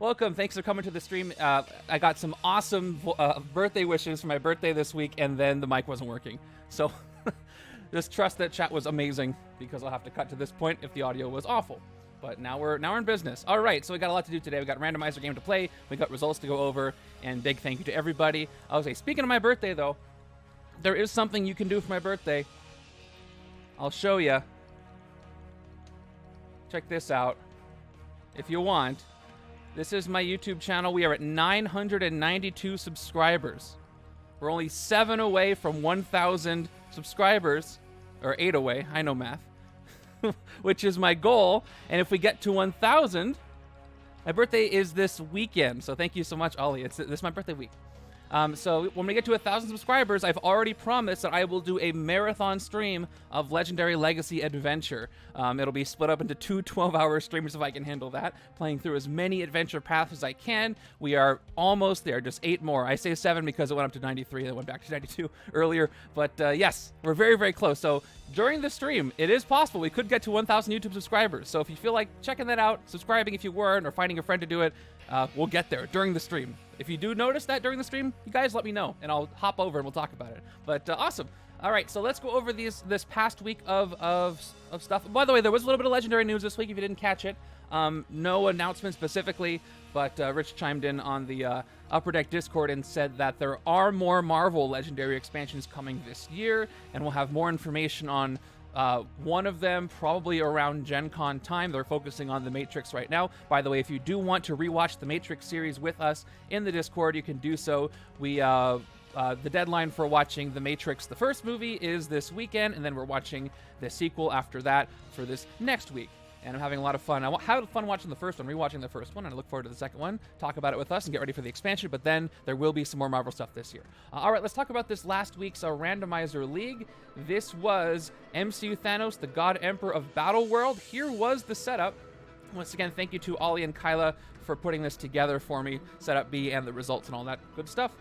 Welcome. Thanks for coming to the stream. I got some awesome birthday wishes for my birthday this week, and then the mic wasn't working. So just trust that chat was amazing, because I'll have to cut to this point if the audio was awful. But now we're in business. All right, so we got a lot to do today. We got Randomizer game to play. We got results to go over, and big thank you to everybody. I was say, speaking of my birthday, though, there is something you can do for my birthday. I'll show you. Check this out. If you want, this is my YouTube channel. We are at 992 subscribers. We're only 7 away from 1,000 subscribers, or 8 away. I know math. Which is my goal. And if we get to 1,000, my birthday is this weekend. So thank you so much, Ollie. This is my birthday week. So when we get to 1,000 subscribers, I've already promised that I will do a marathon stream of Legendary Legacy Adventure. It'll be split up into 2 12-hour streams if I can handle that, playing through as many adventure paths as I can. We are almost there, just 8 more. I say 7 because it went up to 93, then went back to 92 earlier. But yes, we're very, very close. So during the stream, it is possible we could get to 1,000 YouTube subscribers. So if you feel like checking that out, subscribing if you weren't, or finding a friend to do it, we'll get there during the stream. If you do notice that during the stream, you guys let me know, and I'll hop over and we'll talk about it. But awesome. All right, so let's go over this past week of stuff. By the way, there was a little bit of Legendary news this week if you didn't catch it. No announcement specifically, but Rich chimed in on the Upper Deck Discord and said that there are more Marvel Legendary expansions coming this year, and we'll have more information on one of them probably around Gen Con time. They're focusing on The Matrix right now. By the way, if you do want to rewatch The Matrix series with us in the Discord, you can do so. The deadline for watching The Matrix, the first movie, is this weekend, and then we're watching the sequel after that for this next week. And I'm having a lot of fun. I had fun watching the first one, rewatching the first one, and I look forward to the second one. Talk about it with us and get ready for the expansion, but then there will be some more Marvel stuff this year. All right, let's talk about this last week's Randomizer League. This was MCU Thanos, the God Emperor of Battle World. Here was the setup. Once again, thank you to Ollie and Kyla for putting this together for me, setup B and the results and all that good stuff.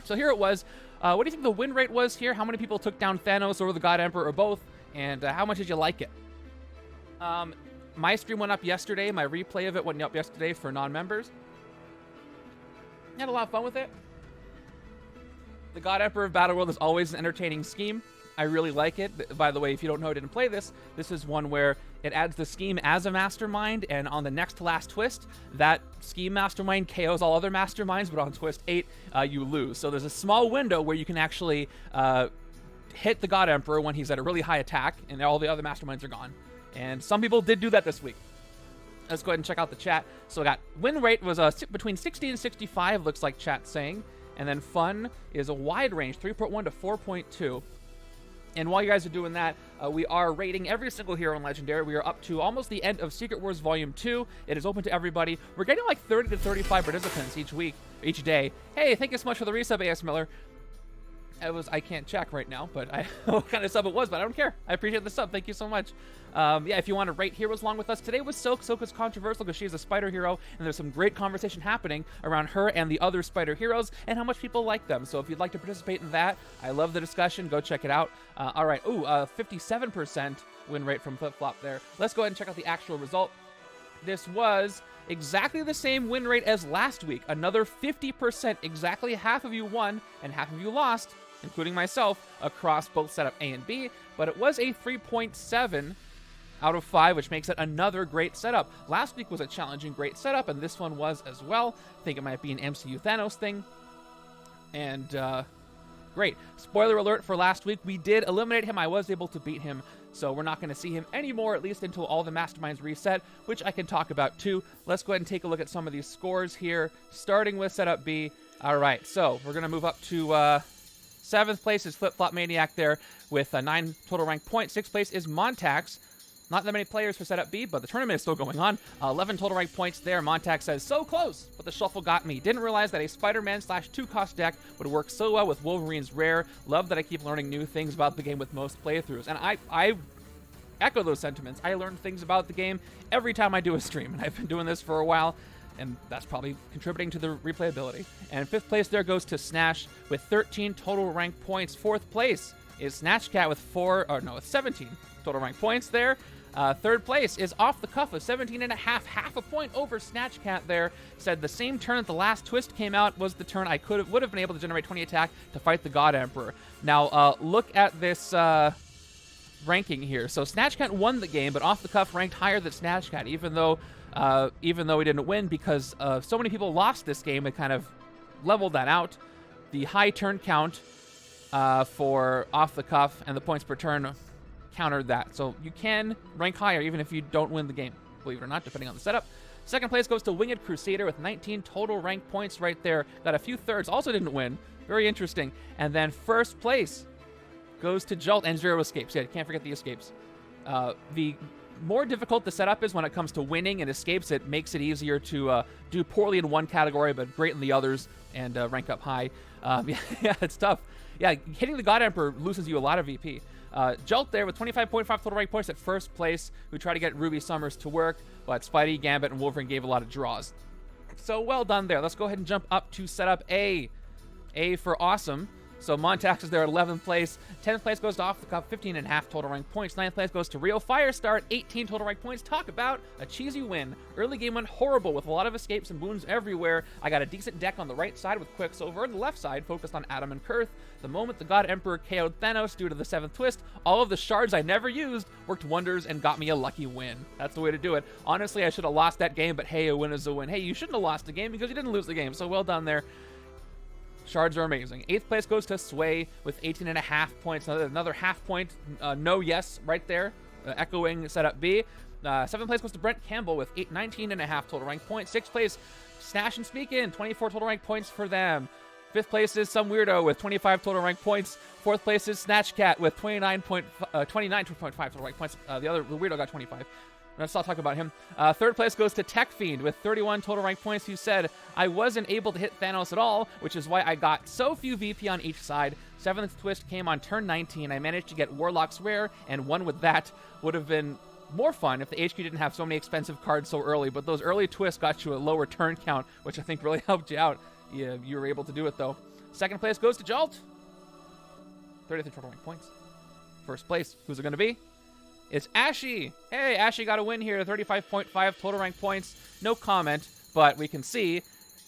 So here it was. What do you think the win rate was here? How many people took down Thanos or the God Emperor or both? And how much did you like it? My stream went up yesterday. My replay of it went up yesterday for non-members. Had a lot of fun with it. The God Emperor of Battleworld is always an entertaining scheme. I really like it. By the way, if you don't know, I didn't play this. This is one where it adds the scheme as a mastermind, and on the next to last twist, that scheme mastermind KOs all other masterminds, but on twist 8, you lose. So there's a small window where you can actually hit the God Emperor when he's at a really high attack, and all the other masterminds are gone. And some people did do that this week. Let's go ahead and check out the chat. So I got win rate was between 60 and 65, looks like chat's saying. And then fun is a wide range, 3.1 to 4.2. And while you guys are doing that, we are rating every single hero in Legendary. We are up to almost the end of Secret Wars Volume 2. It is open to everybody. We're getting like 30 to 35 participants each day. Hey, thank you so much for the resub, AS Miller. I can't check right now, but what kind of sub it was, but I don't care. I appreciate the sub. Thank you so much. Yeah, if you want to rate heroes along with us, today was Silk. Silk is controversial because she's a spider hero, and there's some great conversation happening around her and the other spider heroes and how much people like them. So if you'd like to participate in that, I love the discussion. Go check it out. All right. 57% win rate from Flip Flop there. Let's go ahead and check out the actual result. This was exactly the same win rate as last week. Another 50%. Exactly half of you won and half of you lost, including myself, across both setup A and B, but it was a 3.7 out of 5, which makes it another great setup. Last week was a challenging, great setup, and this one was as well. I think it might be an MCU Thanos thing. And great. Spoiler alert for last week, we did eliminate him. I was able to beat him, so we're not going to see him anymore, at least until all the masterminds reset, which I can talk about too. Let's go ahead and take a look at some of these scores here, starting with setup B. All right, so we're going to move up to 7th place is Flip Flop Maniac there with 9 total rank points. 6th place is Montax. Not that many players for setup B, but the tournament is still going on. 11 total rank points there. Montax says, so close, but the shuffle got me. Didn't realize that a Spider-Man / 2-cost deck would work so well with Wolverine's Rare. Love that I keep learning new things about the game with most playthroughs. And I echo those sentiments. I learn things about the game every time I do a stream, and I've been doing this for a while, and that's probably contributing to the replayability. And 5th place there goes to Snash with 13 total rank points. 4th place is Snatch Cat with 17 total rank points there. Third place is Off the Cuff with 17.5, half a point over Snatch Cat there. Said the same turn that the last twist came out was the turn I would have been able to generate 20 attack to fight the God Emperor. Now, look at this ranking here. So Snatch Cat won the game, but Off the Cuff ranked higher than Snatch Cat, even though he didn't win because so many people lost this game. It kind of leveled that out. The high turn count for Off the Cuff and the points per turn countered that. So you can rank higher even if you don't win the game, believe it or not, depending on the setup. Second place goes to Winged Crusader with 19 total rank points right there. Got a few thirds, also didn't win. Very interesting. And then first place goes to Jolt and 0 escapes. Yeah, can't forget the escapes. The more difficult the setup is when it comes to winning and escapes, it makes it easier to do poorly in one category but great in the others and rank up high. Yeah, it's tough. Yeah, hitting the God Emperor loses you a lot of VP. Jolt there with 25.5 total rank points at first place, who tried to get Ruby Summers to work, but Spidey, Gambit, and Wolverine gave a lot of draws. So well done there. Let's go ahead and jump up to setup A. A for awesome. So Montax is there at 11th place. 10th place goes to Off the Cuff, 15.5 total rank points. 9th place goes to Rio Firestar at 18 total rank points. Talk about a cheesy win. Early game went horrible with a lot of escapes and wounds everywhere. I got a decent deck on the right side with Quicksilver, and the left side focused on Adam and Kurth. The moment the God Emperor KO'd Thanos due to the 7th twist, all of the shards I never used worked wonders and got me a lucky win. That's the way to do it. Honestly, I should have lost that game, but hey, a win is a win. Hey, you shouldn't have lost the game because you didn't lose the game, so well done there. Shards are amazing. 8th place goes to Sway with 18.5 points. Another half point. No yes right there. Echoing setup B. 7th place goes to Brent Campbell with 19.5 total rank points. 6th place, Snash and Sneak In, 24 total rank points for them. 5th place is Some Weirdo with 25 total rank points. 4th place is Snatch Cat with 29.5 total rank points. The Weirdo got 25. Let's not talk about him. 3rd place goes to Tech Fiend with 31 total rank points, who said, I wasn't able to hit Thanos at all, which is why I got so few VP on each side. 7th twist came on turn 19. I managed to get Warlock's Rare, and won with that. Would have been more fun if the HQ didn't have so many expensive cards so early, but those early twists got you a lower turn count, which I think really helped you out. Yeah, you were able to do it, though. 2nd place goes to Jolt. 33 total rank points. 1st place, who's it going to be? It's Ashy. Hey, Ashy got a win here. 35.5 total rank points. No comment, but we can see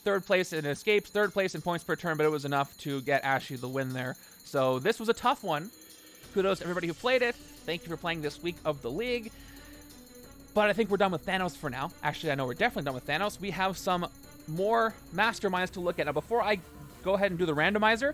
3rd place in escapes, 3rd place in points per turn, but it was enough to get Ashy the win there. So this was a tough one. Kudos to everybody who played it. Thank you for playing this week of the league. But I think we're done with Thanos for now. Actually, I know we're definitely done with Thanos. We have some more masterminds to look at. Now, before I go ahead and do the randomizer,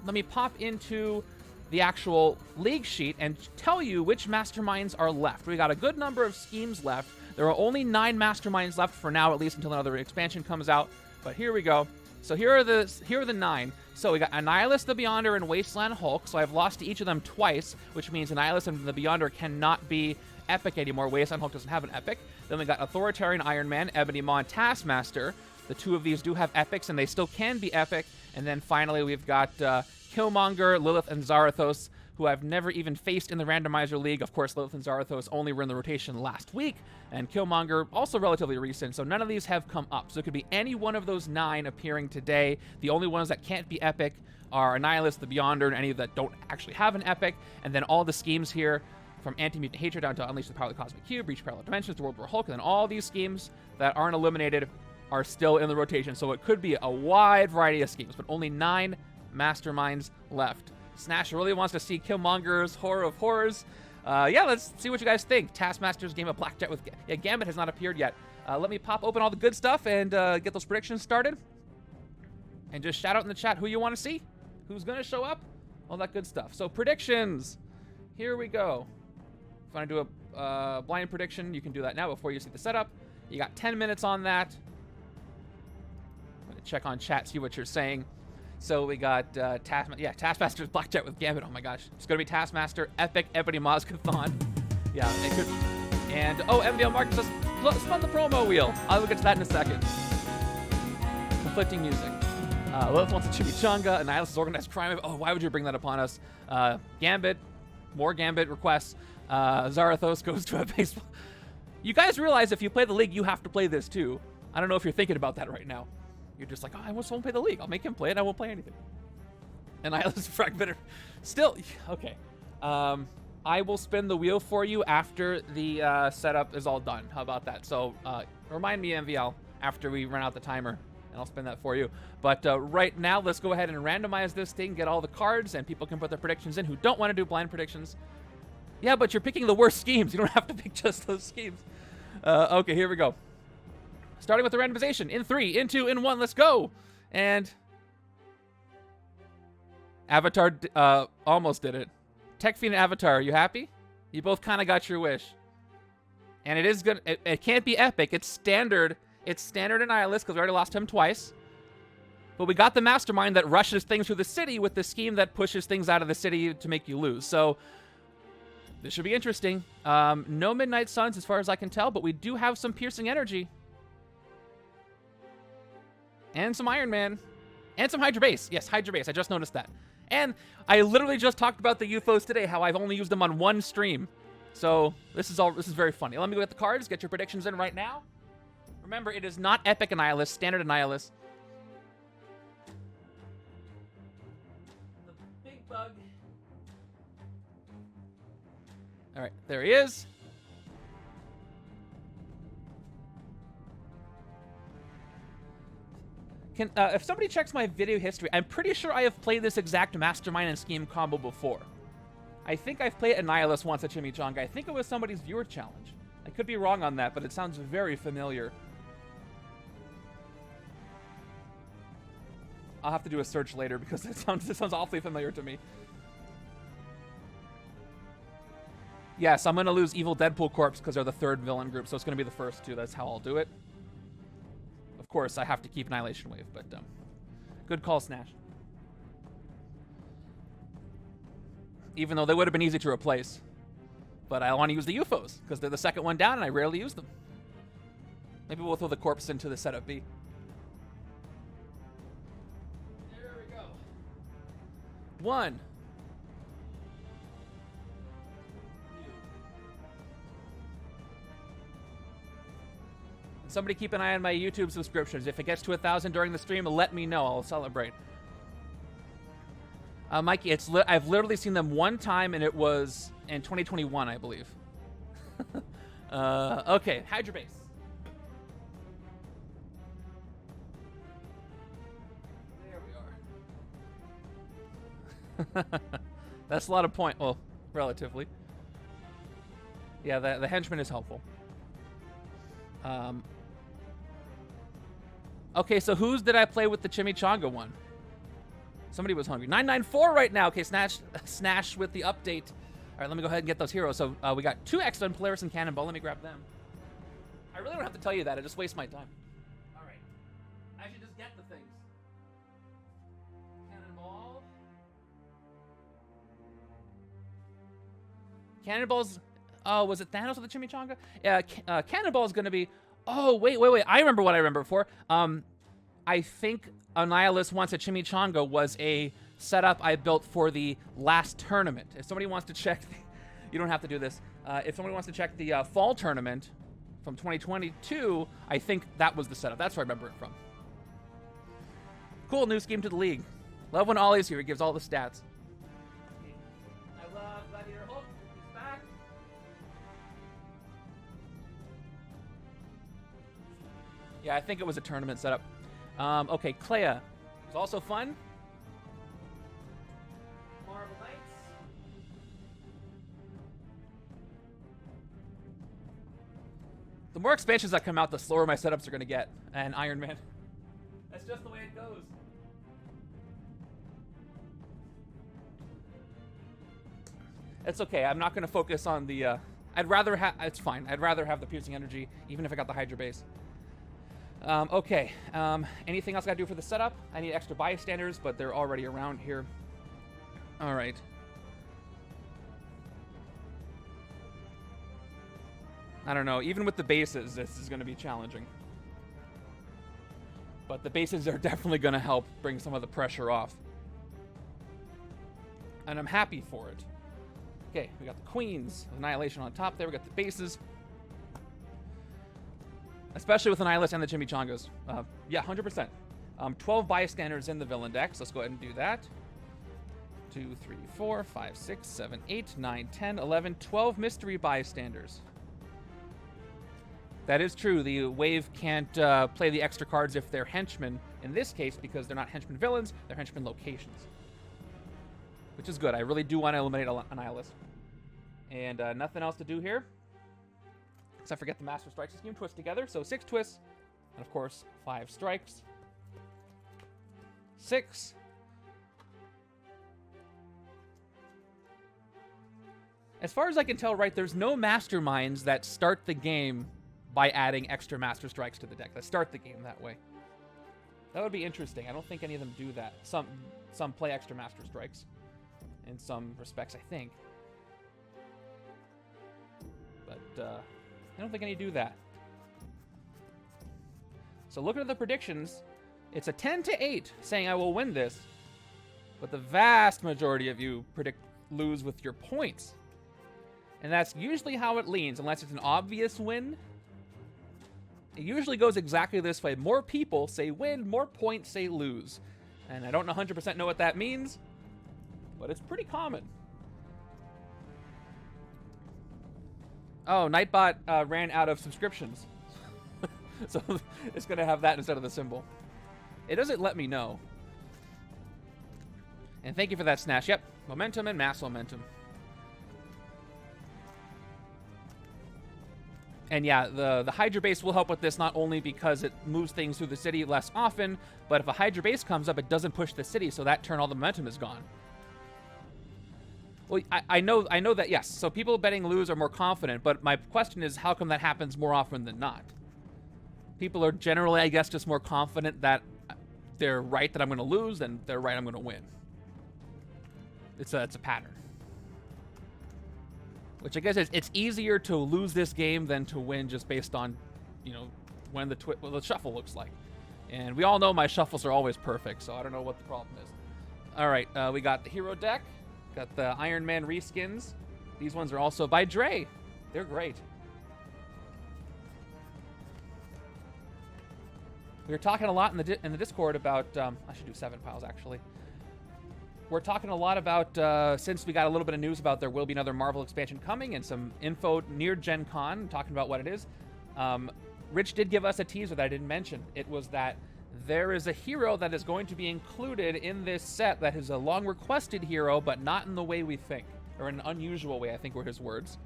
let me pop into the actual league sheet and tell you which masterminds are left. We got a good number of schemes left. There are only 9 masterminds left for now, at least until another expansion comes out. But here we go. So here are the 9. So we got Annihilus the Beyonder and Wasteland Hulk. So I've lost to each of them twice, which means Annihilus and the Beyonder cannot be epic anymore. Wasteland Hulk doesn't have an epic. Then we got Authoritarian Iron Man, Ebony Maw, and Taskmaster. The 2 of these do have epics, and they still can be epic. And then finally we've got Killmonger, Lilith, and Zarathos, who I've never even faced in the Randomizer League. Of course, Lilith and Zarathos only were in the rotation last week, and Killmonger also relatively recent, so none of these have come up. So it could be any one of those 9 appearing today. The only ones that can't be epic are Annihilus, the Beyonder, and any that don't actually have an epic, and then all the schemes here, from Anti-Mutant Hatred down to Unleash the Power of the Cosmic Cube, Breach Parallel Dimensions, to World War Hulk, and then all these schemes that aren't eliminated are still in the rotation. So it could be a wide variety of schemes, but only 9 masterminds left. Snash really wants to see Killmonger's Horror of Horrors. Yeah, let's see what you guys think. Taskmaster's game of Blackjack with Gambit has not appeared yet. Let me pop open all the good stuff and get those predictions started. And just shout out in the chat who you want to see, who's going to show up, all that good stuff. So predictions. Here we go. If you want to do a blind prediction, you can do that now before you see the setup. You got 10 minutes on that. I'm going to check on chat, see what you're saying. So we got Taskmaster's Blackjack with Gambit. Oh my gosh. It's going to be Taskmaster, Epic, Ebony Mozgathon. Yeah, it could. And, MVL Market says, spun the promo wheel. I will get to that in a second. Conflicting music. Lilith wants a Chimichanga. Annihilus is organized crime. Oh, why would you bring that upon us? Gambit. More Gambit requests. Zarathos goes to a baseball. You guys realize if you play the league, you have to play this too. I don't know if you're thinking about that right now. You're just like, I just won't play the league. I'll make him play it. I won't play anything. And Annihilus Fragmentor. Still, okay. I will spin the wheel for you after the setup is all done. How about that? So remind me, MVL, after we run out the timer, and I'll spin that for you. But right now, let's go ahead and randomize this thing, get all the cards, and people can put their predictions in who don't want to do blind predictions. Yeah, but you're picking the worst schemes. You don't have to pick just those schemes. Okay, here we go. Starting with the randomization. In 3, in 2, in 1, let's go. And Avatar almost did it. Techfiend and Avatar, are you happy? You both kind of got your wish. And it is good. It can't be epic. It's standard. It's standard Annihilus because we already lost him twice. But we got the Mastermind that rushes things through the city with the scheme that pushes things out of the city to make you lose. So this should be interesting. No Midnight Suns as far as I can tell, but we do have some piercing energy. And some Iron Man. And some Hydra base. Yes, Hydra base. I just noticed that. And I literally just talked about the UFOs today, how I've only used them on one stream. So this is very funny. Let me go get the cards, get your predictions in right now. Remember, it is not Epic Annihilus, standard Annihilus. The big bug. All right, there he is. If somebody checks my video history, I'm pretty sure I have played this exact Mastermind and Scheme combo before. I think I've played Annihilus once at Chimichanga. I think it was somebody's viewer challenge. I could be wrong on that, but it sounds very familiar. I'll have to do a search later because it sounds awfully familiar to me. Yes, I'm going to lose Evil Deadpool Corpse because they're the third villain group, so it's going to be the first two. That's how I'll do it. Of course, I have to keep Annihilation Wave, but good call, Snash. Even though they would have been easy to replace. But I want to use the UFOs, because they're the second one down, and I rarely use them. Maybe we'll throw the corpse into the setup B. There we go. 1. Somebody keep an eye on my YouTube subscriptions. If it gets to 1,000 during the stream, let me know. I'll celebrate. Mikey, I've literally seen them one time, and it was in 2021, I believe. Okay, Hydra base. There we are. That's a lot of point. Well, relatively. Yeah, the henchman is helpful. Okay, so whose did I play with the Chimichanga one? Somebody was hungry. 994 right now. Okay, Snash with the update. All right, let me go ahead and get those heroes. So we got 2 X-Men, Polaris, and Cannonball. Let me grab them. I really don't have to tell you that. I just waste my time. All right. I should just get the things. Cannonball. Cannonball's... Oh, was it Thanos with the Chimichanga? Yeah, Cannonball is going to be... Oh, wait. I remember what I remember before. I think Annihilus once at Chimichanga was a setup I built for the last tournament. If somebody wants to check... you don't have to do this. If somebody wants to check the fall tournament from 2022, I think that was the setup. That's where I remember it from. Cool, new scheme to the league. Love when Ollie's here. He gives all the stats. I love Gladiator Hulk. He's back. Yeah, I think it was a tournament setup. Okay, Clea. It was also fun. Marvel Knights. The more expansions that come out, the slower my setups are going to get. And Iron Man. That's just the way it goes. It's okay. I'm not going to focus on the... I'd rather have... It's fine. I'd rather have the piercing energy, even if I got the Hydra base. Okay. Anything else I got to do for the setup? I need extra bystanders, but they're already around here. All right. I don't know. Even with the bases, this is going to be challenging. But the bases are definitely going to help bring some of the pressure off. And I'm happy for it. Okay, we got the queens. Annihilation on top there. We got the bases. Especially with Annihilus and the Chimichangas. Yeah, 100%. 12 bystanders in the villain decks. Let's go ahead and do that. 2, 3, 4, 5, 6, 7, 8, 9, 10, 11, 12 mystery bystanders. That is true. The wave can't play the extra cards if they're henchmen, in this case, because they're not henchman villains, they're henchman locations. Which is good. I really do want to eliminate Annihilus. And nothing else to do here. Except for get the Master Strikes scheme twist together. So 6 twists, and of course, 5 strikes. 6. As far as I can tell, right, there's no Masterminds that start the game by adding extra Master Strikes to the deck. That start the game that way. That would be interesting. I don't think any of them do that. Some play extra Master Strikes. In some respects, I think. But I don't think any do that. So looking at the predictions, it's a 10-8 saying I will win this. But the vast majority of you predict lose with your points. And that's usually how it leans, unless it's an obvious win. It usually goes exactly this way. More people say win, more points say lose. And I don't 100% know what that means, but it's pretty common. Oh, Nightbot ran out of subscriptions. So it's going to have that instead of the symbol. It doesn't let me know. And thank you for that, Snash. Yep, momentum and mass momentum. And yeah, the Hydra base will help with this, not only because it moves things through the city less often, but if a Hydra base comes up, it doesn't push the city, so that turn all the momentum is gone. Well, I know that, yes, so people betting lose are more confident, but my question is, how come that happens more often than not? People are generally, I guess, just more confident that they're right that I'm going to lose than they're right I'm going to win. It's a pattern. Which I guess it's easier to lose this game than to win just based on, you know, when the shuffle looks like. And we all know my shuffles are always perfect, so I don't know what the problem is. All right, we got the hero deck. Got the Iron Man reskins. These ones are also by Dre. They're great. We were talking a lot in the Discord about... I should do 7 piles, actually. We're talking a lot about, since we got a little bit of news about there will be another Marvel expansion coming and some info near Gen Con, talking about what it is. Rich did give us a teaser that I didn't mention. It was that there is a hero that is going to be included in this set that is a long-requested hero, but not in the way we think. Or in an unusual way, I think were his words.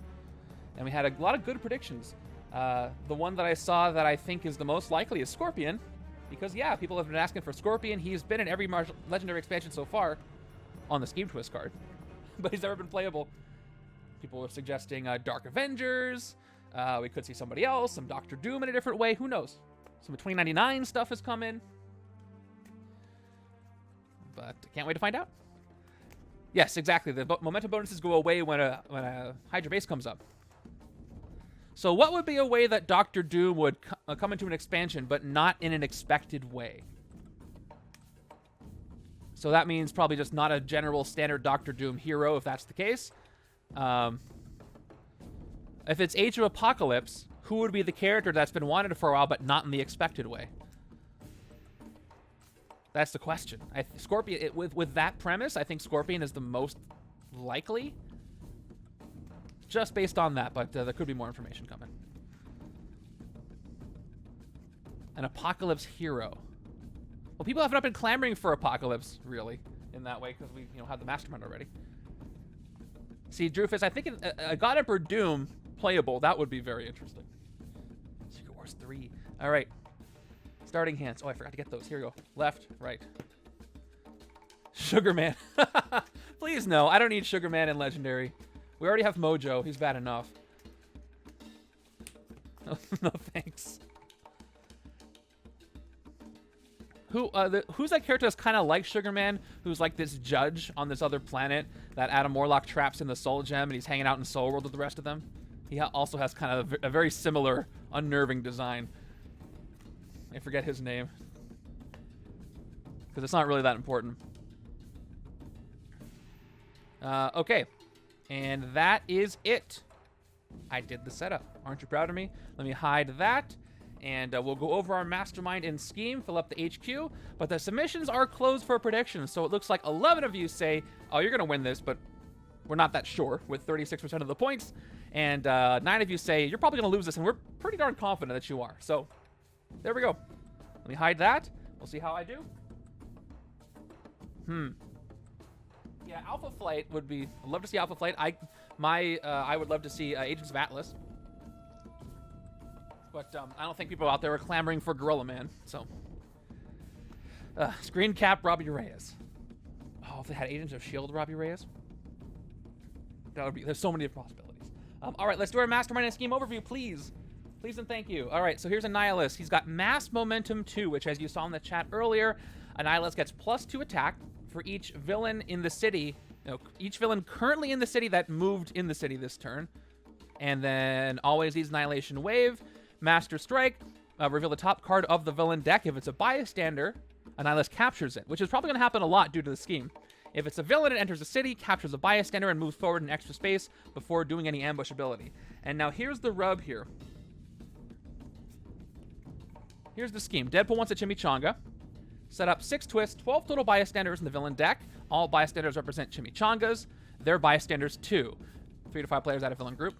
And we had a lot of good predictions. The one that I saw that I think is the most likely is Scorpion. Because, yeah, people have been asking for Scorpion. He's been in every Legendary expansion so far. On the Scheme Twist card. But he's never been playable. People are suggesting Dark Avengers. We could see somebody else. Some Doctor Doom in a different way. Who knows? Some 2099 stuff has come in. But can't wait to find out. Yes, exactly. The momentum bonuses go away when a Hydra base comes up. So what would be a way that Doctor Doom would come into an expansion, but not in an expected way? So that means probably just not a general standard Doctor Doom hero, if that's the case. If it's Age of Apocalypse, who would be the character that's been wanted for a while, but not in the expected way? That's the question. Scorpion, with that premise, I think Scorpion is the most likely. Just based on that, but there could be more information coming. An Apocalypse hero. Well, people have not been clamoring for Apocalypse, really, in that way, because we, have the Mastermind already. See, Drufus, I think a God Emperor Doom playable, that would be very interesting. Secret Wars 3. All right. Starting hands. Oh, I forgot to get those. Here we go. Left, right. Sugar Man. Please, no. I don't need Sugar Man in Legendary. We already have Mojo. He's bad enough. No, thanks. Who's that character that's kind of like Sugar Man, who's like this judge on this other planet that Adam Warlock traps in the Soul Gem, and he's hanging out in Soul World with the rest of them? He also has kind of a very similar, unnerving design. I forget his name. Because it's not really that important. Okay. And that is it. I did the setup. Aren't you proud of me? Let me hide that. And we'll go over our Mastermind and scheme, fill up the HQ. But the submissions are closed for predictions. So it looks like 11 of you say, oh, you're going to win this, but we're not that sure with 36% of the points. And 9 of you say, you're probably going to lose this, and we're pretty darn confident that you are. So there we go. Let me hide that. We'll see how I do. Yeah, Alpha Flight would be... I'd love to see Alpha Flight. I would love to see Agents of Atlas. But I don't think people out there are clamoring for Gorilla Man. So, Screen Cap Robbie Reyes. Oh, if they had Agents of S.H.I.E.L.D. Robbie Reyes. That would be... There's so many possibilities. All right, let's do our Mastermind and Scheme overview, please. Please and thank you. All right, so here's Annihilus. He's got Mass Momentum 2, which, as you saw in the chat earlier, Annihilus gets +2 attack for each villain in the city. Each villain currently in the city that moved in the city this turn. And then always these Annihilation Wave, Master Strike, reveal the top card of the villain deck. If it's a bystander, Annihilus captures it, which is probably going to happen a lot due to the scheme. If it's a villain, it enters the city, captures a bystander, and moves forward in extra space before doing any ambush ability. And now here's the rub here. Here's the scheme. Deadpool wants a Chimichanga. Set up 6 twists, 12 total bystanders in the villain deck. All bystanders represent Chimichangas. They're bystanders too. 3 to 5 players out of villain group.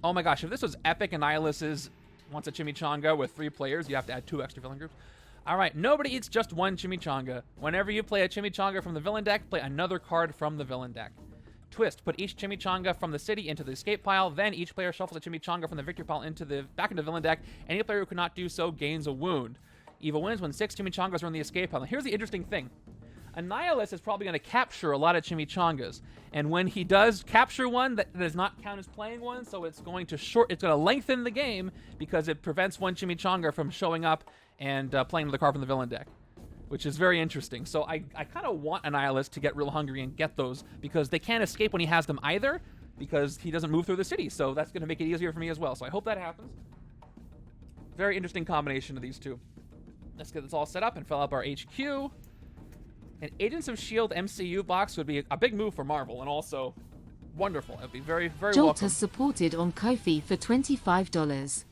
Oh my gosh, if this was epic Annihilus wants a Chimichanga with 3 players, you have to add 2 extra villain groups. All right, nobody eats just one Chimichanga. Whenever you play a Chimichanga from the villain deck, play another card from the villain deck. Twist, put each Chimichanga from the city into the escape pile, then each player shuffles a Chimichanga from the victory pile back into the villain deck. Any player who cannot do so gains a wound. Evil wins when 6 Chimichangas are in the escape pile. Now, here's the interesting thing. Annihilus is probably going to capture a lot of Chimichangas. And when he does capture one, that does not count as playing one, so it's going to lengthen the game because it prevents one Chimichanga from showing up and playing another card from the villain deck, which is very interesting. So I kind of want Annihilus to get real hungry and get those because they can't escape when he has them either because he doesn't move through the city. So that's going to make it easier for me as well. So I hope that happens. Very interesting combination of these two. Let's get this all set up and fill up our HQ. An Agents of S.H.I.E.L.D. MCU box would be a big move for Marvel and also wonderful. It would be very, very Jolt welcome. has supported on Ko-fi for $25.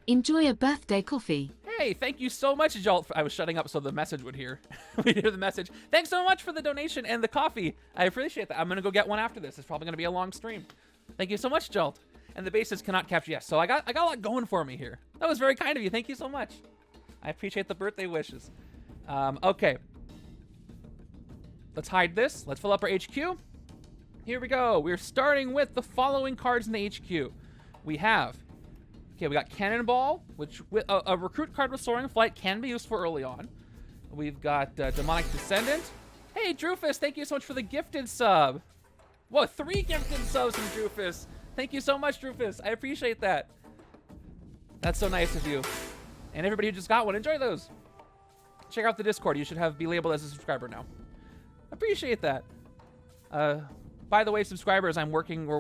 Enjoy a birthday coffee. Hey, thank you so much, Jolt. I was shutting up so the message would hear. We'd hear the message. Thanks so much for the donation and the coffee. I appreciate that. I'm going to go get one after this. It's probably going to be a long stream. Thank you so much, Jolt. And the bases cannot capture. Yes, so I got a lot going for me here. That was very kind of you. Thank you so much. I appreciate the birthday wishes. Okay. Let's hide this. Let's fill up our HQ. Here we go. We're starting with the following cards in the HQ. We have... Okay, we got Cannonball, which a recruit card with Soaring Flight can be used for early on. We've got Demonic Descendant. Hey, Drufus, thank you so much for the gifted sub. Whoa, 3 gifted subs from Drufus. Thank you so much, Drufus. I appreciate that. That's so nice of you. And everybody who just got one, enjoy those. Check out the Discord. You should be labeled as a subscriber now. Appreciate that. By the way, subscribers, we're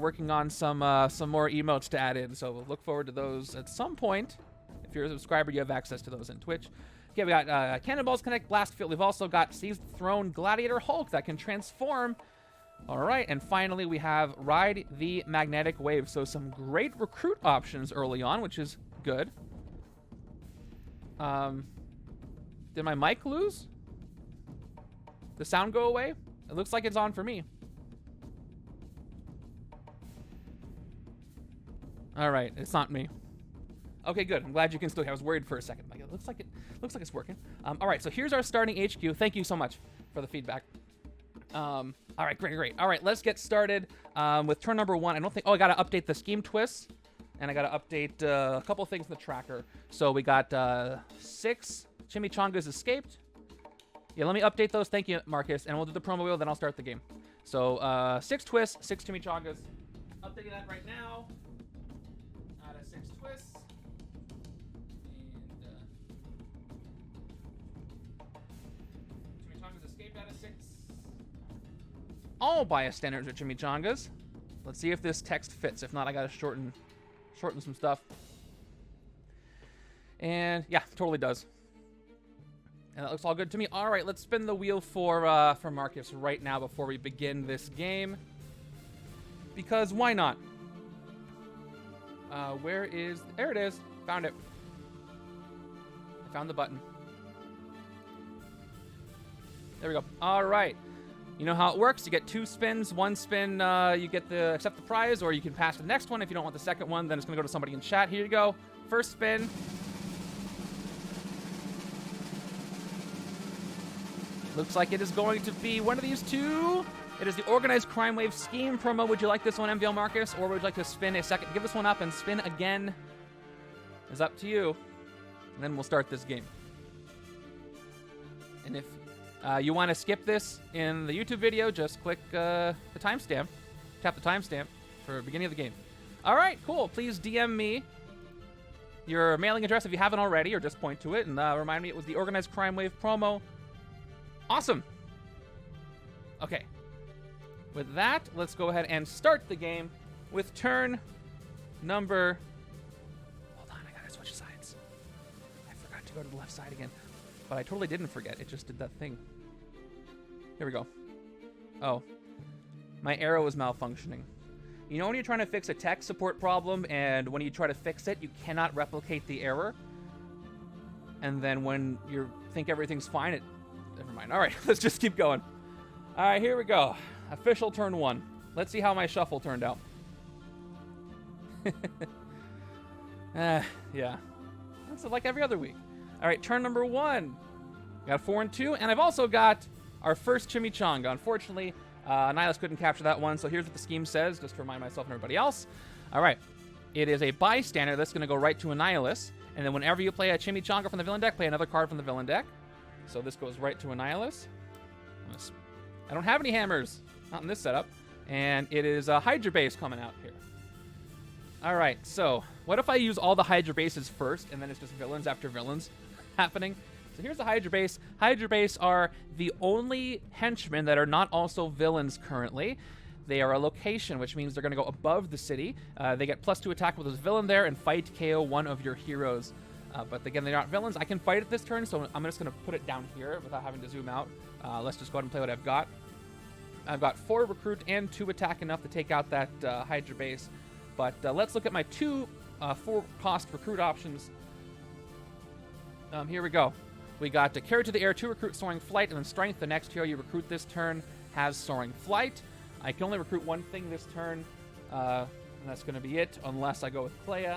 working on some more emotes to add in, so we'll look forward to those at some point. If you're a subscriber, you have access to those in Twitch. Okay, we got Cannonballs Connect Blast Field. We've also got Seized Throne Gladiator Hulk that can transform. All right, and finally we have Ride the Magnetic Wave. So some great recruit options early on, which is good. Did my mic lose? The sound go away? It looks like it's on for me. All right, it's not me. Okay, good. I'm glad you can still hear. I was worried for a second. Like, it looks like it's working. All right, so here's our starting HQ. Thank you so much for the feedback. All right, great. All right, let's get started with turn number 1. I got to update the scheme twists, and I got to update a couple things in the tracker. So we got 6 Chimichangas escaped. Yeah, let me update those. Thank you, Marcus, and we'll do the promo wheel, then I'll start the game. So 6 twists, 6 Chimichangas. Updating that right now. Out of 6 twists. And Chimichangas escaped out of 6. All bystanders are Chimichangas. Let's see if this text fits. If not, I gotta shorten some stuff. And yeah, totally does. And that looks all good to me. All right, let's spin the wheel for Marcus right now before we begin this game. Because why not? There it is. Found it. Found the button. There we go. All right. You know how it works. You get 2 spins. 1 spin, you get the accept the prize, or you can pass to the next one. If you don't want the second one, then it's going to go to somebody in chat. Here you go. First spin. Looks like it is going to be one of these two. It is the Organized Crime Wave Scheme promo. Would you like this one, MVL Marcus, or would you like to spin a second? Give this one up and spin again. It's up to you. And then we'll start this game. And if you want to skip this in the YouTube video, just click the timestamp. Tap the timestamp for beginning of the game. All right, cool. Please DM me your mailing address if you haven't already, or just point to it and remind me it was the Organized Crime Wave promo. Awesome. Okay. With that, let's go ahead and start the game with turn number... Hold on, I gotta switch sides. I forgot to go to the left side again. But I totally didn't forget. It just did that thing. Here we go. Oh. My arrow is malfunctioning. You know when you're trying to fix a tech support problem, and when you try to fix it, you cannot replicate the error? And then when you think everything's fine, it... Never mind. All right, let's just keep going. All right, here we go. Official turn 1. Let's see how my shuffle turned out. Yeah. That's like every other week. All right, turn number 1. Got 4 and 2, and I've also got our first Chimichanga. Unfortunately, Annihilus couldn't capture that one, so here's what the scheme says, just to remind myself and everybody else. All right, it is a bystander that's going to go right to Annihilus, and then whenever you play a Chimichanga from the villain deck, play another card from the villain deck. So this goes right to Annihilus. I don't have any hammers, not in this setup, and it is a Hydra base coming out here. All right, so what if I use all the Hydra bases first, and then it's just villains after villains happening? So here's the Hydra base. Hydra base are the only henchmen that are not also villains currently. They are a location, which means they're going to go above the city. They get +2 attack with this villain there and fight KO one of your heroes. But again, they're not villains. I can fight it this turn, so I'm just going to put it down here without having to zoom out. Let's just go ahead and play what I've got. I've got 4 recruit and 2 attack, enough to take out that Hydra base. But let's look at my 2 4-cost recruit options. Here we go. We got to carry to the air, 2 recruit soaring flight, and then strength. The next hero you recruit this turn has soaring flight. I can only recruit one thing this turn, and that's going to be it, unless I go with Clea.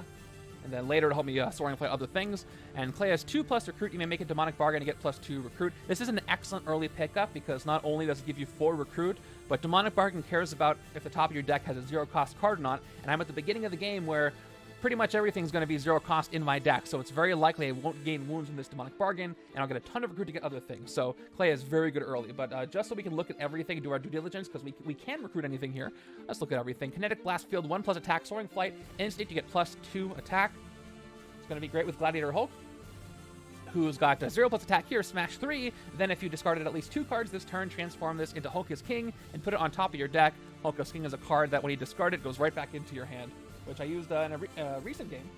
And then later to help me soaring flight other things. And Clea has 2+ recruit. You may make a demonic bargain to get +2 recruit. This is an excellent early pickup because not only does it give you 4 recruit, but demonic bargain cares about if the top of your deck has a 0-cost card or not. And I'm at the beginning of the game where pretty much everything's going to be 0 cost in my deck, so it's very likely I won't gain wounds in this demonic bargain, and I'll get a ton of recruit to get other things. So Clea is very good early, but just so we can look at everything and do our due diligence, because we can recruit anything here, let's look at everything. Kinetic Blast Field, 1+ attack, soaring flight, instant you get +2 attack. It's going to be great with Gladiator Hulk, who's got 0+ attack here, smash 3. Then if you discarded at least 2 cards this turn, transform this into Hulk is King and put it on top of your deck. Hulk is King is a card that when you discard it, goes right back into your hand, which I used in a recent game,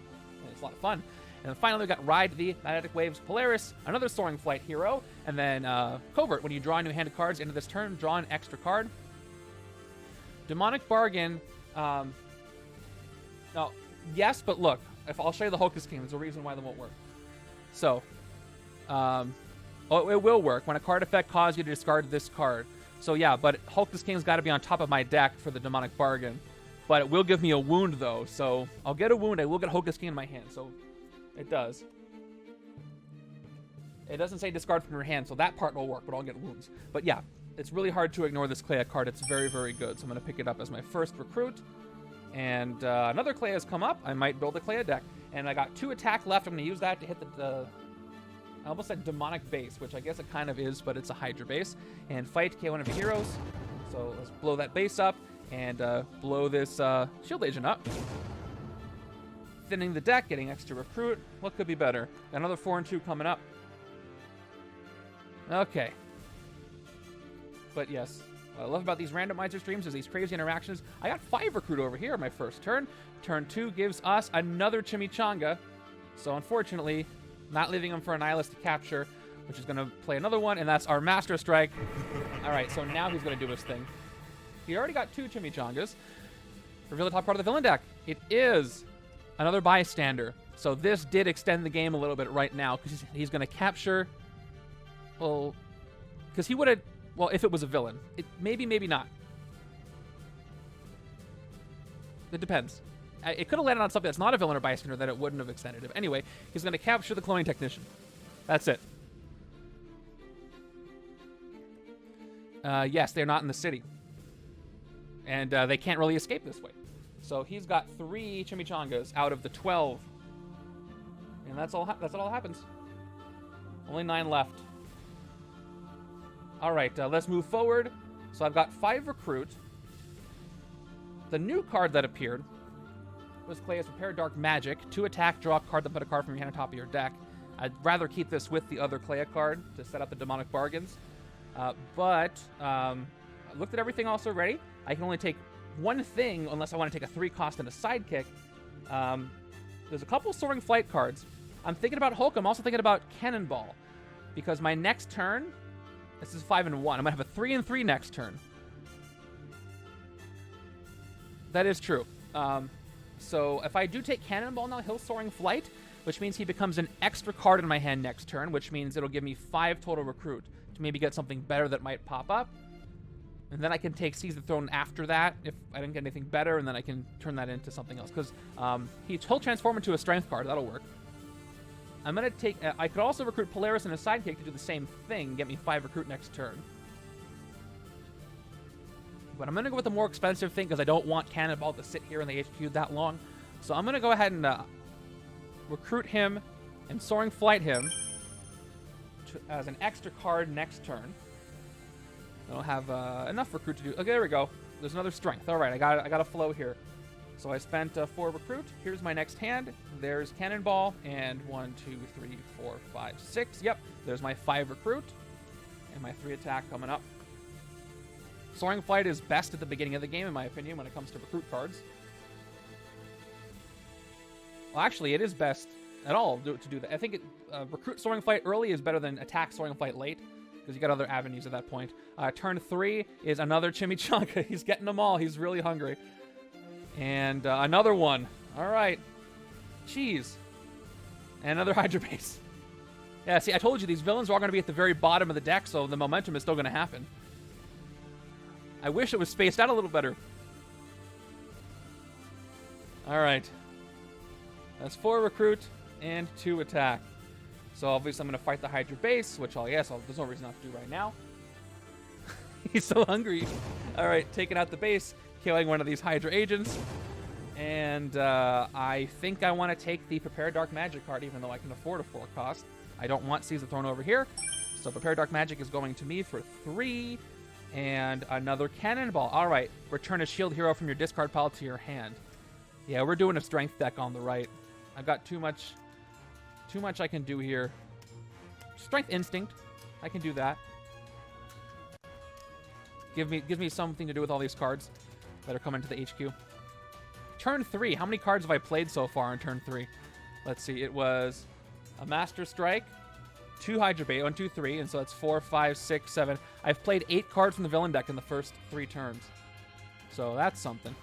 and it's a lot of fun. And then finally, we got Ride the Magnetic Waves Polaris, another soaring flight hero, and then Covert. When you draw a new hand of cards into this turn, draw an extra card. Demonic Bargain, no, yes, but look, if I'll show you the Hulk is King, there's a reason why that won't work. So, it will work when a card effect causes you to discard this card. So yeah, but Hulk is King's got to be on top of my deck for the Demonic Bargain. But it will give me a wound, though, so I'll get a wound. I will get Hocus King in my hand, so it does. It doesn't say discard from your hand, so that part will work, but I'll get wounds. But yeah, it's really hard to ignore this Clea card. It's very, very good, so I'm going to pick it up as my first recruit. And another Clea has come up. I might build a Clea deck. And I got 2 attack left. I'm going to use that to hit the I almost said demonic base, which I guess it kind of is, but it's a Hydra base. And fight K1 of your heroes. So let's blow that base up. And blow this shield agent up. Thinning the deck, getting extra recruit. What could be better? Another 4 and 2 coming up. Okay. But yes, what I love about these randomizer streams is these crazy interactions. I got 5 recruit over here my first turn. Turn 2 gives us another Chimichanga. So unfortunately, not leaving him for Annihilus to capture, which is going to play another one, and that's our Master Strike. All right, so now he's going to do his thing. He already got 2 Chimichangas. Reveal the top card of the villain deck. It is another bystander. So this did extend the game a little bit right now, because he's going to capture... Well, because he would have... Well, if it was a villain. Maybe, maybe not. It depends. It could have landed on something that's not a villain or bystander, that it wouldn't have extended it. Anyway, he's going to capture the cloning technician. That's it. Yes, they're not in the city. And they can't really escape this way. So he's got 3 Chimichangas out of the 12. And that's all that all happens. Only 9 left. All right, let's move forward. So I've got 5 recruit. The new card that appeared was Clea's Prepare Dark Magic. 2 attack, draw a card, then put a card from your hand on top of your deck. I'd rather keep this with the other Clea card to set up the demonic bargains. But I looked at everything else already. I can only take 1 thing unless I want to take a 3 cost and a sidekick. There's a couple Soaring Flight cards. I'm thinking about Hulk. I'm also thinking about Cannonball. Because my next turn, this is 5 and 1. I'm going to have a 3 and 3 next turn. That is true. So if I do take Cannonball now, he'll Soaring Flight, which means he becomes an extra card in my hand next turn, which means it'll give me 5 total recruit to maybe get something better that might pop up. And then I can take Seize the Throne after that if I didn't get anything better, and then I can turn that into something else. Because he'll transform into a strength card. That'll work. I'm going to take... I could also recruit Polaris and a sidekick to do the same thing, get me 5 recruit next turn. But I'm going to go with the more expensive thing because I don't want Cannonball to sit here in the HQ that long. So I'm going to go ahead and recruit him and Soaring Flight him as an extra card next turn. I don't have enough recruit to do... Okay, there we go. There's another strength. All right, I got a flow here. So I spent 4 recruit. Here's my next hand. There's Cannonball and 1, 2, 3, 4, 5, 6. Yep, there's my 5 recruit and my 3 attack coming up. Soaring Flight is best at the beginning of the game, in my opinion, when it comes to recruit cards. Well, actually, it is best at all to do that. I think recruit Soaring Flight early is better than attack Soaring Flight late, because you got other avenues at that point. Turn 3 is another Chimichanga. He's getting them all. He's really hungry. And another one. All right. Jeez. And another Hydra base. Yeah, see, I told you these villains are all going to be at the very bottom of the deck, so the momentum is still going to happen. I wish it was spaced out a little better. All right. That's 4 recruit and 2 attack. So obviously I'm going to fight the Hydra base, which there's no reason not to do right now. He's so hungry. All right, taking out the base, killing one of these Hydra agents. And I think I want to take the Prepare Dark Magic card, even though I can afford a 4 cost. I don't want Seize the Throne over here. So Prepare Dark Magic is going to me for 3. And another Cannonball. All right, return a shield hero from your discard pile to your hand. Yeah, we're doing a strength deck on the right. I've got too much I can do here. Strength Instinct. I can do that. Gives me something to do with all these cards that are coming to the HQ. Turn 3. How many cards have I played so far on turn 3? Let's see. It was a Master Strike, 2 Hydra bait, 1, 2, 3, and so that's 4, 5, 6, 7. I've played 8 cards from the villain deck in the first 3 turns. So that's something.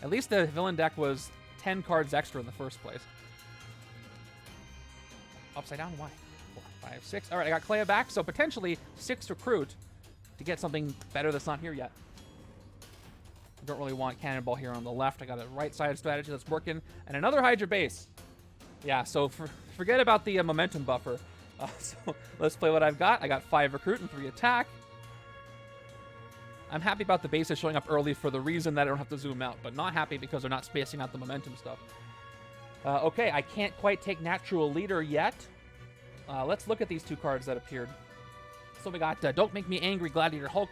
At least the villain deck was 10 cards extra in the first place. Upside down? Why? 4, 5, 6. All right, I got Clea back, so potentially 6 recruit to get something better that's not here yet. I don't really want Cannonball here on the left. I got a right side strategy that's working. And another Hydra base. Yeah, so forget about the momentum buffer. So let's play what I've got. I got 5 recruit and 3 attack. I'm happy about the bases showing up early for the reason that I don't have to zoom out, but not happy because they're not spacing out the momentum stuff. Okay, I can't quite take Natural Leader yet. Let's look at these 2 cards that appeared. So we got Don't Make Me Angry, Gladiator Hulk.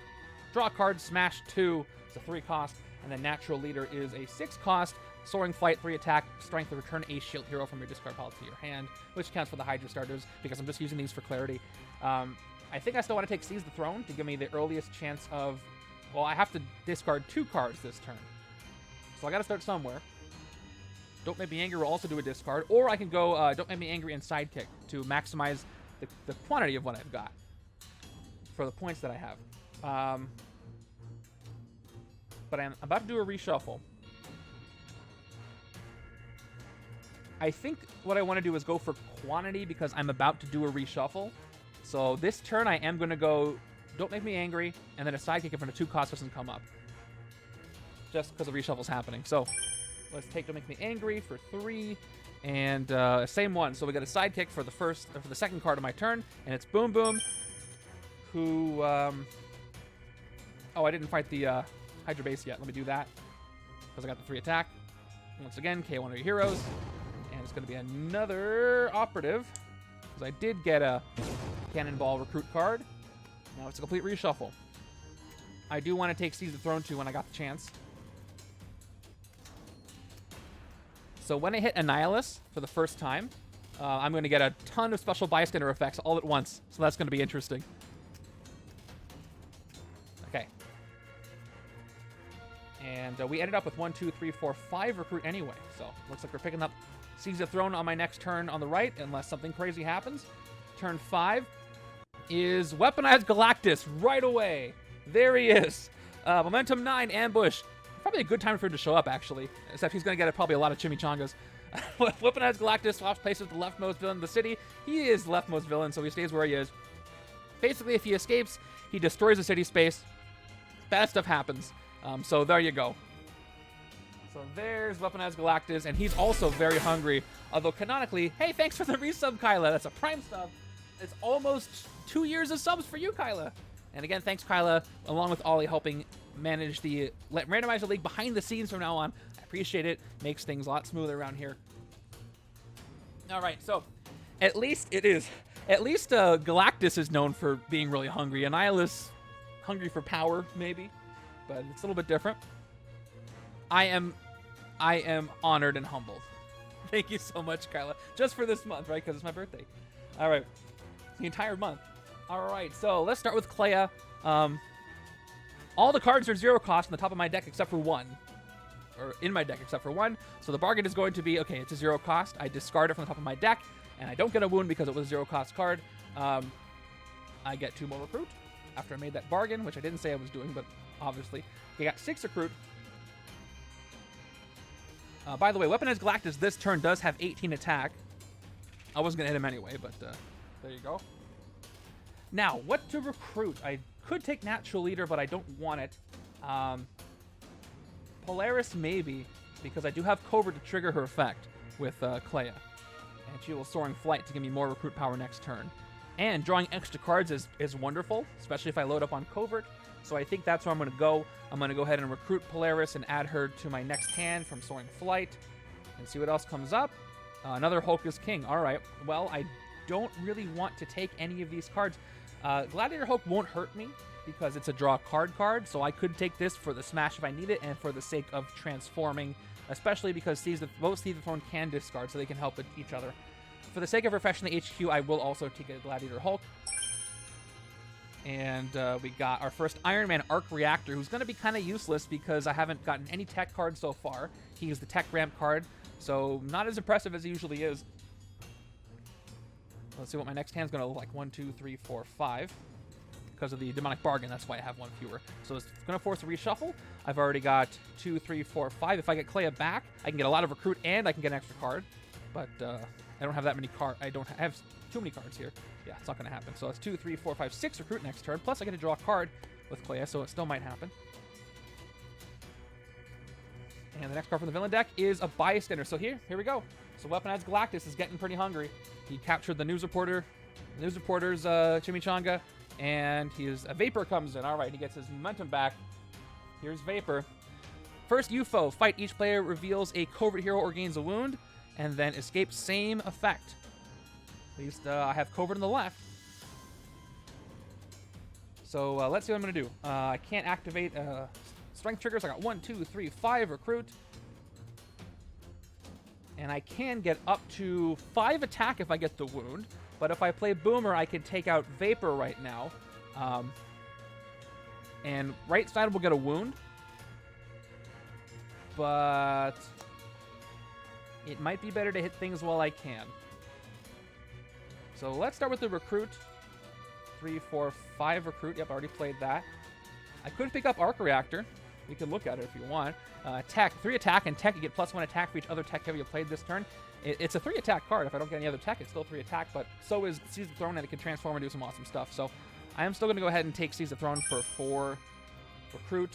Draw a card, smash 2. It's a 3 cost. And then Natural Leader is a 6 cost. Soaring Flight, 3 attack, strength to return a shield hero from your discard pile to your hand, which counts for the Hydra starters because I'm just using these for clarity. I think I still want to take Seize the Throne to give me the earliest chance of... Well, I have to discard 2 cards this turn. So I got to start somewhere. Don't Make Me Angry will also do a discard. Or I can go Don't Make Me Angry and Sidekick to maximize the quantity of what I've got for the points that I have. But I'm about to do a reshuffle. I think what I want to do is go for quantity because I'm about to do a reshuffle. So this turn I am going to go Don't Make Me Angry, and then a sidekick if a 2-cost doesn't come up. Just because the reshuffle's happening. So let's take Don't Make Me Angry for 3, and same one. So we got a sidekick for the second card of my turn, and it's Boom Boom, who... oh, I didn't fight the Hydra base yet. Let me do that, because I got the 3 attack. Once again, K1 of your heroes. And it's going to be another operative, because I did get a Cannonball recruit card. Now it's a complete reshuffle. I do want to take Seize the Throne too when I got the chance. So when I hit Annihilus for the first time, I'm going to get a ton of special bystander effects all at once. So that's going to be interesting. Okay. And we ended up with 1, 2, 3, 4, 5 recruit anyway. So looks like we're picking up Seize the Throne on my next turn on the right, unless something crazy happens. Turn 5 is Weaponized Galactus right away. There he is. Momentum 9, Ambush. Probably a good time for him to show up, actually. Except he's going to get probably a lot of Chimichangas. Weaponized Galactus swaps places with the leftmost villain of the city. He is the leftmost villain, so he stays where he is. Basically, if he escapes, he destroys the city space. Bad stuff happens. So there you go. So there's Weaponized Galactus, and he's also very hungry. Although canonically, hey, thanks for the resub, Kyla. That's a prime sub. It's almost 2 years of subs for you, Kyla. And again, thanks, Kyla, along with Ollie, helping manage the Randomizer League behind the scenes from now on. I appreciate it. Makes things a lot smoother around here. All right, so at least Galactus is known for being really hungry. Annihilus, hungry for power, maybe, but it's a little bit different. I am honored and humbled. Thank you so much, Kyla. Just for this month, right? Because it's my birthday. All right. The entire month. All right, so let's start with Clea. All the cards are 0 cost on the top of my deck except for 1. Or in my deck except for 1. So the bargain is going to be, okay, it's a 0 cost. I discard it from the top of my deck, and I don't get a wound because it was a 0 cost card. I get 2 more recruit after I made that bargain, which I didn't say I was doing, but obviously. I got 6 recruit. By the way, Weaponized Galactus this turn does have 18 attack. I wasn't going to hit him anyway, but there you go. Now, what to recruit? I could take Natural Leader, but I don't want it. Polaris, maybe, because I do have Covert to trigger her effect with Clea. And she will Soaring Flight to give me more recruit power next turn. And drawing extra cards is wonderful, especially if I load up on Covert. So I think that's where I'm going to go. I'm going to go ahead and recruit Polaris and add her to my next hand from Soaring Flight. And see what else comes up. Another Hulk is King. All right. Well, I don't really want to take any of these cards. Gladiator Hulk won't hurt me because it's a draw card, so I could take this for the smash if I need it and for the sake of transforming, especially because both Seize the Throne can discard, so they can help with each other. For the sake of refreshing the HQ, I will also take a Gladiator Hulk. And we got our first Iron Man Arc Reactor, who's going to be kind of useless because I haven't gotten any tech cards so far. He is the tech ramp card, so not as impressive as he usually is. Let's see what my next hand's going to look like. 1, 2, 3, 4, 5. Because of the Demonic Bargain, that's why I have 1 fewer. So it's going to force a reshuffle. I've already got 2, 3, 4, 5. If I get Clea back, I can get a lot of recruit and I can get an extra card. But I don't have that many cards. I have too many cards here. Yeah, it's not going to happen. So it's 2, 3, 4, 5, 6 recruit next turn. Plus I get to draw a card with Clea, so it still might happen. And the next card from the villain deck is a Bystander. So here we go. So Weaponized Galactus is getting pretty hungry. He captured the news reporter's Chimichanga, and a Vapor comes in. All right, he gets his momentum back. Here's Vapor. First UFO, fight each player reveals a covert hero or gains a wound, and then escape, same effect. At least I have covert on the left. So let's see what I'm going to do. I can't activate strength triggers. I got 1, 2, 3, 5 recruit. And I can get up to 5 attack if I get the wound. But if I play Boomer, I can take out Vapor right now. And right side will get a wound. But it might be better to hit things while I can. So let's start with the recruit. 3, 4, 5 recruit. Yep, I already played that. I could pick up Arc Reactor. We can look at it if you want. Tech, 3 attack, and tech, you get +1 attack for each other tech heavy you played this turn. It's a 3-attack card. If I don't get any other tech, it's still 3-attack, but so is Seize the Throne, and it can transform and do some awesome stuff. So I am still going to go ahead and take Seize the Throne for 4 Recruit.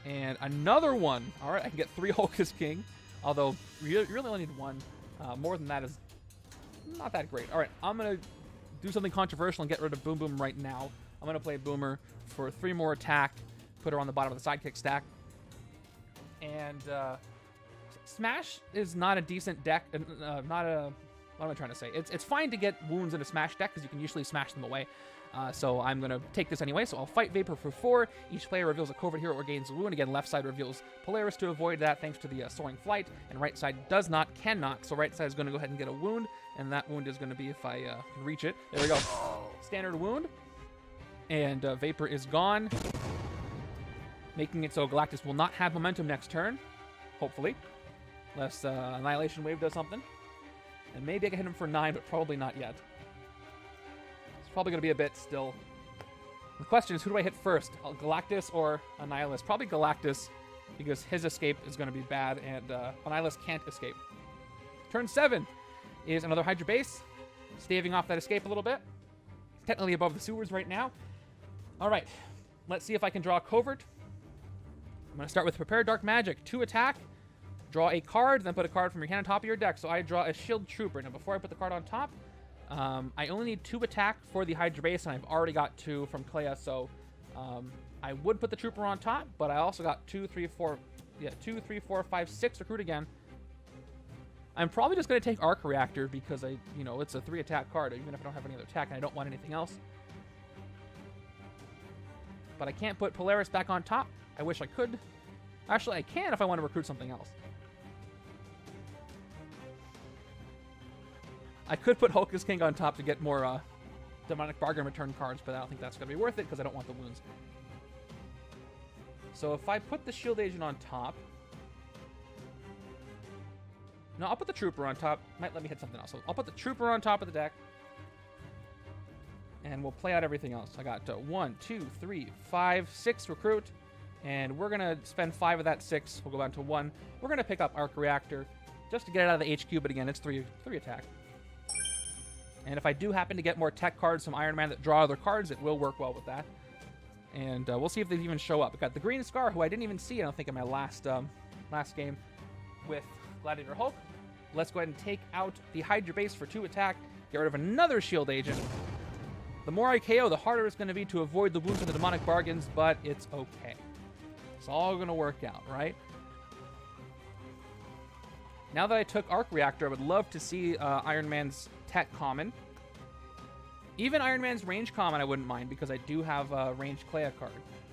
And another one. All right, I can get 3 Hocus King, although you really only need 1. More than that is not that great. All right, I'm going to do something controversial and get rid of Boom Boom right now. I'm going to play Boomer for 3 more attack, put her on the bottom of the sidekick stack. And Smash is not a decent deck, not a... What am I trying to say? It's fine to get wounds in a Smash deck because you can usually smash them away. So I'm going to take this anyway. So I'll fight Vapor for 4. Each player reveals a covert hero or gains a wound. Again, left side reveals Polaris to avoid that thanks to the Soaring Flight. And right side does not, cannot. So right side is going to go ahead and get a wound. And that wound is going to be if I can reach it. There we go. Standard wound. And Vapor is gone. Making it so Galactus will not have momentum next turn. Hopefully. Unless Annihilation Wave does something. And maybe I can hit him for 9, but probably not yet. It's probably going to be a bit still. The question is, who do I hit first? Galactus or Annihilus? Probably Galactus, because his escape is going to be bad, and Annihilus can't escape. Turn 7 is another Hydra base, staving off that escape a little bit. He's technically above the sewers right now. All right, let's see if I can draw a covert. I'm going to start with Prepare Dark Magic. 2 attack. Draw a card, then put a card from your hand on top of your deck. So I draw a Shield Trooper. Now, before I put the card on top, I only need 2 attack for the Hydra base, and I've already got 2 from Clea, so I would put the Trooper on top, but I also got 2, 3, 4, 5, 6 Recruit again. I'm probably just going to take Arc Reactor because it's a 3-attack card, even if I don't have any other attack and I don't want anything else. But I can't put Polaris back on top. I wish I could. Actually, I can if I want to recruit something else. I could put Hocus King on top to get more Demonic Bargain return cards, but I don't think that's going to be worth it because I don't want the wounds. So if I put the Shield Agent on top... No, I'll put the Trooper on top. Might let me hit something else. So I'll put the Trooper on top of the deck. And we'll play out everything else. I got 1, 2, 3, 5, 6 Recruit. And we're going to spend 5 of that 6. We'll go down to 1. We're going to pick up Arc Reactor just to get it out of the HQ, but again, it's 3 attack. And if I do happen to get more tech cards from Iron Man that draw other cards, it will work well with that. And we'll see if they even show up. I got the Green Scar, who I didn't even see, I don't think, in my last game with Gladiator Hulk. Let's go ahead and take out the Hydra base for 2 attack. Get rid of another Shield Agent. The more I KO, the harder it's going to be to avoid the wounds and the Demonic Bargains, but it's okay. It's all going to work out, right? Now that I took Arc Reactor, I would love to see Iron Man's Tech Common. Even Iron Man's Range Common I wouldn't mind, because I do have a Range Clea card.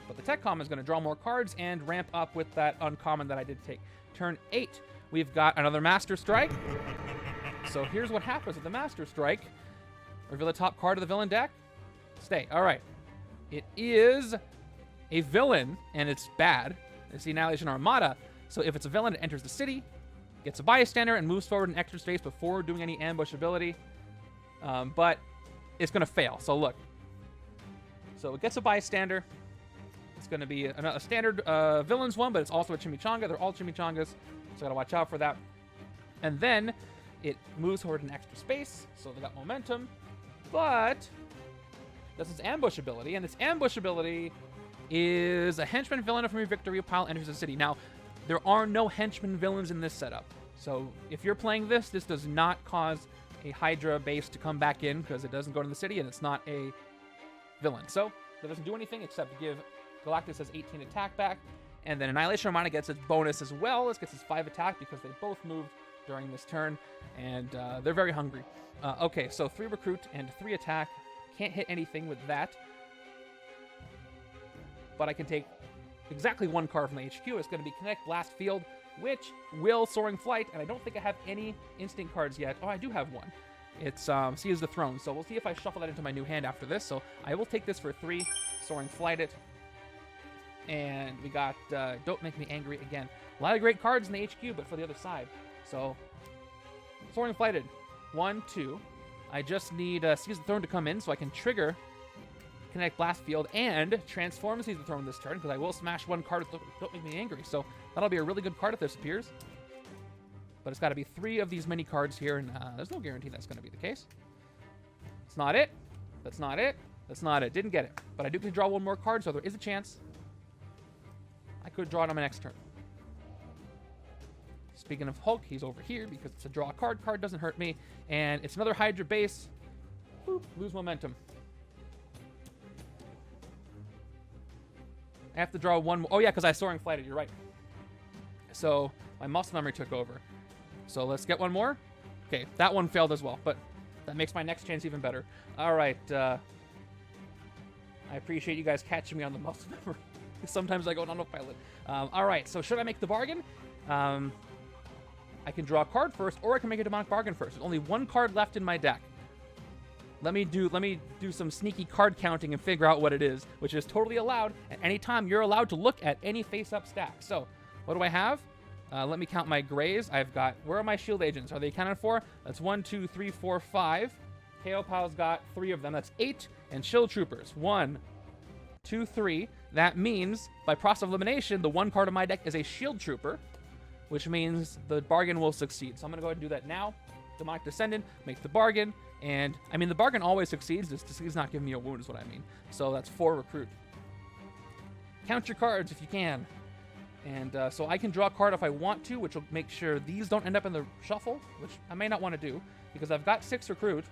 But the Tech Common is going to draw more cards and ramp up with that Uncommon that I did take. Turn 8, we've got another Master Strike. So here's what happens with the Master Strike. Reveal the top card of the villain deck. Stay. All right. It is a villain, and it's bad. It's the Annihilation Armada. So if it's a villain, it enters the city, gets a bystander, and moves forward in extra space before doing any ambush ability. But it's going to fail. So look. So it gets a bystander. It's going to be a standard villains one, but it's also a Chimichanga. They're all Chimichangas, so I got to watch out for that. And then it moves forward in extra space, so they got momentum. But that's its ambush ability, and its ambush ability is a henchman villain from your victory pile enters the city. Now, there are no henchman villains in this setup. So if you're playing this, this does not cause a Hydra base to come back in because it doesn't go to the city and it's not a villain. So that doesn't do anything except give Galactus his 18 attack back. And then Annihilation Armada gets its bonus as well. It gets its 5 attack because they both moved during this turn. And they're very hungry. Okay, so 3 recruit and 3 attack. Can't hit anything with that. But I can take exactly 1 card from the HQ. It's going to be Connect Blast Field, which will Soaring Flight, and I don't think I have any instant cards yet. Oh, I do have one. It's Seize the Throne, so we'll see if I shuffle that into my new hand after this. So I will take this for 3, Soaring Flight it, and we got Don't Make Me Angry again. A lot of great cards in the HQ, but for the other side. So Soaring Flighted, 1, 2. I just need Seize the Throne to come in so I can trigger Connect Blast Field and transform Seize the Throne this turn, because I will smash 1 card with Don't Make Me Angry. So that'll be a really good card if this appears. but it's got to be 3 of these mini cards here, and there's no guarantee that's going to be the case. It's not it. That's not it. That's not it. Didn't get it. But I do get to draw 1 more card, so there is a chance I could draw it on my next turn. Speaking of Hulk, he's over here because it's a draw a card. Card doesn't hurt me. And it's another Hydra base. Boop, lose momentum. I have to draw 1 more. Oh, yeah, because I soaring flighted. You're right. So my muscle memory took over. So let's get 1 more. Okay, that one failed as well, but that makes my next chance even better. All right. I appreciate you guys catching me on the muscle memory. Sometimes I go on autopilot. All right, so should I make the bargain? I can draw a card first, or I can make a demonic bargain first. There's only 1 card left in my deck. Let me do some sneaky card counting and figure out what it is, which is totally allowed. At any time, you're allowed to look at any face-up stack. So, what do I have? Let me count my grays. I've got, where are my shield agents? Are they accounted for? That's 1, 2, 3, 4, 5. KO Pal's got 3 of them. That's 8. And shield troopers. 1, 2, 3. That means, by process of elimination, the 1 card of my deck is a shield trooper, which means the bargain will succeed. So I'm going to go ahead and do that now. Demonic Descendant, make the bargain. And, I mean, the bargain always succeeds. This not giving me a wound is what I mean. So that's 4 recruit. Count your cards if you can. And so I can draw a card if I want to, which will make sure these don't end up in the shuffle, which I may not want to do, because I've got 6 recruit.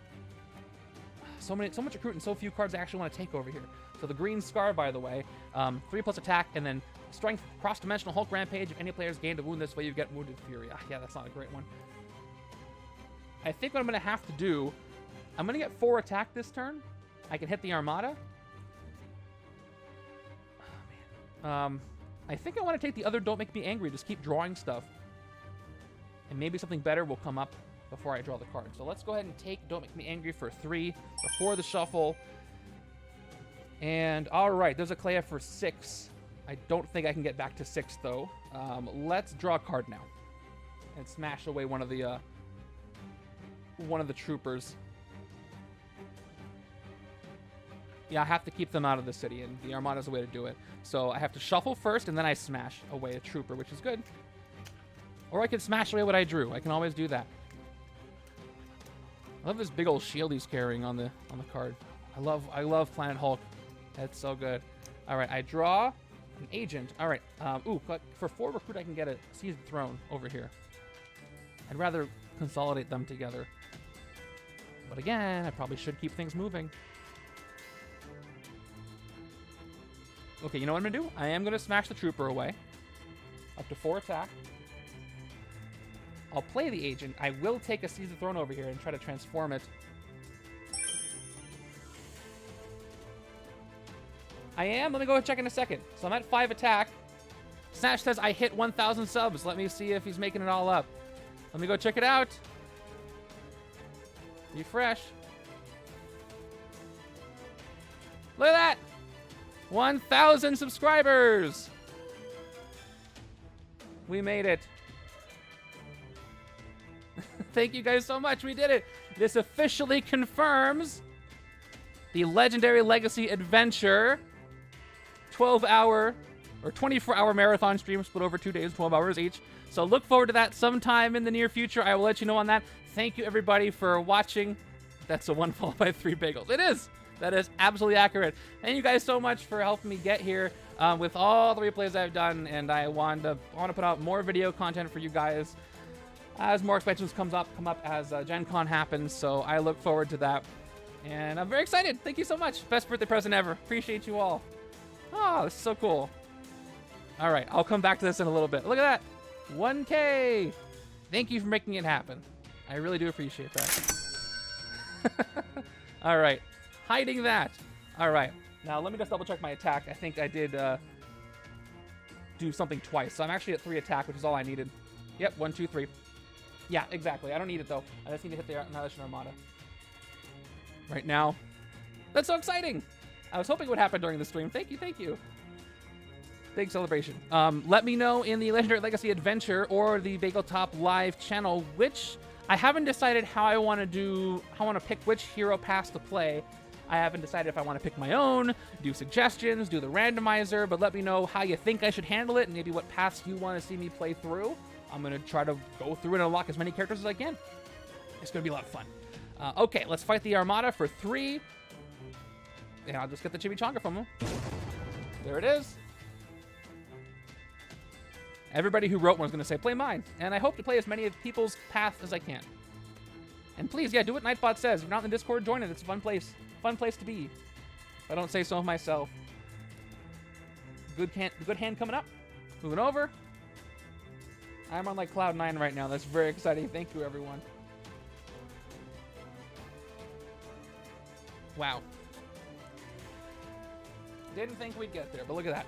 So much recruit and so few cards I actually want to take over here. So the green scar, by the way, 3+ attack, and then strength, cross-dimensional Hulk Rampage. If any players gain a wound this way, you get Wounded Fury. Yeah, that's not a great one. I think what I'm going to have to do, I'm going to get 4 attack this turn. I can hit the Armada. Oh, man. I think I want to take the other Don't Make Me Angry, just keep drawing stuff. And maybe something better will come up before I draw the card. So let's go ahead and take Don't Make Me Angry for 3 before the shuffle. And all right, there's a Clea for 6. I don't think I can get back to 6 though. Let's draw a card now and smash away one of the troopers. Yeah, I have to keep them out of the city, and the Armada's the way to do it. So I have to shuffle first, and then I smash away a trooper, which is good. Or I can smash away what I drew. I can always do that. I love this big old shield he's carrying on the card. I love Planet Hulk. That's so good. All right, I draw an agent. All right. But for 4 recruit, I can get a Seized Throne over here. I'd rather consolidate them together. But again, I probably should keep things moving. Okay, you know what I'm going to do? I am going to smash the trooper away. Up to 4 attack. I'll play the agent. I will take a Seize the Throne over here and try to transform it. I am. Let me go check in a second. So I'm at 5 attack. Snatch says I hit 1,000 subs. Let me see if he's making it all up. Let me go check it out. Refresh. Look at that. 1,000 subscribers. We made it. Thank you guys so much. We did it. This officially confirms the Legendary Legacy Adventure 12-hour or 24-hour marathon stream split over 2 days, 12 hours each. So look forward to that sometime in the near future. I will let you know on that. Thank you, everybody, for watching. That's a 1 followed by 3 bagels. It is. That is absolutely accurate. Thank you guys so much for helping me get here with all the replays I've done, and I want to put out more video content for you guys as more expansions come up as Gen Con happens. So I look forward to that, and I'm very excited. Thank you so much. Best birthday present ever. Appreciate you all. Oh, this is so cool. All right, I'll come back to this in a little bit. Look at that, 1K. Thank you for making it happen. I really do appreciate that. All right. Hiding that. All right. Now, let me just double check my attack. I think I did do something twice. So I'm actually at 3 attack, which is all I needed. Yep, 1, 2, 3. Yeah, exactly. I don't need it, though. I just need to hit the Annihilation Armada. Right now. That's so exciting. I was hoping it would happen during the stream. Thank you, thank you. Big celebration. Let me know in the Legendary Legacy Adventure or the Bagel Top Live channel which... I haven't decided how I want to pick which hero pass to play. I haven't decided if I want to pick my own, do suggestions, do the randomizer, but let me know how you think I should handle it and maybe what paths you want to see me play through. I'm going to try to go through and unlock as many characters as I can. It's going to be a lot of fun. Okay, let's fight the Armada for 3. And I'll just get the Chimichanga from him. There it is. Everybody who wrote one was going to say, play mine. And I hope to play as many of people's paths as I can. And please, yeah, do what Nightbot says. If you're not in the Discord, join it. It's a fun place. Fun place to be. If I don't say so myself. Good hand coming up. Moving over. I'm on like Cloud 9 right now. That's very exciting. Thank you, everyone. Wow. Didn't think we'd get there, but look at that.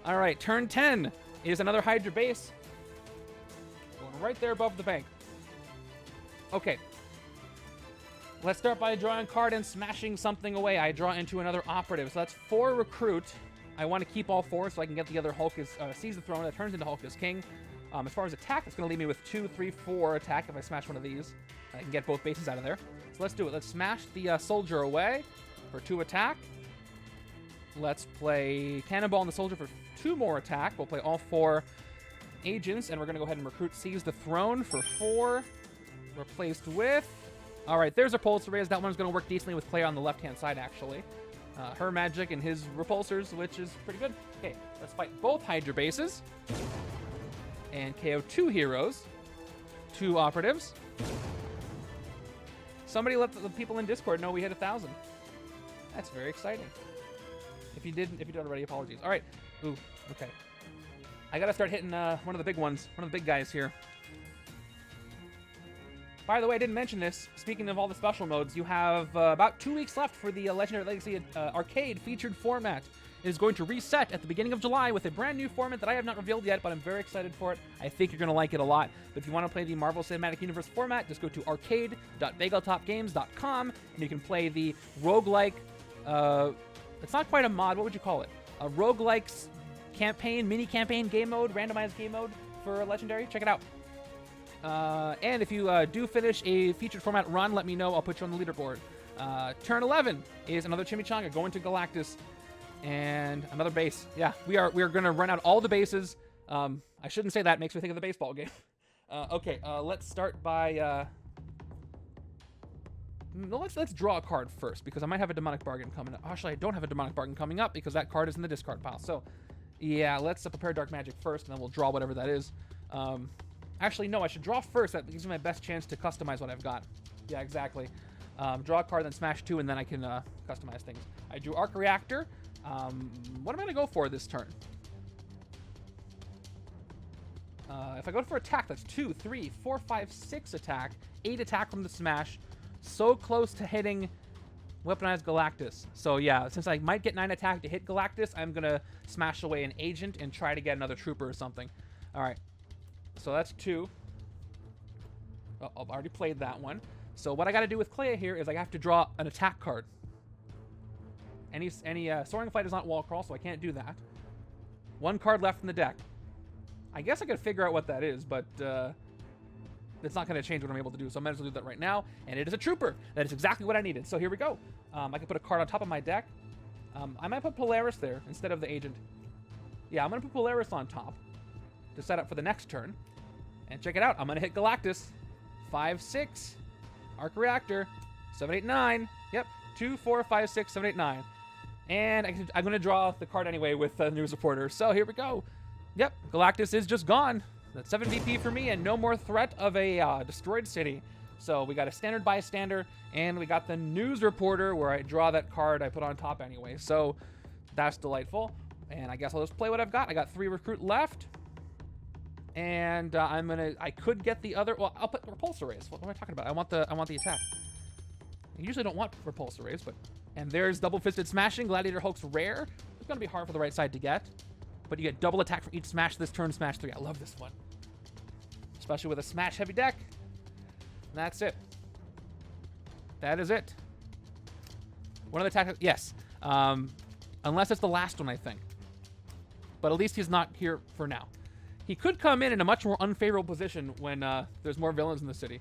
All right, turn 10 is another Hydra base. Going right there above the bank. Okay. Let's start by drawing a card and smashing something away. I draw into another operative. So that's 4 recruit. I want to keep all 4 so I can get the other Hulk as seize the throne that turns into Hulk as king. As far as attack, it's going to leave me with 2, 3, 4 attack if I smash one of these. I can get both bases out of there. So let's do it. Let's smash the soldier away for 2 attack. Let's play Cannonball on the soldier for 2 more attack. We'll play all 4 agents, and we're going to go ahead and recruit Seize the Throne for 4. Replaced with... All right, there's a Repulsor Raise. That one's going to work decently with Clea on the left-hand side, actually. Her magic and his repulsors, which is pretty good. Okay, let's fight both Hydra bases. And KO 2 heroes. 2 operatives. Somebody let the people in Discord know we hit 1,000. That's very exciting. If you didn't already, apologies. All right. Ooh, okay. I got to start hitting one of the big ones, one of the big guys here. By the way, I didn't mention this. Speaking of all the special modes, you have about 2 weeks left for the Legendary Legacy Arcade featured format. It is going to reset at the beginning of July with a brand new format that I have not revealed yet, but I'm very excited for it. I think you're going to like it a lot. But if you want to play the Marvel Cinematic Universe format, just go to arcade.bageltopgames.com, and you can play the roguelike... it's not quite a mod. What would you call it? A roguelike campaign, mini-campaign game mode, randomized game mode for Legendary. Check it out. And if you do finish a featured format run, let me know. I'll put you on the leaderboard. Turn 11 is another Chimichanga going to Galactus and another base. Yeah, we are going to run out all the bases. I shouldn't say that. It makes me think of the baseball game. Okay, let's start by... let's draw a card first because I might have a Demonic Bargain coming up. Actually, I don't have a Demonic Bargain coming up because that card is in the discard pile. So, yeah, let's prepare Dark Magic first, and then we'll draw whatever that is. Actually, no, I should draw first. That gives me my best chance to customize what I've got. Yeah, exactly. Draw a card, then smash 2, and then I can customize things. I drew Arc Reactor. What am I going to go for this turn? If I go for attack, that's 2, 3, 4, 5, 6 attack. 8 attack from the smash. So close to hitting Weaponized Galactus. So yeah, since I might get 9 attack to hit Galactus, I'm going to smash away an agent and try to get another trooper or something. All right. So that's 2. Oh, I've already played that one. So what I got to do with Clea here is I have to draw an attack card. Any Soaring Flight is not wall crawl, so I can't do that. 1 card left in the deck. I guess I could figure out what that is, but it's not going to change what I'm able to do, so I might as well do that right now. And it is a trooper. That is exactly what I needed. So here we go. I can put a card on top of my deck. I might put Polaris there instead of the agent. Yeah, I'm going to put Polaris on top to set up for the next turn. And check it out. I'm going to hit Galactus. 5, 6. Arc Reactor. 7, 8, 9. Yep. 2, 4, 5, 6, 7, 8, 9. And I'm going to draw the card anyway with the news reporter. So here we go. Yep. Galactus is just gone. That's 7 VP for me and no more threat of a destroyed city. So we got a standard bystander and we got the news reporter where I draw that card I put on top anyway. So that's delightful. And I guess I'll just play what I've got. I got 3 recruit left. And I could get the other, well, I'll put Repulsor Raise. What am I talking about? I want the attack. I usually don't want Repulsor Raise, but, and there's Double Fisted Smashing, Gladiator Hulk's rare. It's gonna be hard for the right side to get, but you get double attack for each smash this turn, smash 3. I love this one. Especially with a smash heavy deck. And that's it. That is it. One of the tactics, yes. Unless it's the last one, I think. But at least he's not here for now. He could come in a much more unfavorable position when there's more villains in the city.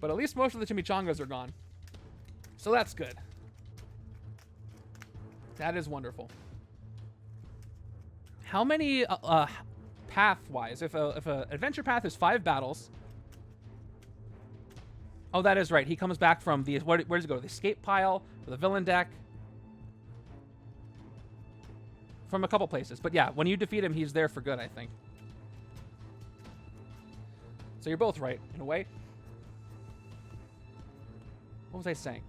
But at least most of the Chimichangas are gone. So that's good. That is wonderful. How many path-wise. If a adventure path is 5 battles... Oh, that is right. He comes back from the... Where does he go? The escape pile, or the villain deck. From a couple places. But yeah, when you defeat him, he's there for good, I think. So you're both right, in a way. What was I saying?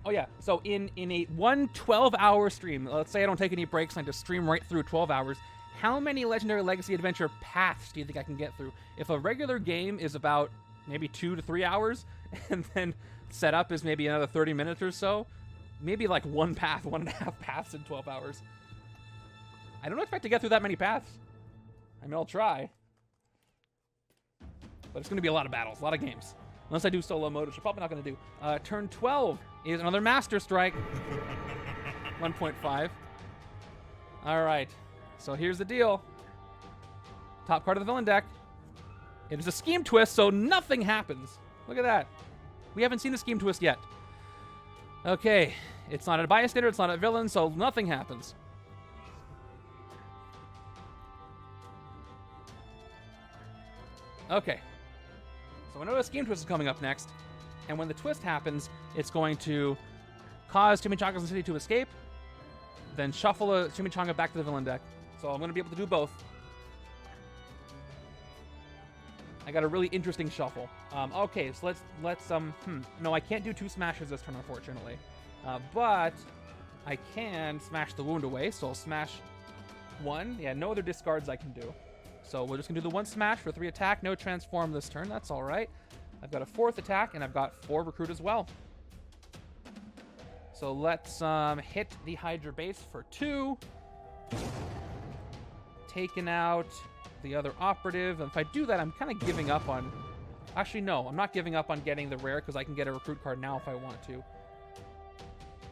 Oh, yeah. So in a 12-hour stream, let's say I don't take any breaks and I just stream right through 12 hours, how many Legendary Legacy Adventure paths do you think I can get through? If a regular game is about maybe 2 to 3 hours, and then setup is maybe another 30 minutes or so, maybe like 1 path, 1.5 paths in 12 hours. I don't expect to get through that many paths. I mean, I'll try. But it's going to be a lot of battles, a lot of games. Unless I do solo mode, which I'm probably not going to do. Turn 12 is another Master Strike. 1.5. All right. So here's the deal. Top card of the villain deck. It is a scheme twist, so nothing happens. Look at that. We haven't seen the scheme twist yet. Okay. It's not a bystander, it's not a villain, so nothing happens. Okay. So I know a scheme twist is coming up next, and when the twist happens, it's going to cause Chimichanga's in the city to escape, then shuffle a Chimichanga back to the villain deck. So I'm going to be able to do both. I got a really interesting shuffle. Okay, so let's no, I can't do 2 smashes this turn, unfortunately. But I can smash the wound away, so I'll smash 1. Yeah, no other discards I can do. So we're just going to do the 1 smash for 3 attack, no transform this turn. That's all right. I've got a 4th attack, and I've got 4 recruit as well. So let's hit the Hydra base for 2. Taking out the other operative. And if I do that, I'm kind of giving up on... Actually, no. I'm not giving up on getting the rare, because I can get a recruit card now if I want to.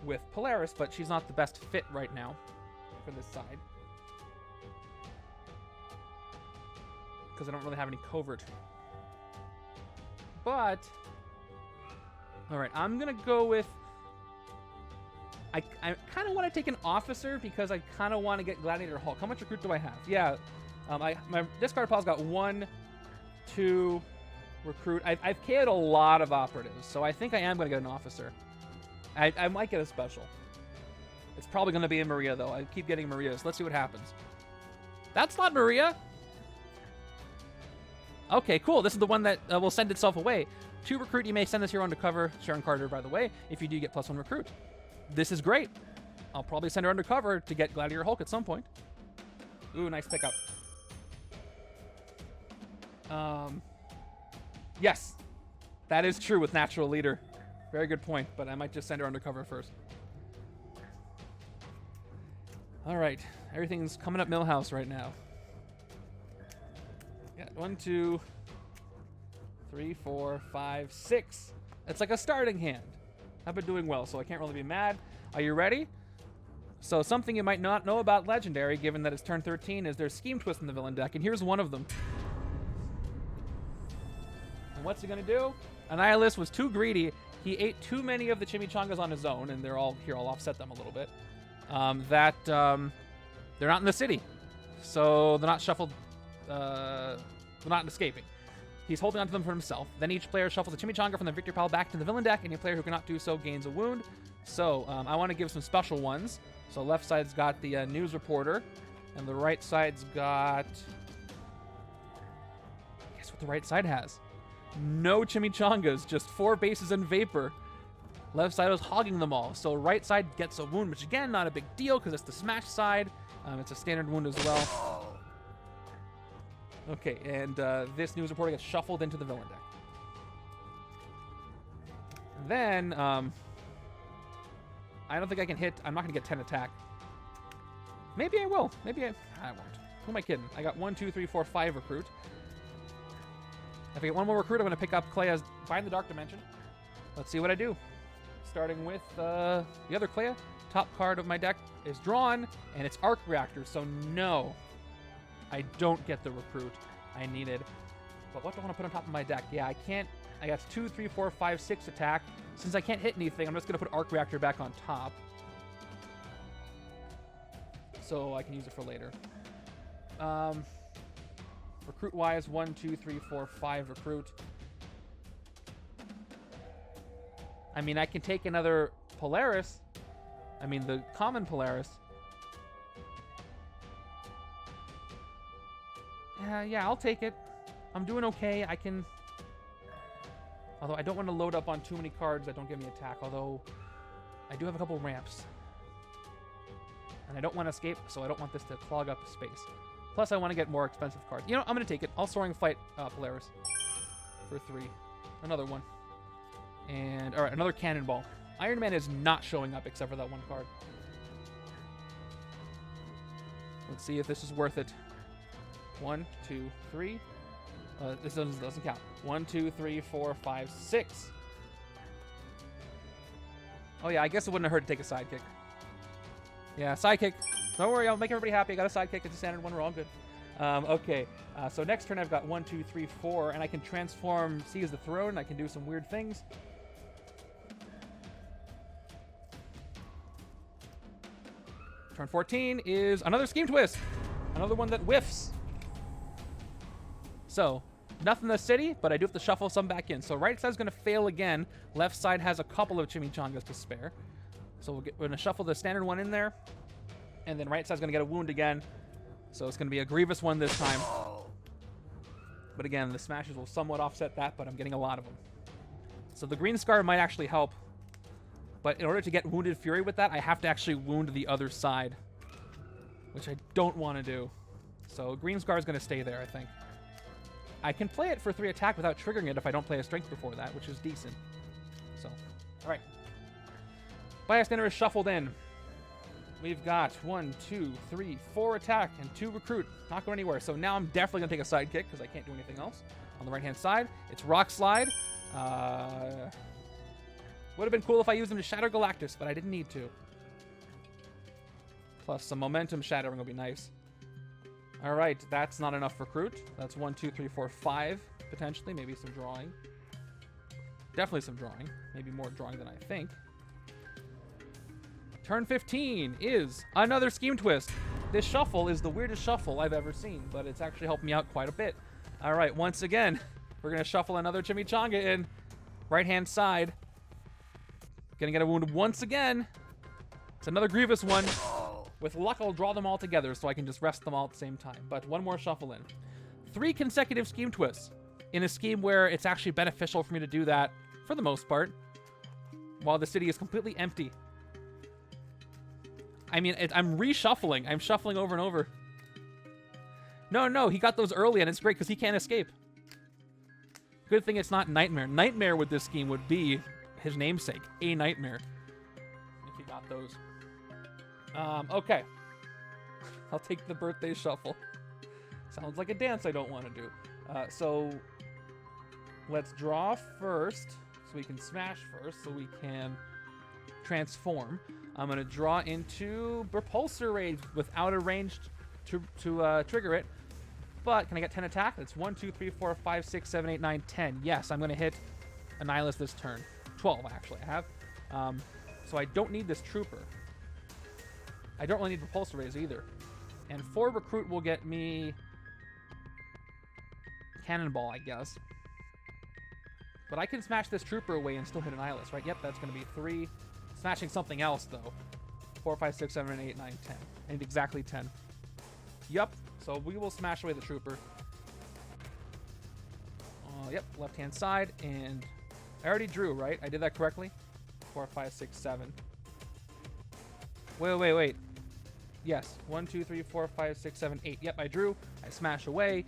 With Polaris, but she's not the best fit right now for this side. Because I don't really have any covert. But, alright, I'm going to go with... I kind of want to take an officer because I kind of want to get Gladiator Hulk. How much recruit do I have? Yeah, my discard pile's got 1, 2 recruit. I've KO'd a lot of operatives, so I think I am going to get an officer. I might get a special. It's probably going to be a Maria, though. I keep getting Marias. Let's see what happens. That's not Maria. Okay, cool. This is the one that will send itself away. 2 recruit, you may send this hero undercover. Sharon Carter, by the way, if you do get +1 recruit. This is great. I'll probably send her undercover to get Gladiator Hulk at some point. Ooh, nice pickup. Yes, that is true with Natural Leader. Very good point, but I might just send her undercover first. All right, everything's coming up Millhouse right now. Yeah, 1, 2, 3, 4, 5, 6. It's like a starting hand. I've been doing well, so I can't really be mad. Are you ready? So something you might not know about Legendary, given that it's turn 13, is there's Scheme Twist in the villain deck, and here's one of them. And what's he going to do? Annihilus was too greedy. He ate too many of the Chimichangas on his own, and they're all here. I'll offset them a little bit. They're not in the city, so they're not shuffled. They're not escaping. He's holding onto them for himself. Then each player shuffles a Chimichanga from the victory pile back to the villain deck. Any player who cannot do so gains a wound. So I want to give some special ones. So left side's got the news reporter, and the right side's got... Guess what the right side has? No Chimichangas, just 4 bases and vapor. Left side was hogging them all. So right side gets a wound, which again, not a big deal because it's the smash side. It's a standard wound as well. Okay, and this news reporter gets shuffled into the villain deck. Then, I don't think I can hit. I'm not going to get 10 attack. Maybe I will. Maybe I won't. Who am I kidding? I got 1, 2, 3, 4, 5 recruit. If I get 1 more recruit, I'm going to pick up Clea's Bind the Dark Dimension. Let's see what I do. Starting with the other Clea. Top card of my deck is drawn, and it's Arc Reactor, so no. I don't get the recruit I needed. But what do I want to put on top of my deck? Yeah, I can't. I got 2, 3, 4, 5, 6 attack. Since I can't hit anything, I'm just going to put Arc Reactor back on top. So I can use it for later. Recruit-wise, 1, 2, 3, 4, 5 recruit. I mean, I can take another Polaris. I mean, the common Polaris. Yeah, I'll take it. I'm doing okay. I can... Although I don't want to load up on too many cards that don't give me attack. Although I do have a couple ramps. And I don't want to escape, so I don't want this to clog up space. Plus, I want to get more expensive cards. You know, I'm going to take it. I'll Soaring Fight Polaris for 3. Another one. And, alright, another Cannonball. Iron Man is not showing up except for that one card. Let's see if this is worth it. 1, 2, 3. This doesn't count. 1, 2, 3, 4, 5, 6. Oh yeah, I guess it wouldn't have hurt to take a sidekick. Yeah, sidekick. Don't worry, I'll make everybody happy. I got a sidekick. It's a standard one. We're all good. Okay, so next turn I've got 1, 2, 3, 4, and I can transform Seize the Throne. I can do some weird things. Turn 14 is another Scheme Twist. Another one that whiffs. So, nothing in the city, but I do have to shuffle some back in. So right side's going to fail again. Left side has a couple of Chimichangas to spare. So we're going to shuffle the standard one in there. And then right side's going to get a wound again. So it's going to be a grievous one this time. But again, the smashes will somewhat offset that, but I'm getting a lot of them. So the green scar might actually help. But in order to get Wounded Fury with that, I have to actually wound the other side. Which I don't want to do. So green scar is going to stay there, I think. I can play it for 3 attack without triggering it if I don't play a strength before that, which is decent. So, alright. Bystander is shuffled in. We've got 1, 2, 3, 4 attack and 2 recruit. Not going anywhere. So now I'm definitely going to take a sidekick because I can't do anything else. On the right-hand side, it's Rock Slide. Would have been cool if I used him to Shatter Galactus, but I didn't need to. Plus some Momentum Shattering will be nice. All right, that's not enough recruit. That's 1, 2, 3, 4, 5, potentially. Maybe some drawing. Definitely some drawing. Maybe more drawing than I think. Turn 15 is another Scheme Twist. This shuffle is the weirdest shuffle I've ever seen, but it's actually helped me out quite a bit. All right, once again, we're going to shuffle another Chimichanga in. Right-hand side. Gonna get a wound once again. It's another grievous one. With luck, I'll draw them all together so I can just rest them all at the same time. But one more shuffle in. 3 consecutive Scheme Twists. In a scheme where it's actually beneficial for me to do that, for the most part, while the city is completely empty. I mean, I'm reshuffling. I'm shuffling over and over. No, he got those early, and it's great because he can't escape. Good thing it's not Nightmare. Nightmare with this scheme would be his namesake, a Nightmare, if he got those. Okay. I'll take the birthday shuffle. Sounds like a dance I don't want to do. So let's draw first, so we can smash first, so we can transform. I'm going to draw into Repulsor Rage without a range to trigger it. But can I get 10 attack? That's 1, 2, 3, 4, 5, 6, 7, 8, 9, 10. Yes, I'm going to hit Annihilus this turn. 12, actually, I have. So I don't need this Trooper. I don't really need Repulsor Rays either. And 4 recruit will get me Cannonball, I guess. But I can smash this Trooper away and still hit Annihilus, right? Yep, that's going to be 3. Smashing something else, though. 4, 5, 6, 7, 8, 9, 10. I need exactly 10. Yep, so we will smash away the Trooper. Yep, left-hand side, and I already drew, right? I did that correctly? 4, 5, 6, 7. Wait. Yes. 1, 2, 3, 4, 5, 6, 7, 8. Yep, I drew. I smash away.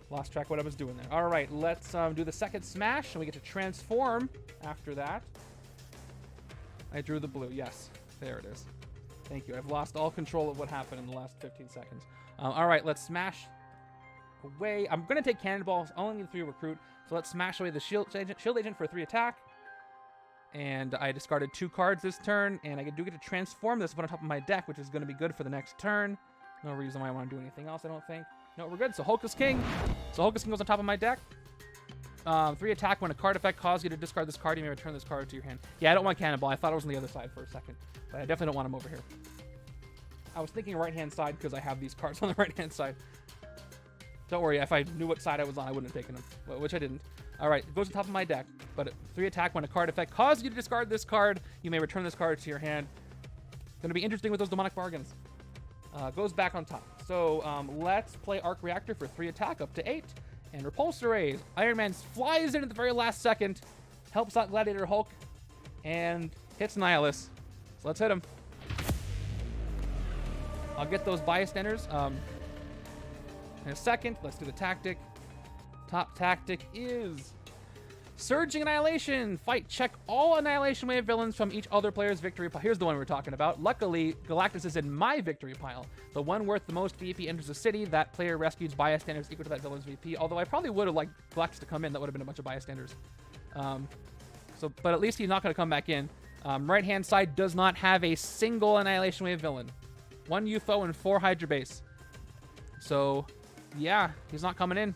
Lost track of what I was doing there. All right, let's do the second smash, and we get to transform after that. I drew the blue. Yes, there it is. Thank you. I've lost all control of what happened in the last 15 seconds. All right, let's smash away. I'm going to take Cannonballs. I only need 3 recruit, so let's smash away the Shield Agent for 3 attack. And I discarded 2 cards this turn, and I do get to transform this one on top of my deck, which is going to be good for the next turn. No reason why I want to do anything else, I don't think. No, we're good. So Hocus King. So Hocus King goes on top of my deck. 3 attack. When a card effect causes you to discard this card, you may return this card to your hand. Yeah, I don't want Cannonball. I thought it was on the other side for a second. But I definitely don't want him over here. I was thinking right-hand side because I have these cards on the right-hand side. Don't worry, if I knew what side I was on, I wouldn't have taken him, which I didn't. All right, it goes to the top of my deck, but 3 attack when a card effect causes you to discard this card. You may return this card to your hand. Going to be interesting with those demonic bargains. Goes back on top. So let's play Arc Reactor for 3 attack up to 8. And Repulsor Rays. Iron Man flies in at the very last second, helps out Gladiator Hulk, and hits Annihilus. So let's hit him. I'll get those bystanders in a second. Let's do the tactic. Top tactic is Surging Annihilation. Fight, check all Annihilation Wave villains from each other player's victory pile. Here's the one we're talking about. Luckily, Galactus is in my victory pile. The one worth the most VP enters the city. That player rescues bystanders equal to that villain's VP. Although I probably would have liked Galactus to come in. That would have been a bunch of bystanders. But at least he's not going to come back in. Right-hand side does not have a single Annihilation Wave villain. 1 UFO and 4 Hydra base. So, yeah, he's not coming in.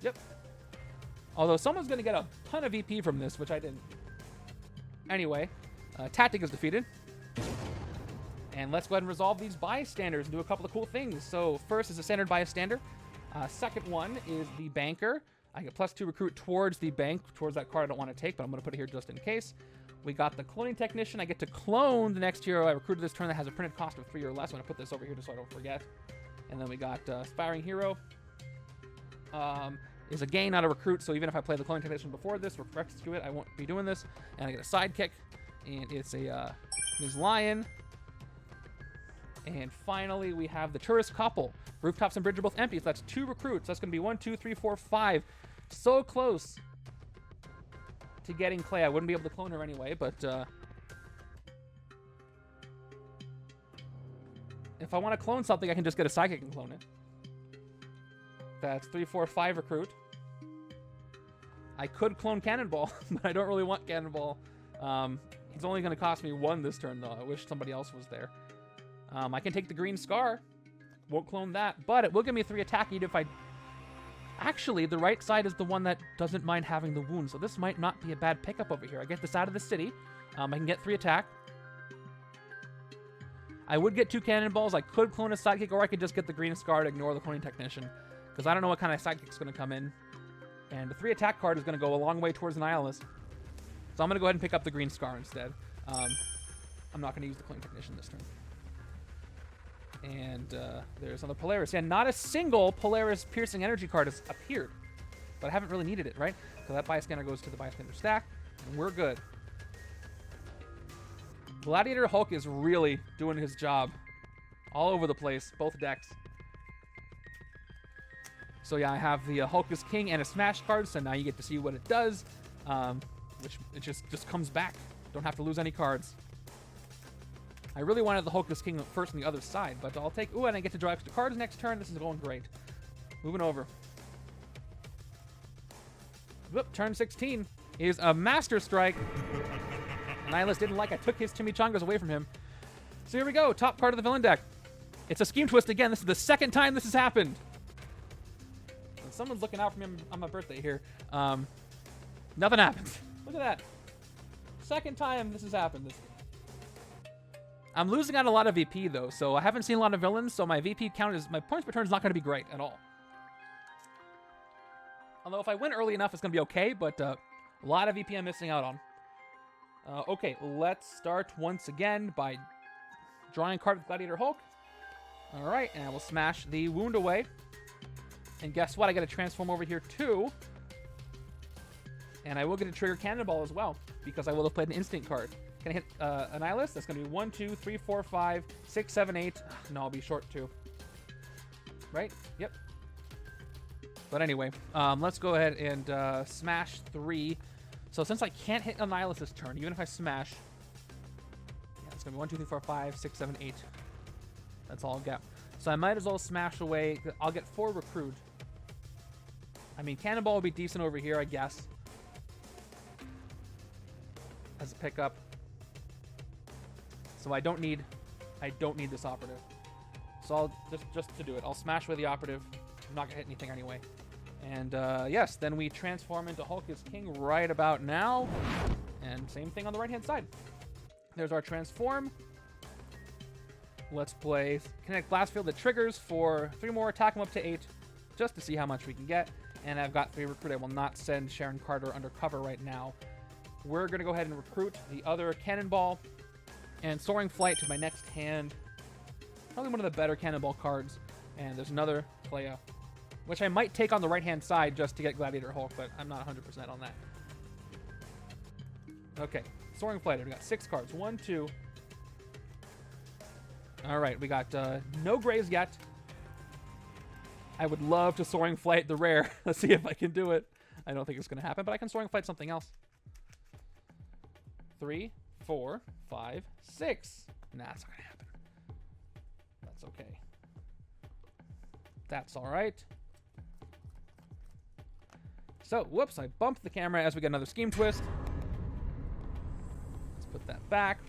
Yep. Although someone's going to get a ton of VP from this, which I didn't. Anyway, Tactic is defeated. And let's go ahead and resolve these bystanders and do a couple of cool things. So first is a standard bystander. Second one is the banker. I get +2 recruit towards the bank, towards that card I don't want to take, but I'm going to put it here just in case. We got the cloning technician. I get to clone the next hero I recruited this turn that has a printed cost of 3 or less. I'm going to put this over here just so I don't forget. And then we got Aspiring Hero. Is a gain, not a recruit, so even if I play the cloning technician before this or execute it, I won't be doing this. And I get a sidekick, and it's a Ms. Lion. And finally, we have the tourist couple. Rooftops and bridge are both empty, so that's 2 recruits. That's going to be 1, 2, 3, 4, 5. So close to getting Clea. I wouldn't be able to clone her anyway, but if I want to clone something, I can just get a sidekick and clone it. That's 3, 4, 5 recruit. I could clone Cannonball, but I don't really want Cannonball. He's only going to cost me 1 this turn, though. I wish somebody else was there. I can take the green scar. Won't clone that, but it will give me 3 attack even if I... Actually, the right side is the one that doesn't mind having the wound, so this might not be a bad pickup over here. I get this out of the city. I can get 3 attack. I would get 2 cannonballs. I could clone a sidekick, or I could just get the green scar to ignore the cloning technician, because I don't know what kind of sidekick's going to come in. And the 3 attack card is going to go a long way towards Annihilus. So I'm going to go ahead and pick up the green scar instead. I'm not going to use the cloning technician this turn. And there's another Polaris. Yeah, not a single Polaris piercing energy card has appeared. But I haven't really needed it, right? So that bystander goes to the bystander stack, and we're good. Gladiator Hulk is really doing his job. All over the place, both decks. So yeah, I have the Hulk is King and a Smash card, so now you get to see what it does. Which it just comes back. Don't have to lose any cards. I really wanted the Hulk is King first on the other side, but I'll take... Ooh, and I get to draw extra cards next turn. This is going great. Moving over. Whoop, turn 16 is a Master Strike. Annihilus didn't like I took his Chimichangas away from him. So here we go, top card of the villain deck. It's a Scheme Twist again. This is the second time this has happened. And someone's looking out for me on my birthday here. Nothing happens. Look at that. Second time this has happened this game. I'm losing out a lot of VP though, so I haven't seen a lot of villains, so my VP count is, my points per turn is not going to be great at all. Although if I win early enough, it's going to be okay, but a lot of VP I'm missing out on. Okay, let's start once again by drawing a card with Gladiator Hulk. All right, and I will smash the wound away. And guess what? I got to transform over here too. And I will get to trigger Cannonball as well, because I will have played an instinct card. Can I hit Annihilus? That's going to be 1, 2, 3, 4, 5, 6, 7, 8. No, I'll be short 2. Right? Yep. But anyway, let's go ahead and smash 3. So since I can't hit Annihilus this turn, even if I smash... Yeah, it's going to be 1, 2, 3, 4, 5, 6, 7, 8. That's all I'll get. So I might as well smash away. I'll get 4 recruit. I mean, Cannonball would be decent over here, I guess. As a pickup. So I don't need this operative. So I'll just to do it, I'll smash away the operative. I'm not gonna hit anything anyway. And yes, then we transform into Hulk is King right about now. And same thing on the right hand side. There's our transform. Let's play Kinetic Blast Field that triggers for 3 more, attack them up to 8, just to see how much we can get. And I've got 3 recruit. I will not send Sharon Carter undercover right now. We're going to go ahead and recruit the other Cannonball and Soaring Flight to my next hand. Probably one of the better Cannonball cards. And there's another Clea, which I might take on the right-hand side just to get Gladiator Hulk, but I'm not 100% on that. Okay, Soaring Flight. We got 6 cards. 1, 2. All right, we got no grays yet. I would love to Soaring Flight the rare. Let's see if I can do it. I don't think it's going to happen, but I can Soaring Flight something else. 3, 4, 5, 6. Nah, it's not going to happen. That's okay. That's all right. So, whoops, I bumped the camera as we get another Scheme Twist. Let's put that back.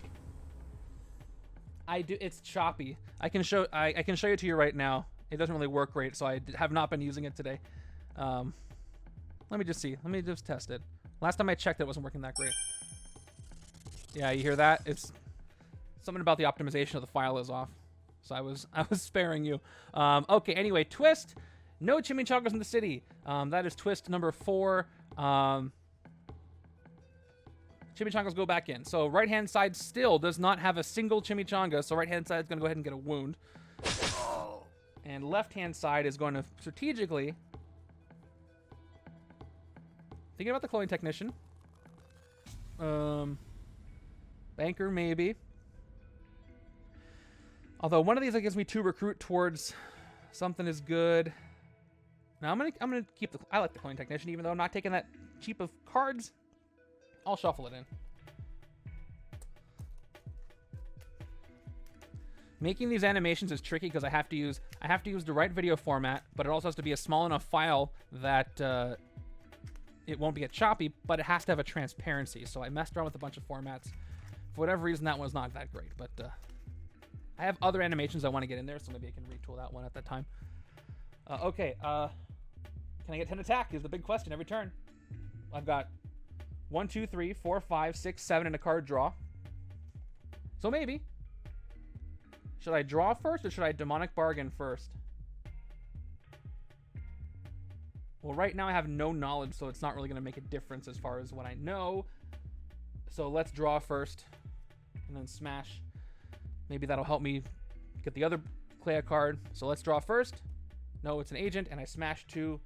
It's choppy. I can show it to you right now. It doesn't really work great, so I have not been using it today. Let me just see. Let me just test it. Last time I checked, it wasn't working that great. Yeah, you hear that? It's something about the optimization of the file is off. So I was sparing you. Okay, anyway, twist. No Chimichangas in the city. That is twist number 4. Chimichangas go back in. So right-hand side still does not have a single Chimichanga, so right-hand side is going to go ahead and get a wound. And left-hand side is going to strategically... Thinking about the Cloning Technician. Banker, maybe. Although one of these gives me 2 recruit towards something is good. Now I'm gonna keep the... I like the Cloning Technician, even though I'm not taking that cheap of cards. I'll shuffle it in. Making these animations is tricky because I have to use the right video format, but it also has to be a small enough file that it won't get choppy, but it has to have a transparency. So I messed around with a bunch of formats. For whatever reason, that one's not that great, but I have other animations I want to get in there, so maybe I can retool that one at that time. Okay, can I get 10 attack is the big question every turn. I've got 1, 2, 3, 4, 5, 6, 7 in a card draw. So maybe. Should I draw first or should I Demonic Bargain first? Well, right now I have no knowledge, so it's not really going to make a difference as far as what I know. So let's draw first and then smash. Maybe that'll help me get the other Clea card. So let's draw first. No, it's an agent, and I smashed 2.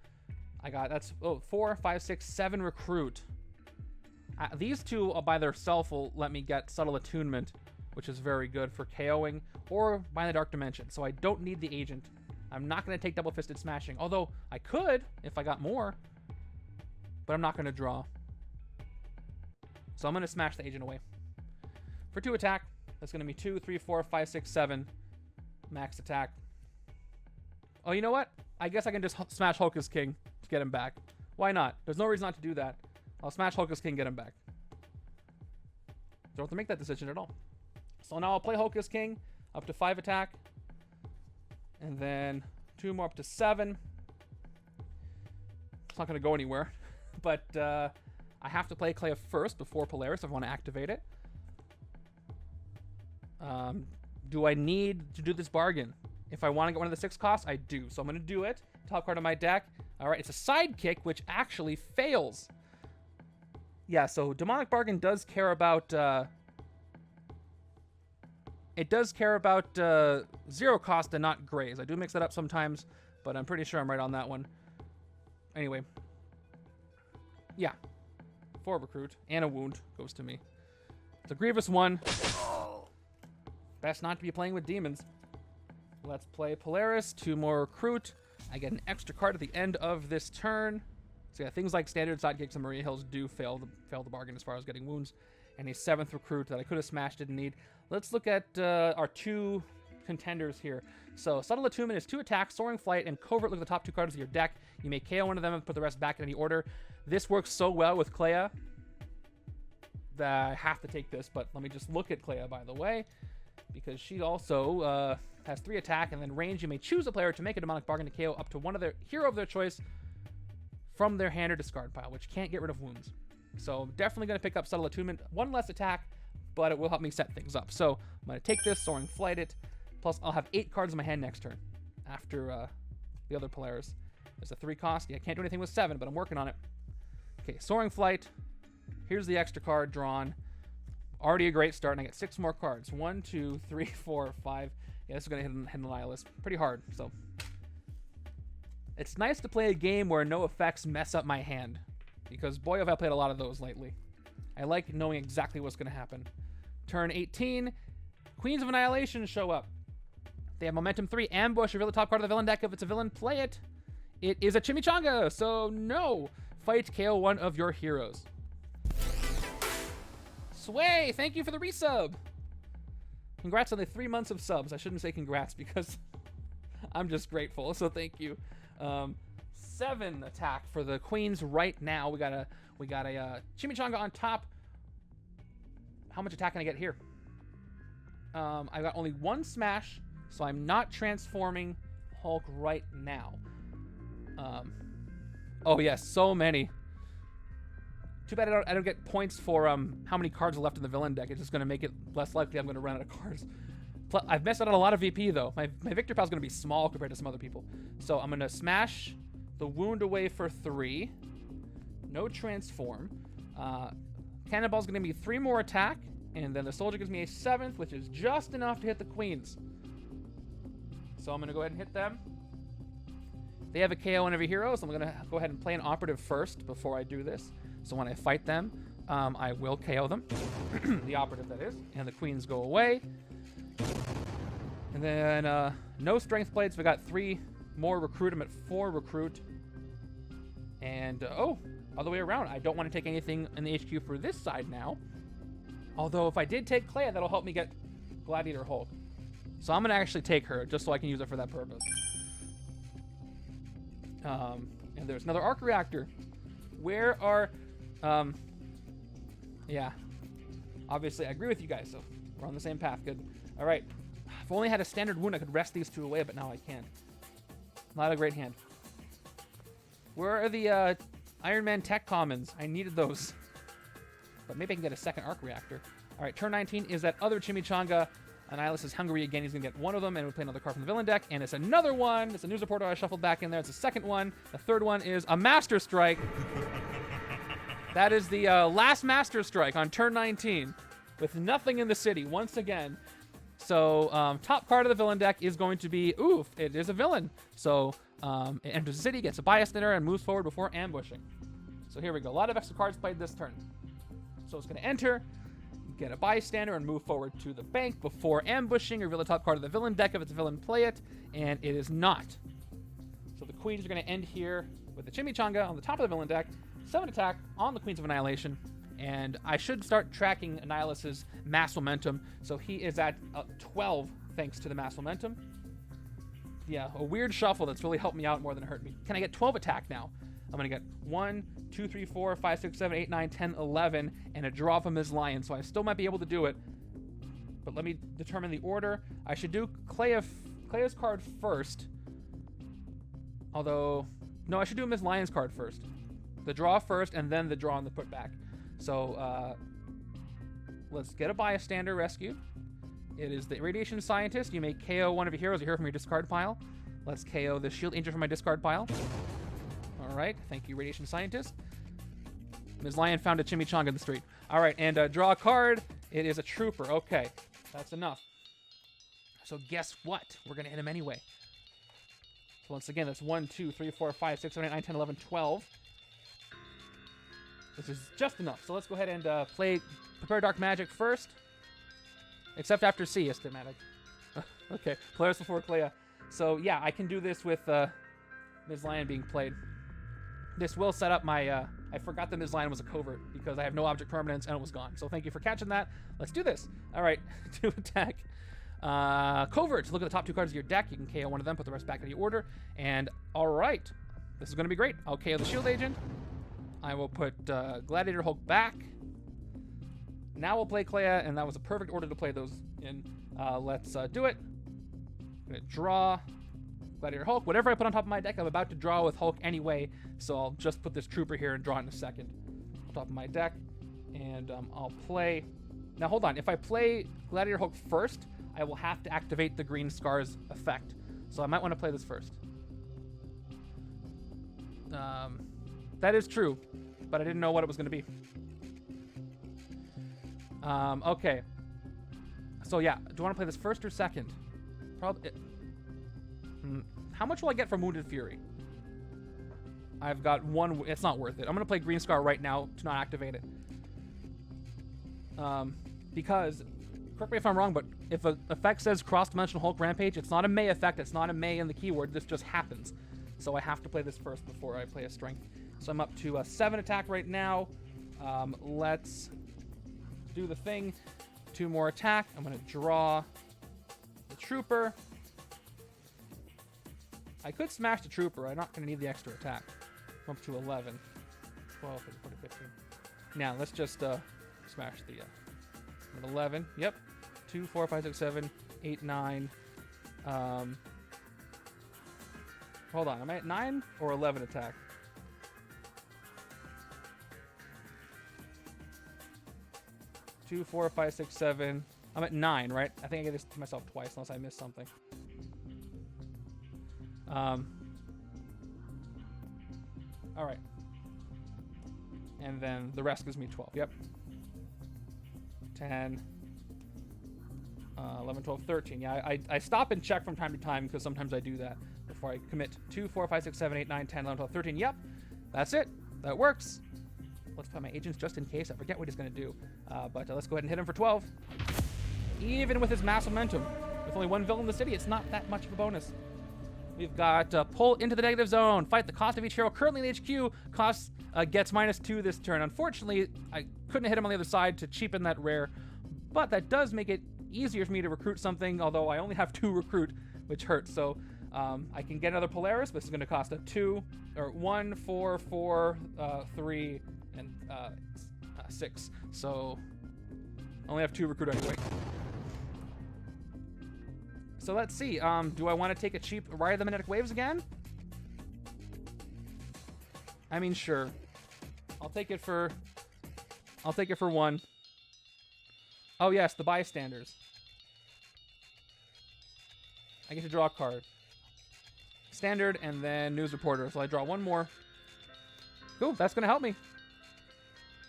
I got, that's 4, 5, 6, 7 recruit. These 2 by themselves will let me get Subtle Attunement, which is very good for KOing or by the Dark Dimension. So I don't need the agent. I'm not going to take Double Fisted Smashing, although I could if I got more, but I'm not going to draw. So I'm going to smash the agent away. For 2 attack, that's going to be 2, 3, 4, 5, 6, 7 max attack. Oh, you know what? I guess I can just smash Hocus King to get him back. Why not? There's no reason not to do that. I'll smash Hocus King, get him back. Don't have to make that decision at all. So now I'll play Hocus King up to 5 attack. And then 2 more up to 7. It's not going to go anywhere. But I have to play Clea first before Polaris if I want to activate it. Do I need to do this bargain? If I want to get one of the 6 costs, I do. So I'm going to do it. Top card of my deck. All right, it's a sidekick, which actually fails. Yeah, so Demonic Bargain does care about... it does care about 0 cost and not grays. I do mix that up sometimes, but I'm pretty sure I'm right on that one. Anyway. Yeah. 4 recruit and a wound goes to me. It's a grievous one. Best not to be playing with demons. Let's play Polaris. 2 more recruit. I get an extra card at the end of this turn. So yeah, things like standard sidekicks and Maria Hills do fail the bargain as far as getting wounds. And a 7th recruit that I could have smashed, didn't need. Let's look at our 2 contenders here. So Subtle Attunement is 2 attacks, Soaring Flight, and Covert. Look at the top 2 cards of your deck. You may KO one of them and put the rest back in any order. This works so well with Clea that I have to take this, but let me just look at Clea, by the way, because she also has 3 attack, and then range. You may choose a player to make a Demonic Bargain to KO up to one of their hero of their choice from their hand or discard pile, which can't get rid of wounds. So definitely going to pick up Subtle Attunement. 1 less attack, but it will help me set things up. So I'm going to take this, Soaring Flight it. Plus, I'll have 8 cards in my hand next turn after the other Polaris. There's a 3 cost. Yeah, I can't do anything with 7, but I'm working on it. Okay, Soaring Flight. Here's the extra card drawn. Already a great start, and I get 6 more cards. 1, 2, 3, 4, 5. Yeah, this is going to hit an Annihilus pretty hard, so. It's nice to play a game where no effects mess up my hand, because boy have I played a lot of those lately. I like knowing exactly what's going to happen. Turn 18, Queens of Annihilation show up. They have Momentum 3, Ambush, reveal the top card of the villain deck. If it's a villain, play it. It is a Chimichanga, so no. Fight, KO one of your heroes. Sway, thank you for the resub. Congrats on the 3 months of subs. I shouldn't say congrats because I'm just grateful, so thank you. 7 attack for the Queens right now. We got a Chimichanga on top. How much attack can I get here? I got only 1 smash, so I'm not transforming Hulk right now. Oh yes, so many. Too bad I don't get points for how many cards are left in the villain deck. It's just going to make it less likely I'm going to run out of cards. I've messed out on a lot of VP though. My Victor Pal is going to be small compared to some other people. So I'm going to smash the wound away for 3. No transform. Cannonball is going to be 3 more attack, and then the soldier gives me a 7th, which is just enough to hit the Queens. So I'm going to go ahead and hit them. They have a KO on every hero, so I'm going to go ahead and play an operative first before I do this. So when I fight them, I will KO them. The operative, that is. And the Queens go away. And then no strength plates. We got 3 more recruit. I'm at 4 recruit. And, other way around. I don't want to take anything in the HQ for this side now. Although if I did take Clea, that'll help me get Gladiator Hulk. So I'm going to actually take her just so I can use it for that purpose. And there's another arc reactor. Where are... yeah. Obviously, I agree with you guys, so we're on the same path. Good. All right. If I only had a standard wound, I could rest these 2 away, but now I can't. Not a great hand. Where are the Iron Man tech commons? I needed those. But maybe I can get a second arc reactor. All right, turn 19 is that other Chimichanga. Annihilus is hungry again. He's going to get 1 of them, and we play another card from the villain deck. And it's another one. It's a news reporter I shuffled back in there. It's the second one. The third one is a Master Strike. That is the last Master Strike on turn 19 with nothing in the city once again. So top card of the villain deck is going to be, oof, it is a villain. So it enters the city, gets a bystander, and moves forward before ambushing. So here we go. A lot of extra cards played this turn. So it's going to enter, get a bystander, and move forward to the bank before ambushing. Reveal the top card of the villain deck. If it's a villain, play it. And it is not. So the Queens are going to end here with the Chimichanga on the top of the villain deck. 7 attack on the Queens of Annihilation. And I should start tracking Annihilus's mass momentum. So he is at 12 thanks to the mass momentum. Yeah, a weird shuffle that's really helped me out more than it hurt me. Can I get 12 attack now? I'm going to get 1, 2, 3, 4, 5, 6, 7, 8, 9, 10, 11, and a draw from his lion. So I still might be able to do it. But let me determine the order. I should do Clea's card first. Although, no, I should do Ms. Lion's card first. The draw first, and then the draw and the putback. So, let's get a bystander rescued. It is the Radiation Scientist. You may KO one of your heroes you hear from your discard pile. Let's KO the Shield Angel from my discard pile. All right, thank you, Radiation Scientist. Ms. Lion found a Chimichanga in the street. All right, and draw a card. It is a Trooper. Okay, that's enough. So guess what? We're going to hit him anyway. So once again, that's 1, 2, 3, 4, 5, 6, 7, 8, 9, 10, 11, 12. This is just enough. So let's go ahead and prepare Dark Magic first. Except after C, Estimatic. Okay, Polaris before Clea. So yeah, I can do this with Ms. Lion being played. This will set up my... I forgot that Ms. Lion was a covert because I have no object permanence and it was gone. So thank you for catching that. Let's do this. All right, 2 attack. Covert. Look at the top 2 cards of your deck. You can KO one of them, put the rest back in the order. And all right, this is going to be great. I'll KO the Shield Agent. I will put Gladiator Hulk back. Now we'll play Clea, and that was a perfect order to play those in. Let's do it. I'm going to draw Gladiator Hulk. Whatever I put on top of my deck, I'm about to draw with Hulk anyway, so I'll just put this Trooper here and draw it in a second. On top of my deck, and I'll play... Now hold on, if I play Gladiator Hulk first, I will have to activate the green scars effect. So I might want to play this first. That is true, but I didn't know what it was going to be. Okay. So yeah, do you want to play this first or second? Probably. How much will I get from Wounded Fury? I've got one. It's not worth it. I'm going to play Green Scar right now to not activate it. Because, correct me if I'm wrong, but if an effect says Cross-Dimensional Hulk Rampage, it's not a May effect. It's not a May in the keyword. This just happens. So I have to play this first before I play a Strength. So I'm up to a 7 attack right now. Let's do the thing. 2 more attack. I'm going to draw the Trooper. I could smash the Trooper. I'm not going to need the extra attack. I'm up to 11. 12, 13, 14, 15. Now, let's just smash the... I'm at 11. Yep. 2, 4, 5, 6, 7, 8, 9. Hold on. Am I at 9 or 11 attack? Two, 4, 5, 6, 7. I'm at 9, right? I think I get this to myself twice unless I miss something. All right. And then the rest gives me 12. Yep. 10, 11, 12, 13. Yeah, I stop and check from time to time because sometimes I do that before I commit. 2, 4, 5, 6, 7, 8, 9, 10, 11, 12, 13. Yep. That's it. That works. Let's play my agents just in case. I forget what he's going to do. But let's go ahead and hit him for 12. Even with his mass momentum. With only 1 villain in the city, it's not that much of a bonus. We've got pull into the negative zone. Fight the cost of each hero currently in HQ. Cost gets -2 this turn. Unfortunately, I couldn't hit him on the other side to cheapen that rare. But that does make it easier for me to recruit something, although I only have 2 recruit, which hurts. So I can get another Polaris, but this is going to cost a 2, or 1, 4, 4, 3, and 6. So I only have 2 recruit anyway. So let's see. Do I want to take a cheap Ride of the Magnetic Waves again? I mean, sure. I'll take it for 1. Oh yes, the bystanders. I get to draw a card. Standard and then news reporter. So I draw 1 more. Ooh, that's gonna help me.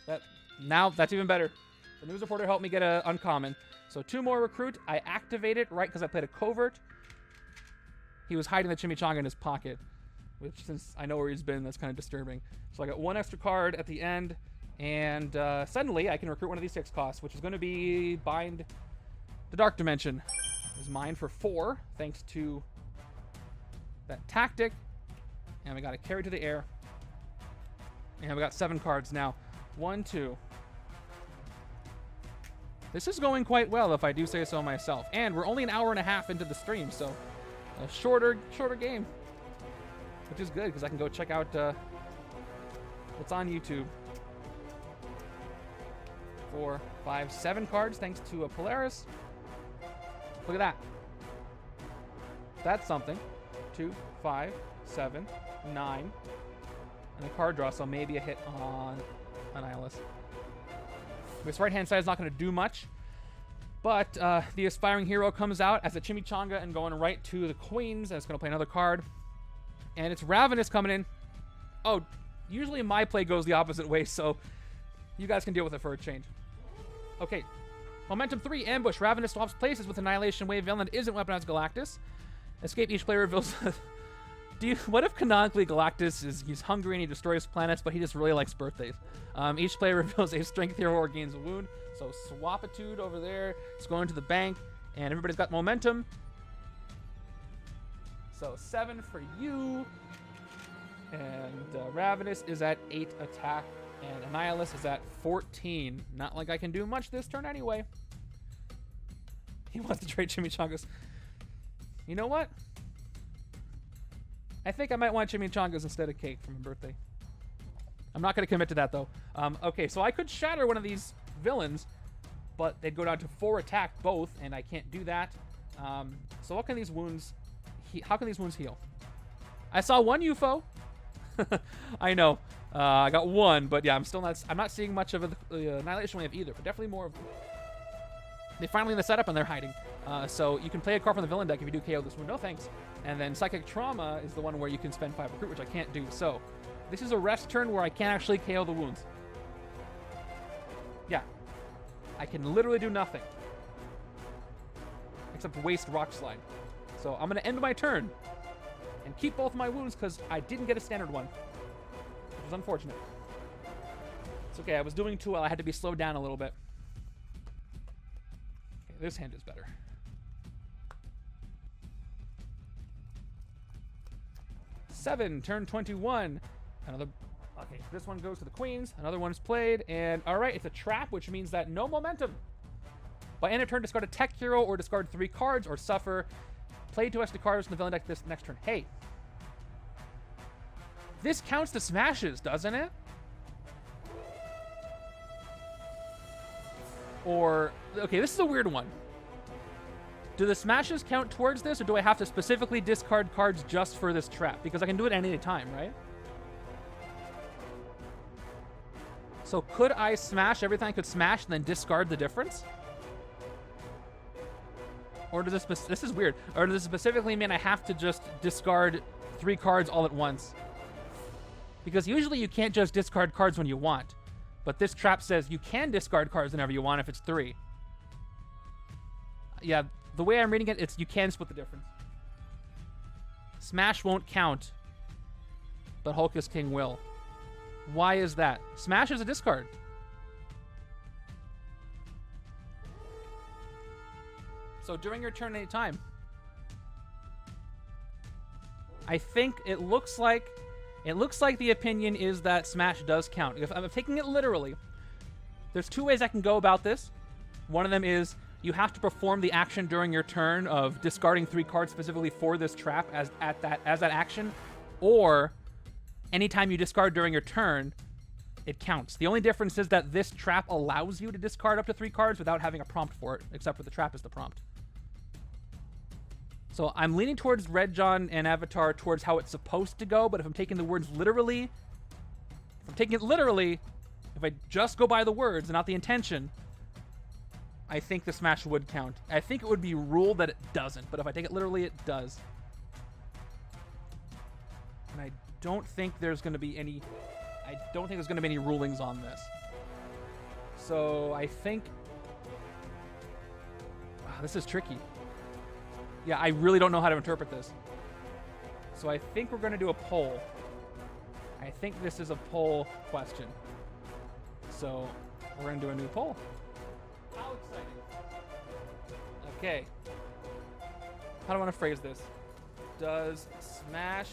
That's even better. The news reporter helped me get a uncommon. So 2 more recruit. I activate it right because I played a covert. He was hiding the Chimichanga in his pocket, which since I know where he's been, that's kind of disturbing. So I got 1 extra card at the end, and suddenly I can recruit one of these 6 costs, which is going to be Bind the Dark Dimension. Is mine for 4, thanks to that tactic. And we got to carry to the air. And we got 7 cards now. 1, 2. This is going quite well, if I do say so myself. And we're only an hour and a half into the stream, so a shorter game, which is good because I can go check out what's on YouTube. 4, 5, 7 cards thanks to a Polaris. Look at that. That's something. 2, 5, 7, 9, and a card draw, so maybe a hit on Annihilus. This right-hand side is not going to do much, but the Aspiring Hero comes out as a Chimichanga and going right to the Queens, and it's going to play another card. And it's Ravenous coming in. Oh, usually my play goes the opposite way, so you guys can deal with it for a change. Okay, Momentum 3, Ambush. Ravenous swaps places with Annihilation Wave villain that isn't weaponized Galactus. Escape each player reveals... What if canonically Galactus he's hungry and he destroys planets, but he just really likes birthdays? Each player reveals a strength hero or gains a wound. So Swapitude over there. It's going to the bank, and everybody's got momentum. So 7 for you. And Ravenous is at 8 attack, and Annihilus is at 14. Not like I can do much this turn anyway. He wants to trade Chimichangas. You know what? I think I might want Chimichangas instead of cake for my birthday. I'm not going to commit to that, though. Okay, so I could shatter one of these villains, but they'd go down to 4 attack both, and I can't do that. So what can these wounds... how can these wounds heal? I saw 1 UFO. I know. I got 1, but yeah, I'm not seeing much of the Annihilation Wave either, but definitely more of them. They're finally in the setup, and they're hiding. So you can play a card from the villain deck if you do KO this wound. No thanks. And then Psychic Trauma is the one where you can spend 5 recruit, which I can't do. So this is a rest turn where I can't actually KO the wounds. Yeah. I can literally do nothing. Except waste Rock Slide. So I'm going to end my turn and keep both my wounds because I didn't get a standard one, which is unfortunate. It's okay. I was doing too well. I had to be slowed down a little bit. Okay, this hand is better. Seven, turn 21. Another. Okay, this one goes to the queens. Another one's played, and all right, it's a trap, which means that no momentum. By end of turn, discard a tech hero or discard 3 cards or suffer. Play 2 extra cards from the villain deck this next turn. Hey, this counts to smashes, doesn't it? Or okay, this is a weird one. Do the smashes count towards this, or do I have to specifically discard cards just for this trap? Because I can do it any time, right? So could I smash everything I could smash and then discard the difference? Or does this is weird. Or does this specifically mean I have to just discard 3 cards all at once? Because usually you can't just discard cards when you want. But this trap says you can discard cards whenever you want if it's 3. Yeah, the way I'm reading it, it's you can split the difference. Smash won't count, but Hulkus King will. Why is that? Smash is a discard. So during your turn anytime. I think it looks like the opinion is that smash does count. If I'm taking it literally, there's 2 ways I can go about this. One of them is you have to perform the action during your turn of discarding 3 cards specifically for this trap as that action, or anytime you discard during your turn, it counts. The only difference is that this trap allows you to discard up to 3 cards without having a prompt for it, except for the trap is the prompt. So I'm leaning towards Red John and Avatar towards how it's supposed to go, but if I'm taking the words literally, if I just go by the words and not the intention, I think the smash would count. I think it would be ruled that it doesn't, but if I take it literally, it does. And I don't think there's going to be any rulings on this. So I think wow, this is tricky. Yeah, I really don't know how to interpret this. So I think we're going to do a poll. I think this is a poll question. So we're going to do a new poll. How exciting. Okay. How do I want to phrase this? Does smash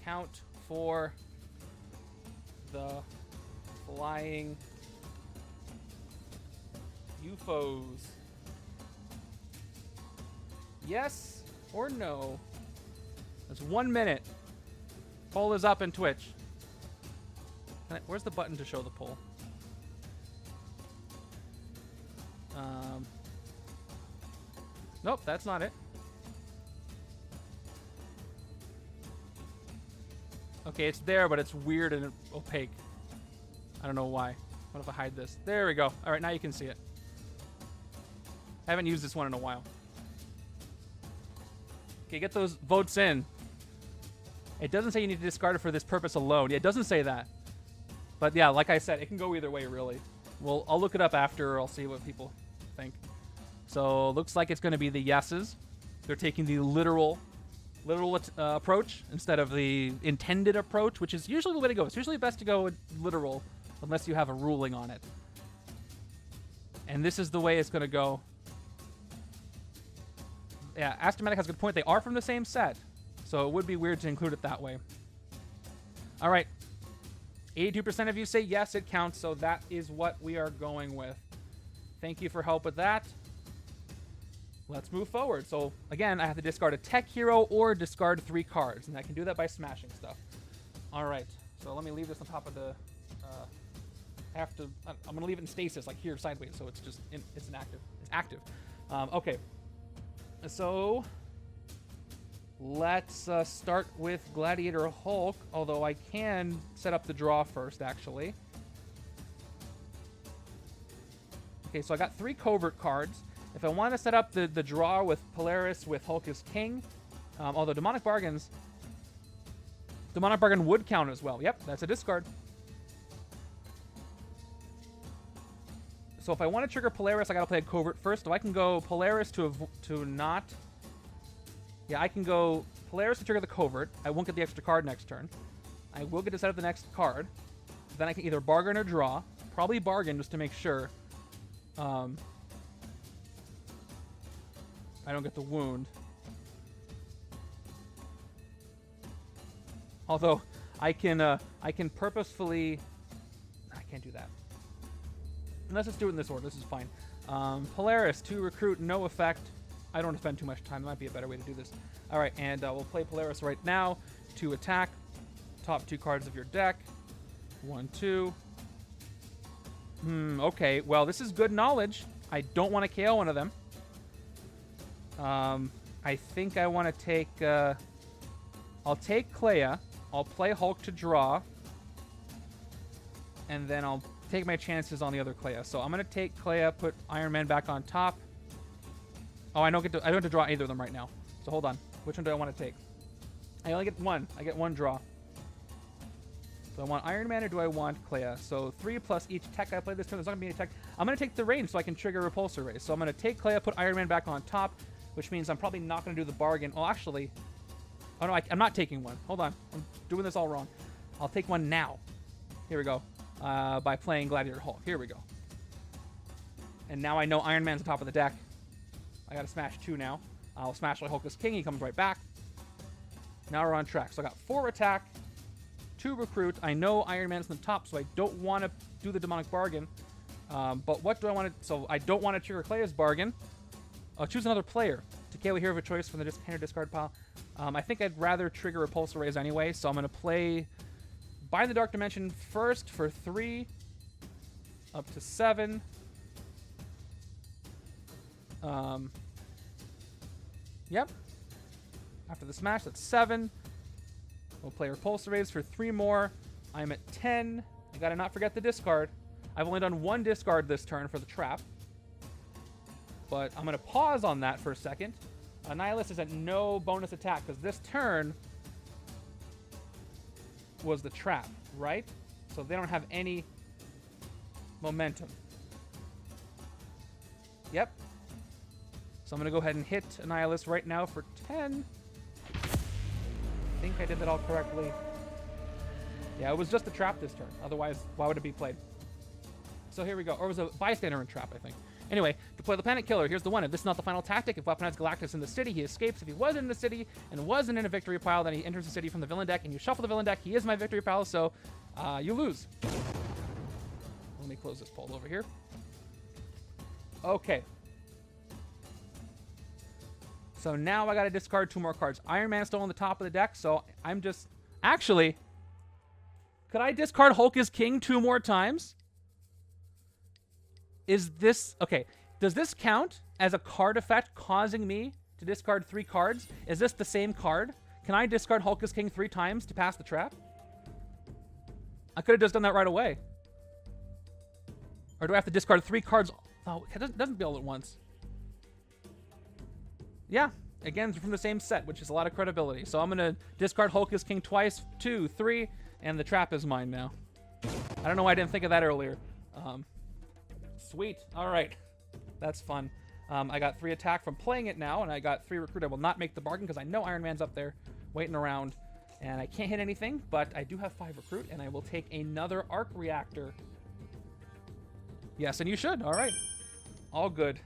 count for the flying UFOs? Yes or no? That's 1 minute. Poll is up in Twitch. Where's the button to show the poll? Nope, that's not it. Okay, it's there, but it's weird and opaque. I don't know why. What if I hide this? There we go. All right, now you can see it. I haven't used this one in a while. Okay, get those votes in. It doesn't say you need to discard it for this purpose alone. Yeah, it doesn't say that. But yeah, like I said, it can go either way, really. Well, I'll look it up after, or I'll see what people think. So, looks like it's going to be the yeses. They're taking the literal approach instead of the intended approach, which is usually the way to go. It's usually best to go with literal unless you have a ruling on it. And this is the way it's going to go. Yeah, Astromatic has a good point. They are from the same set, so it would be weird to include it that way. All right. 82% of you say yes, it counts, so that is what we are going with. Thank you for help with that. Let's move forward. So, again, I have to discard a tech hero or discard 3 cards, and I can do that by smashing stuff. All right. So let me leave this on top of the... I'm going to leave it in stasis, like here, sideways, so it's just... it's inactive. It's active. Okay. So... let's start with Gladiator Hulk, although I can set up the draw first, actually. Okay, so I got 3 covert cards. If I want to set up the draw with Polaris with Hulk is King, although Demonic Bargain would count as well. Yep, that's a discard. So if I want to trigger Polaris, I got to play a Covert first. So I can go Polaris to not... Yeah, I can go Polaris to trigger the Covert. I won't get the extra card next turn. I will get to set up the next card. Then I can either bargain or draw. Probably bargain just to make sure. I don't get the wound. Although I can purposefully... I can't do that. Let's just do it in this order. This is fine. Polaris to recruit, no effect. I don't want to spend too much time. There might be a better way to do this. All right, and we'll play Polaris right now to attack. Top 2 cards of your deck. 1, 2. Okay. Well, this is good knowledge. I don't want to KO one of them. I think I want to take... I'll take Clea. I'll play Hulk to draw. And then I'll take my chances on the other Clea. So I'm going to take Clea, put Iron Man back on top. Oh, I don't have to draw either of them right now. So hold on. Which one do I want to take? I only get one. I get one draw. So I want Iron Man or do I want Clea? So 3 plus each tech I play this turn. There's not going to be any tech. I'm going to take the range so I can trigger Repulsor Ray. So I'm going to take Clea, put Iron Man back on top, which means I'm probably not going to do the bargain. Oh, actually... Oh, no, I'm not taking one. Hold on. I'm doing this all wrong. I'll take one now. Here we go. By playing Gladiator Hulk. Here we go. And now I know Iron Man's on top of the deck. I got to smash 2 now. I'll smash my Hulk is King. He comes right back. Now we're on track. So I got 4 attack, 2 recruit. I know Iron Man's on the top, so I don't want to do the Demonic Bargain. But what do I want to... So I don't want to trigger Clea's Bargain. I'll choose another player. To KO a hero of a choice from the discard pile. I think I'd rather trigger Repulsor Rays anyway, so I'm going to play Bind the Dark Dimension first for 3, up to 7. Yep. After the smash, that's 7. We'll play Repulsor Rays for 3 more. I'm at 10. I got to not forget the discard. I've only done 1 discard this turn for the trap. But I'm going to pause on that for a second. Annihilus is at no bonus attack because this turn was the trap, right? So they don't have any momentum. Yep. So I'm going to go ahead and hit Annihilus right now for 10. I think I did that all correctly. Yeah, it was just a trap this turn. Otherwise, why would it be played? So here we go. Or it was a bystander and trap, I think. Anyway, to play the Planet Killer, here's the one. If this is not the final tactic, if Weaponized Galactus in the city, he escapes. If he wasn't in the city and wasn't in a victory pile, then he enters the city from the villain deck, and you shuffle the villain deck. He is my victory pile, so you lose. Let me close this poll over here. Okay. So now I got to discard 2 more cards. Iron Man's still on the top of the deck, so I'm just... Actually, could I discard Hulk is King 2 more times? Is this... Okay, does this count as a card effect causing me to discard 3 cards? Is this the same card? Can I discard Hulk is King 3 times to pass the trap? I could have just done that right away. Or do I have to discard 3 cards? Oh, it doesn't be all at once. Yeah, again, from the same set, which is a lot of credibility. So I'm going to discard Hulk is King twice, 2, 3, and the trap is mine now. I don't know why I didn't think of that earlier. Sweet. All right. That's fun. I got 3 attack from playing it now, and I got 3 recruit. I will not make the bargain because I know Iron Man's up there waiting around, and I can't hit anything, but I do have 5 recruit, and I will take another arc reactor. Yes, and you should. All right. All good.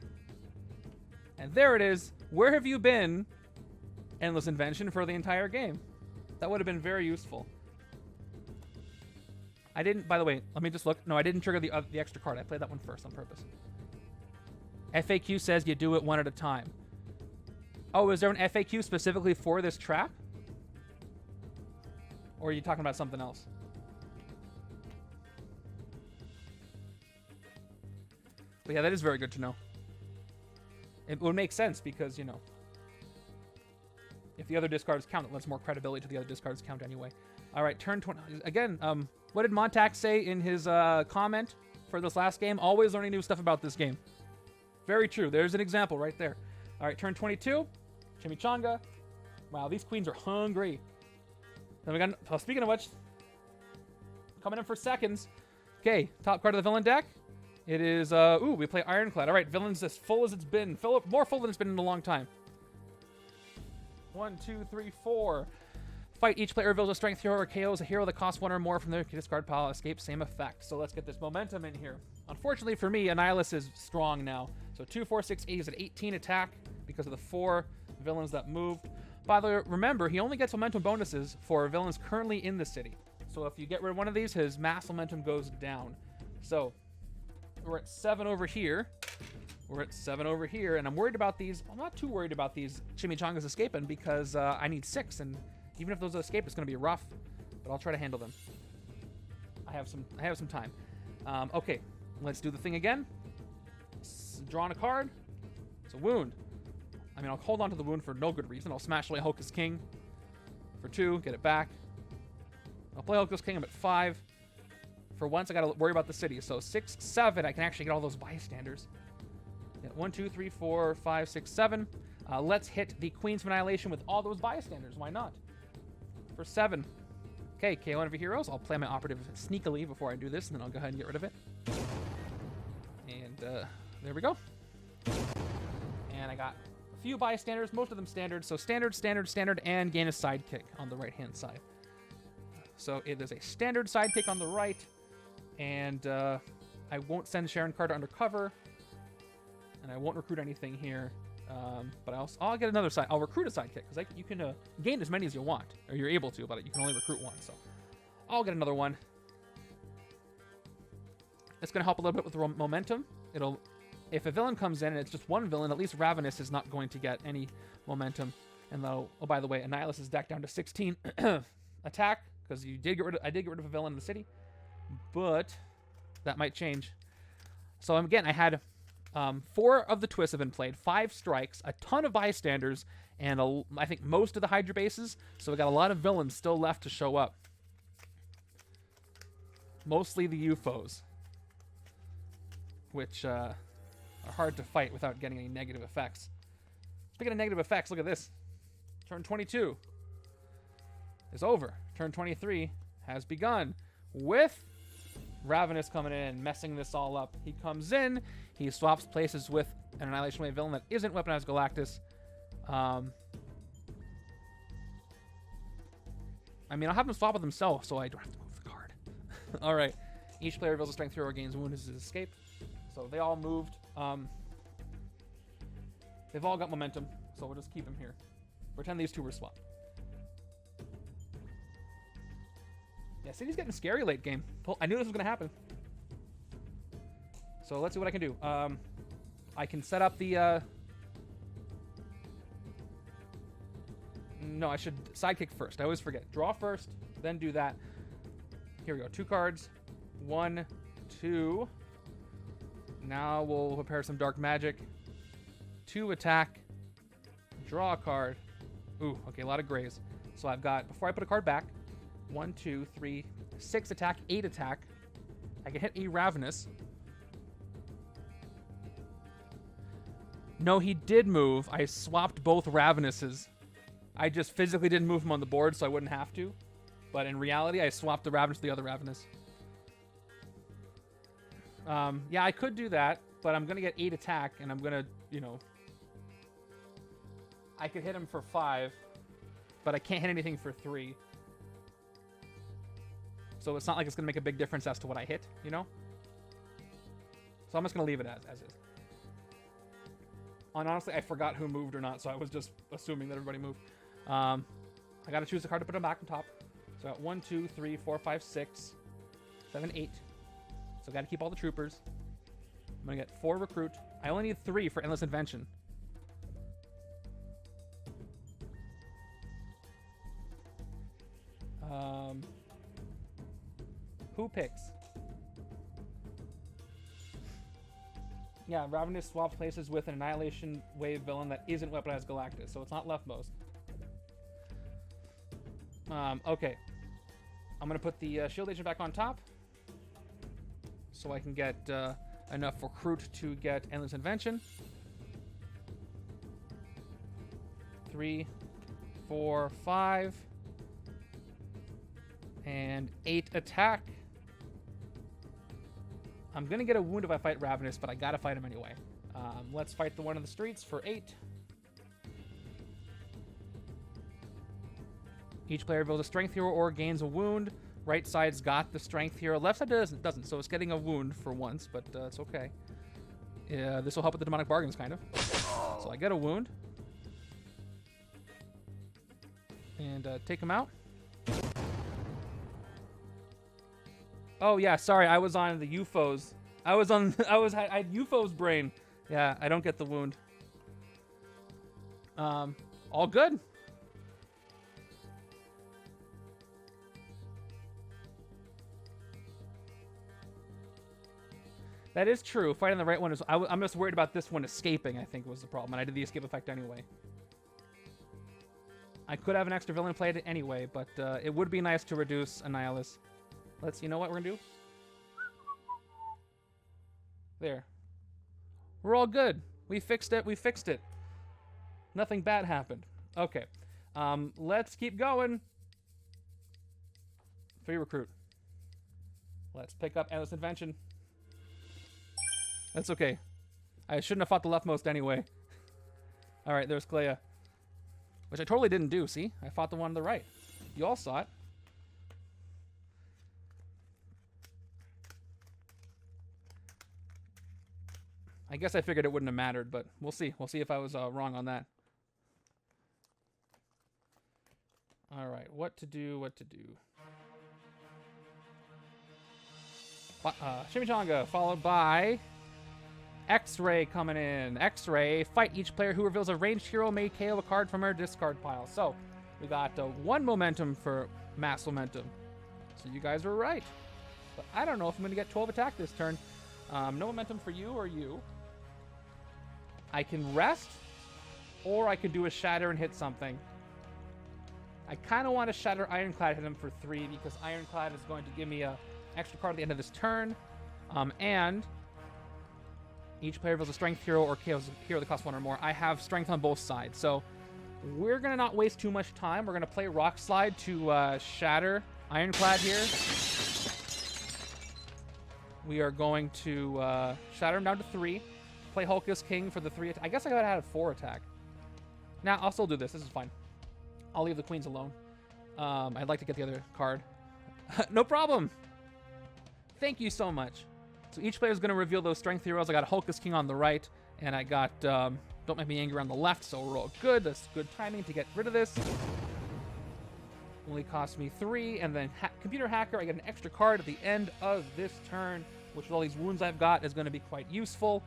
And there it is. Where have you been, Endless Invention, for the entire game? That would have been very useful. I didn't, by the way, let me just look. No, I didn't trigger the extra card. I played that one first on purpose. FAQ says you do it 1 at a time. Oh, is there an FAQ specifically for this trap? Or are you talking about something else? But yeah, that is very good to know. It would make sense because, you know, if the other discards count, it lends more credibility to the other discards count anyway. All right, turn 20. Again, what did Montax say in his comment for this last game? Always learning new stuff about this game. Very true. There's an example right there. All right, turn 22. Chimichanga. Wow, these queens are hungry. Then we got, oh, speaking of which, coming in for seconds. Okay, top card of the villain deck. It is, we play Ironclad. All right, villain's as full as it's been. More full than it's been in a long time. 1, 2, 3, 4. Fight each player reveals a strength hero or KOs a hero that costs 1 or more from their discard pile. Escape, same effect. So let's get this momentum in here. Unfortunately for me, Annihilus is strong now. So 2, 4, 6, 8 is an 18 attack because of the 4 villains that moved. By the way, remember, he only gets momentum bonuses for villains currently in the city. So if you get rid of one of these, his mass momentum goes down. So we're at 7 over here. We're at 7 over here, and I'm worried about these. I'm not too worried about these Chimichangas escaping because I need 6, and even if those escape, it's going to be rough, but I'll try to handle them. I have some time. Okay, let's do the thing again. Drawing a card. It's a wound. I mean, I'll hold on to the wound for no good reason. I'll smash away Hocus King for 2, get it back. I'll play Hocus King. I'm at 5. For once, I got to worry about the city. So 6, 7, I can actually get all those bystanders. Get 1, 2, 3, 4, 5, 6, 7. Let's hit the Queens of Annihilation with all those bystanders. Why not? For 7. Okay, KO one of your heroes. I'll play my operative sneakily before I do this, and then I'll go ahead and get rid of it. And there we go. And I got a few bystanders, most of them standard. So standard, standard, standard, and gain a sidekick on the right-hand side. So it is a standard sidekick on the right, and I won't send Sharon Carter undercover, and I won't recruit anything here. But I'll get another side. I'll recruit a sidekick because you can gain as many as you want, or you're able to, but you can only recruit one. So I'll get another one. It's going to help a little bit with the momentum. If a villain comes in and it's just one villain, at least Ravenous is not going to get any momentum. And though, oh, by the way, Annihilus is decked down to 16 attack because I did get rid of a villain in the city, but that might change. So again, I had 4 of the twists have been played, 5 strikes, a ton of bystanders, and I think most of the Hydra bases. So we got a lot of villains still left to show up. Mostly the UFOs, which are hard to fight without getting any negative effects. Speaking of negative effects, look at this. Turn 22 is over. Turn 23 has begun with Ravenous coming in, messing this all up. He comes in, he swaps places with an Annihilation Wave villain that isn't Weaponized Galactus. I mean, I'll have them swap with themselves, so I don't have to move the card. All right. Each player reveals a strength hero or gains a wound as his escape. So they all moved. They've all got momentum, so we'll just keep them here. Pretend these 2 were swapped. Yeah, City's getting scary late game. I knew this was going to happen. So let's see what I can do. I can set up the... No, I should sidekick first. I always forget. Draw first, then do that. Here we go. 2 cards. 1, 2. Now we'll prepare some dark magic. 2 attack. Draw a card. Ooh, okay, a lot of grays. So I've got, before I put a card back, 1, 2, 3, 6 attack, 8 attack. I can hit a Ravenous. No, he did move. I swapped both Ravenouses. I just physically didn't move him on the board, so I wouldn't have to. But in reality, I swapped the Ravenous to the other Ravenous. Yeah, I could do that, but I'm going to get 8 attack, and I'm going to, I could hit him for 5, but I can't hit anything for 3. So it's not like it's going to make a big difference as to what I hit, So I'm just going to leave it as is. And honestly, I forgot who moved or not, so I was just assuming that everybody moved. I got to choose a card to put them back on top. So I got 1, 2, 3, 4, 5, 6, 7, 8. So I got to keep all the troopers. I'm going to get 4 recruit. I only need 3 for Endless Invention. Who picks? Yeah, Ravenous swaps places with an Annihilation Wave villain that isn't Weaponized Galactus, so it's not leftmost. Okay. I'm going to put the Shield Agent back on top so I can get enough for Kroot to get Endless Invention. 3, 4, 5, and 8 attack. I'm gonna get a wound if I fight Ravenous, but I gotta fight him anyway. Let's fight the one in the streets for 8. Each player builds a strength hero or gains a wound. Right side's got the strength hero. Left side doesn't, so it's getting a wound for once, but it's okay. Yeah, this will help with the demonic bargains, kind of. So I get a wound. And take him out. Oh yeah, sorry, I was on the UFOs. I had UFO's brain. Yeah, I don't get the wound. All good. That is true. Fighting the right one is... I'm just worried about this one escaping, I think was the problem. And I did the escape effect anyway. I could have an extra villain played it anyway, but it would be nice to reduce Annihilus. You know what we're going to do? There. We're all good. We fixed it. We fixed it. Nothing bad happened. Okay. Let's keep going. 3 recruit. Let's pick up Endless Invention. That's okay. I shouldn't have fought the leftmost anyway. Alright, there's Clea. Which I totally didn't do, see? I fought the one on the right. You all saw it. I guess I figured it wouldn't have mattered, but we'll see. We'll see if I was wrong on that. Alright, what to do, what to do. Chimichanga, followed by... X-Ray coming in. X-Ray, fight each player who reveals a ranged hero may KO a card from our discard pile. So, we got 1 momentum for mass momentum. So you guys were right. But I don't know if I'm going to get 12 attack this turn. No momentum for you or you. I can rest, or I could do a shatter and hit something. I kind of want to shatter Ironclad, hit him for 3, because Ironclad is going to give me a extra card at the end of this turn. And... each player reveals a strength hero or KOs a hero that costs 1 or more. I have strength on both sides, so we're going to not waste too much time. We're going to play Rock Slide to shatter Ironclad here. We are going to shatter him down to 3. Play Hulkus King for the 3 attack. I guess I could have had a 4 attack. Now, I'll still do this. This is fine. I'll leave the queens alone. I'd like to get the other card. No problem. Thank you so much. So each player is going to reveal those strength heroes. I got Hulkus King on the right, and I got Don't Make Me Angry on the left, so we're all good. That's good timing to get rid of this. Only cost me 3, and then Computer Hacker, I get an extra card at the end of this turn, which with all these wounds I've got is going to be quite useful.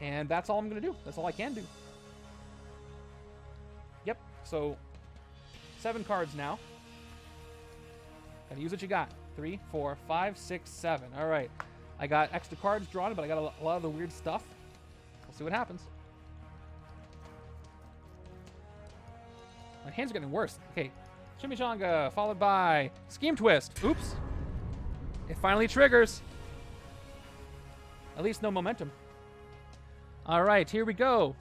And that's all I'm going to do. That's all I can do. Yep, so 7 cards now. Gotta use what you got. 3, 4, 5, 6, 7. All right. I got extra cards drawn, but I got a lot of the weird stuff. We'll see what happens. My hands are getting worse. Okay. Chimichanga, followed by Scheme Twist. Oops. It finally triggers. At least no momentum. All right, here we go.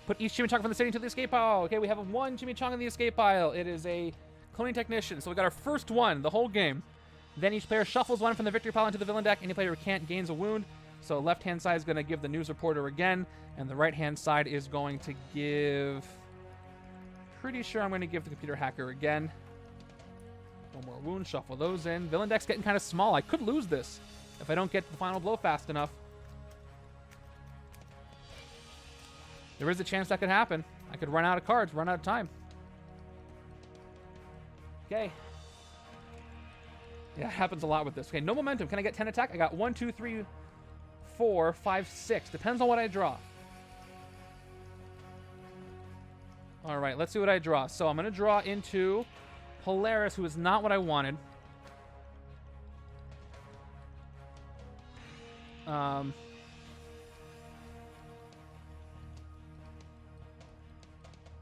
Put each Chimichanga from the city into the escape pile. Okay, we have 1 Chimichanga in the escape pile. It is a Cloning Technician, so we got our first one the whole game. Then each player shuffles 1 from the victory pile into the villain deck. Any player who can't gains a wound. So left-hand side is going to give the news reporter again, and the right-hand side is going to give... Pretty sure I'm going to give the Computer Hacker again. 1 more wound, shuffle those in. Villain deck's getting kind of small. I could lose this if I don't get the final blow fast enough. There is a chance that could happen. I could run out of cards, run out of time. Okay. Yeah, it happens a lot with this. Okay, no momentum. Can I get 10 attack? I got 1, 2, 3, 4, 5, 6. Depends on what I draw. All right, let's see what I draw. So I'm going to draw into Polaris, who is not what I wanted.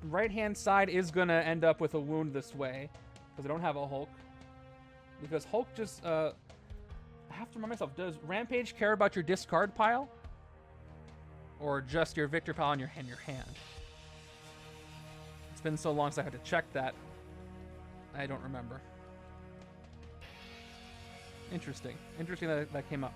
Right-hand side is going to end up with a wound this way, because I don't have a Hulk. Because Hulk just, I have to remind myself, does Rampage care about your discard pile? Or just your victory pile in your hand? It's been so long since I had to check that. I don't remember. Interesting. Interesting that came up.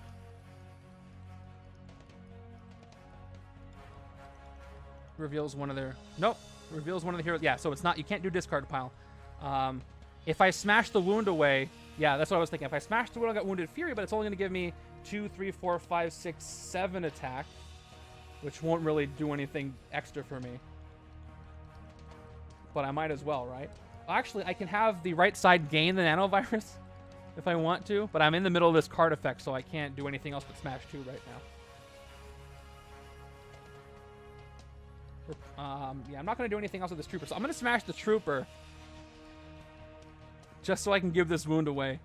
Reveals one of their... Nope. Reveals one of the heroes. Yeah, so it's not... You can't do discard pile. If I smash the wound away... Yeah, that's what I was thinking. If I smash the wound, I'll get Wounded Fury, but it's only going to give me 2, 3, 4, 5, 6, 7 attack, which won't really do anything extra for me. But I might as well, right? Actually, I can have the right side gain the nanovirus if I want to, but I'm in the middle of this card effect, so I can't do anything else but smash 2 right now. Yeah, I'm not going to do anything else with this trooper, so I'm going to smash the trooper just so I can give this wound away.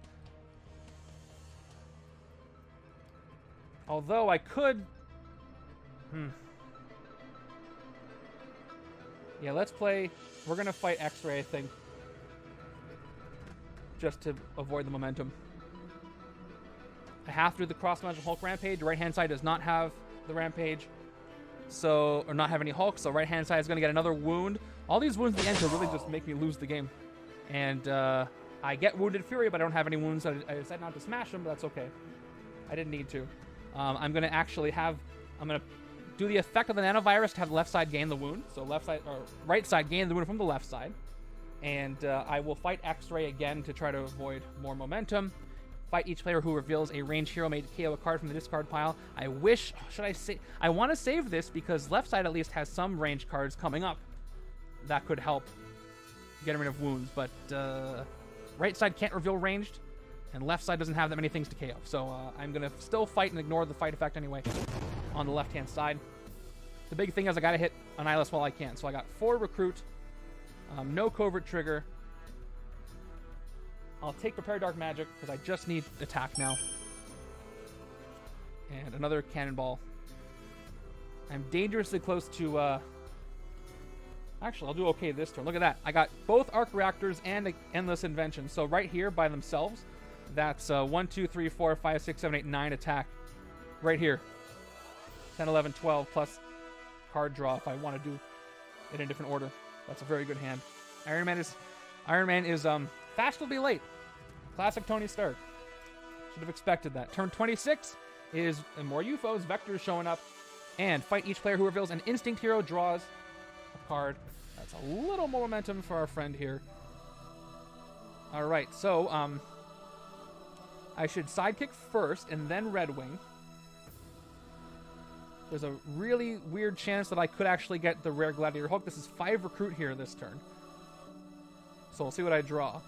Although I could... Yeah, let's play... We're going to fight X-Ray, I think. Just to avoid the momentum. I have to do the cross-dimensional Hulk Rampage. The right-hand side does not have the Rampage. So, or not have any Hulk, so right-hand side is going to get another wound. All these wounds at the end could really just make me lose the game. And, I get Wounded Fury, but I don't have any wounds. So I decided not to smash them, but that's okay. I didn't need to. I'm going to actually have... I'm going to do the effect of the nanovirus to have the left side gain the wound. So left side or right side gain the wound from the left side. And I will fight X-Ray again to try to avoid more momentum. Fight each player who reveals a ranged hero made KO a card from the discard pile. I wish... Should I say... I want to save this because left side at least has some ranged cards coming up. That could help getting rid of wounds. But... right side can't reveal ranged, and left side doesn't have that many things to KO. So I'm going to still fight and ignore the fight effect anyway on the left-hand side. The big thing is I got to hit Annihilus while I can. So I got 4 recruit, no covert trigger. I'll take Prepare Dark Magic because I just need attack now. And another Cannonball. I'm dangerously close to... Actually, I'll do okay this turn. Look at that. I got both Arc Reactors and Endless Invention. So right here by themselves, that's 1, 2, 3, 4, 5, 6, 7, 8, 9 attack. Right here. 10, 11, 12 plus card draw if I want to do it in a different order. That's a very good hand. Iron Man is fashionably late. Classic Tony Stark. Should have expected that. Turn 26 is more UFOs, vectors showing up, and fight each player who reveals an instinct hero draws a card. That's a little more momentum for our friend here. All right, so I should sidekick first and then Red Wing. There's a really weird chance that I could actually get the rare Gladiator Hulk. This is 5 recruit here this turn. So we'll see what I draw.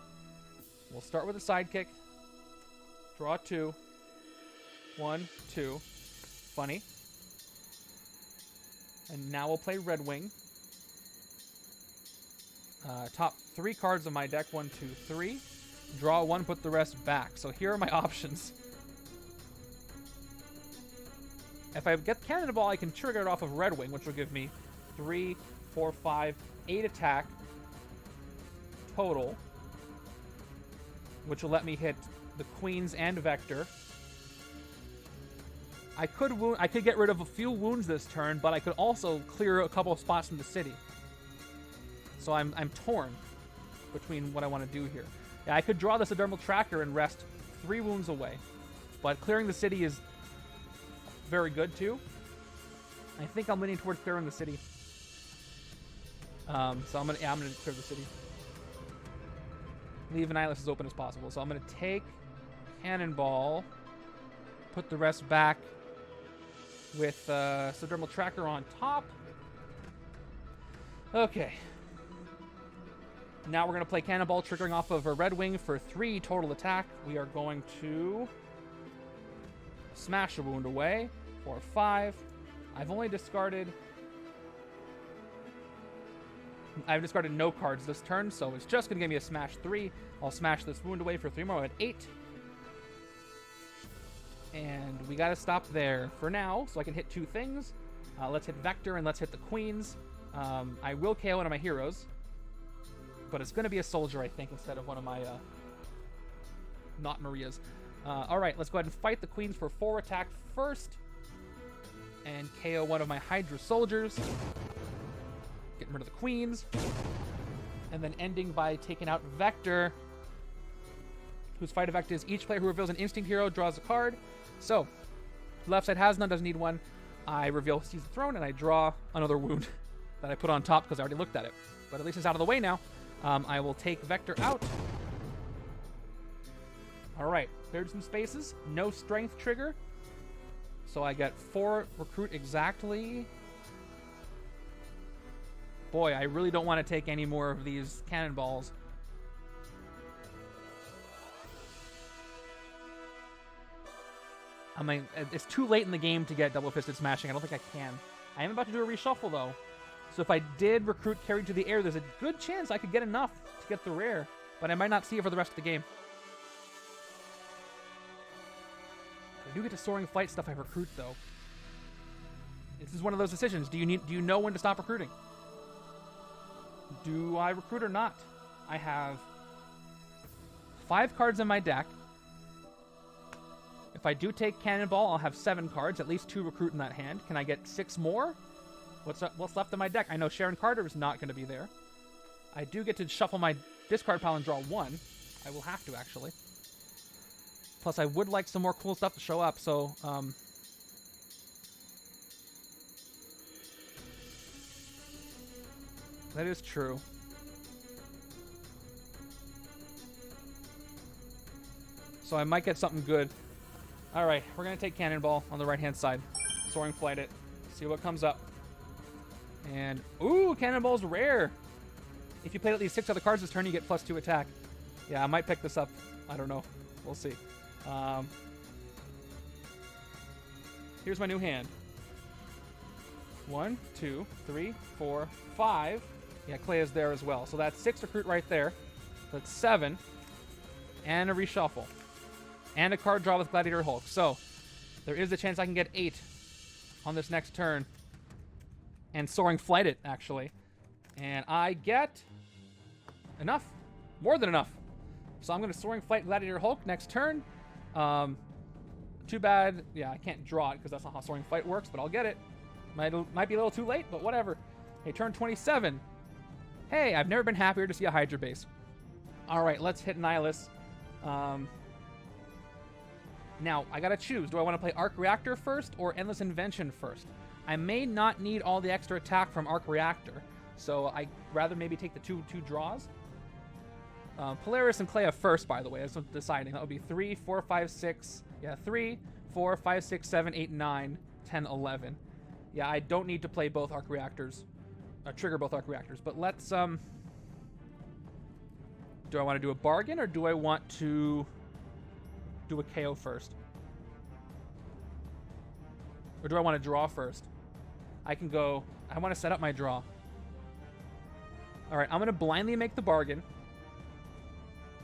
We'll start with a sidekick. Draw 2. 1, 2. Funny. And now we'll play Red Wing. Top 3 cards of my deck. 1, 2, 3. Draw 1, put the rest back. So here are my options. If I get Cannonball, I can trigger it off of Red Wing, which will give me 3, 4, 5, 8 attack total, which will let me hit the Queens and Vector. I could get rid of a few wounds this turn, but I could also clear a couple of spots from the city. So I'm torn between what I want to do here. Yeah, I could draw the Subdermal Tracker and rest 3 wounds away, but clearing the city is very good too. I think I'm leaning towards clearing the city. So I'm gonna clear the city. Leave Annihilus as open as possible. So I'm gonna take Cannonball, put the rest back with Subdermal Tracker on top. Okay. Now we're gonna play Cannonball, triggering off of a Red Wing for 3 total attack. We are going to smash a wound away for 5. I've discarded no cards this turn, so it's just going to give me a smash 3. I'll smash this wound away for 3 more at 8. And we got to stop there for now, so I can hit 2 things. Let's hit Vector and let's hit the Queens. I will KO one of my heroes, but it's going to be a soldier, I think, instead of one of my not Maria's. All right, let's go ahead and fight the queens for 4 attack first. And KO one of my Hydra soldiers. Getting rid of the queens. And then ending by taking out Vector, whose fight effect is each player who reveals an instinct hero draws a card. So, left side has none, doesn't need one. I reveal Seize the Throne, and I draw another wound that I put on top because I already looked at it. But at least it's out of the way now. I will take Vector out. All right, cleared some spaces. No strength trigger. So I get 4 recruit exactly. Boy, I really don't want to take any more of these cannonballs. I mean, it's too late in the game to get double-fisted smashing. I don't think I can. I am about to do a reshuffle, though. So if I did recruit carried to the air, there's a good chance I could get enough to get the rare. But I might not see it for the rest of the game. I do get to soaring flight stuff I recruit, though. This is one of those decisions. Do you know when to stop recruiting? Do I recruit or not? I have 5 cards in my deck. If I do take Cannonball, I'll have 7 cards, at least 2 recruit in that hand. Can I get 6 more? What's left in my deck? I know Sharon Carter is not going to be there. I do get to shuffle my discard pile and draw 1. I will have to, actually. Plus, I would like some more cool stuff to show up, so... that is true. So I might get something good. All right, we're going to take Cannonball on the right-hand side. Soaring Flight it. See what comes up. And, ooh, Cannonball's rare. If you played at least 6 other cards this turn, you get +2 attack. Yeah, I might pick this up. I don't know. We'll see. Here's my new hand. 1, 2, 3, 4, 5. Yeah, Clea is there as well. So that's 6 recruit right there. That's 7. And a reshuffle. And a card draw with Gladiator Hulk. So there is a chance I can get 8 on this next turn. And Soaring Flight it, actually. And I get enough. More than enough. So I'm going to Soaring Flight Gladiator Hulk next turn. Too bad. Yeah, I can't draw it because that's not how Soaring Flight works, but I'll get it. Might be a little too late, but whatever. Hey, turn 27. Hey, I've never been happier to see a Hydra base. All right, let's hit Annihilus. Now, I gotta choose. Do I want to play Arc Reactor first or Endless Invention first? I may not need all the extra attack from Arc Reactor, so I'd rather maybe take the two draws. Polaris and Clea first, by the way. That's what I'm deciding. That would be 3, 4, 5, 6. Yeah, 3, 4, 5, 6, 7, 8, 9, 10, 11. Yeah, I don't need to play both Arc Reactors. Trigger both Arc Reactors. But let's, do I want to do a bargain or do I want to do a KO first? Or do I want to draw first? I can go, I want to set up my draw. All right, I'm going to blindly make the bargain.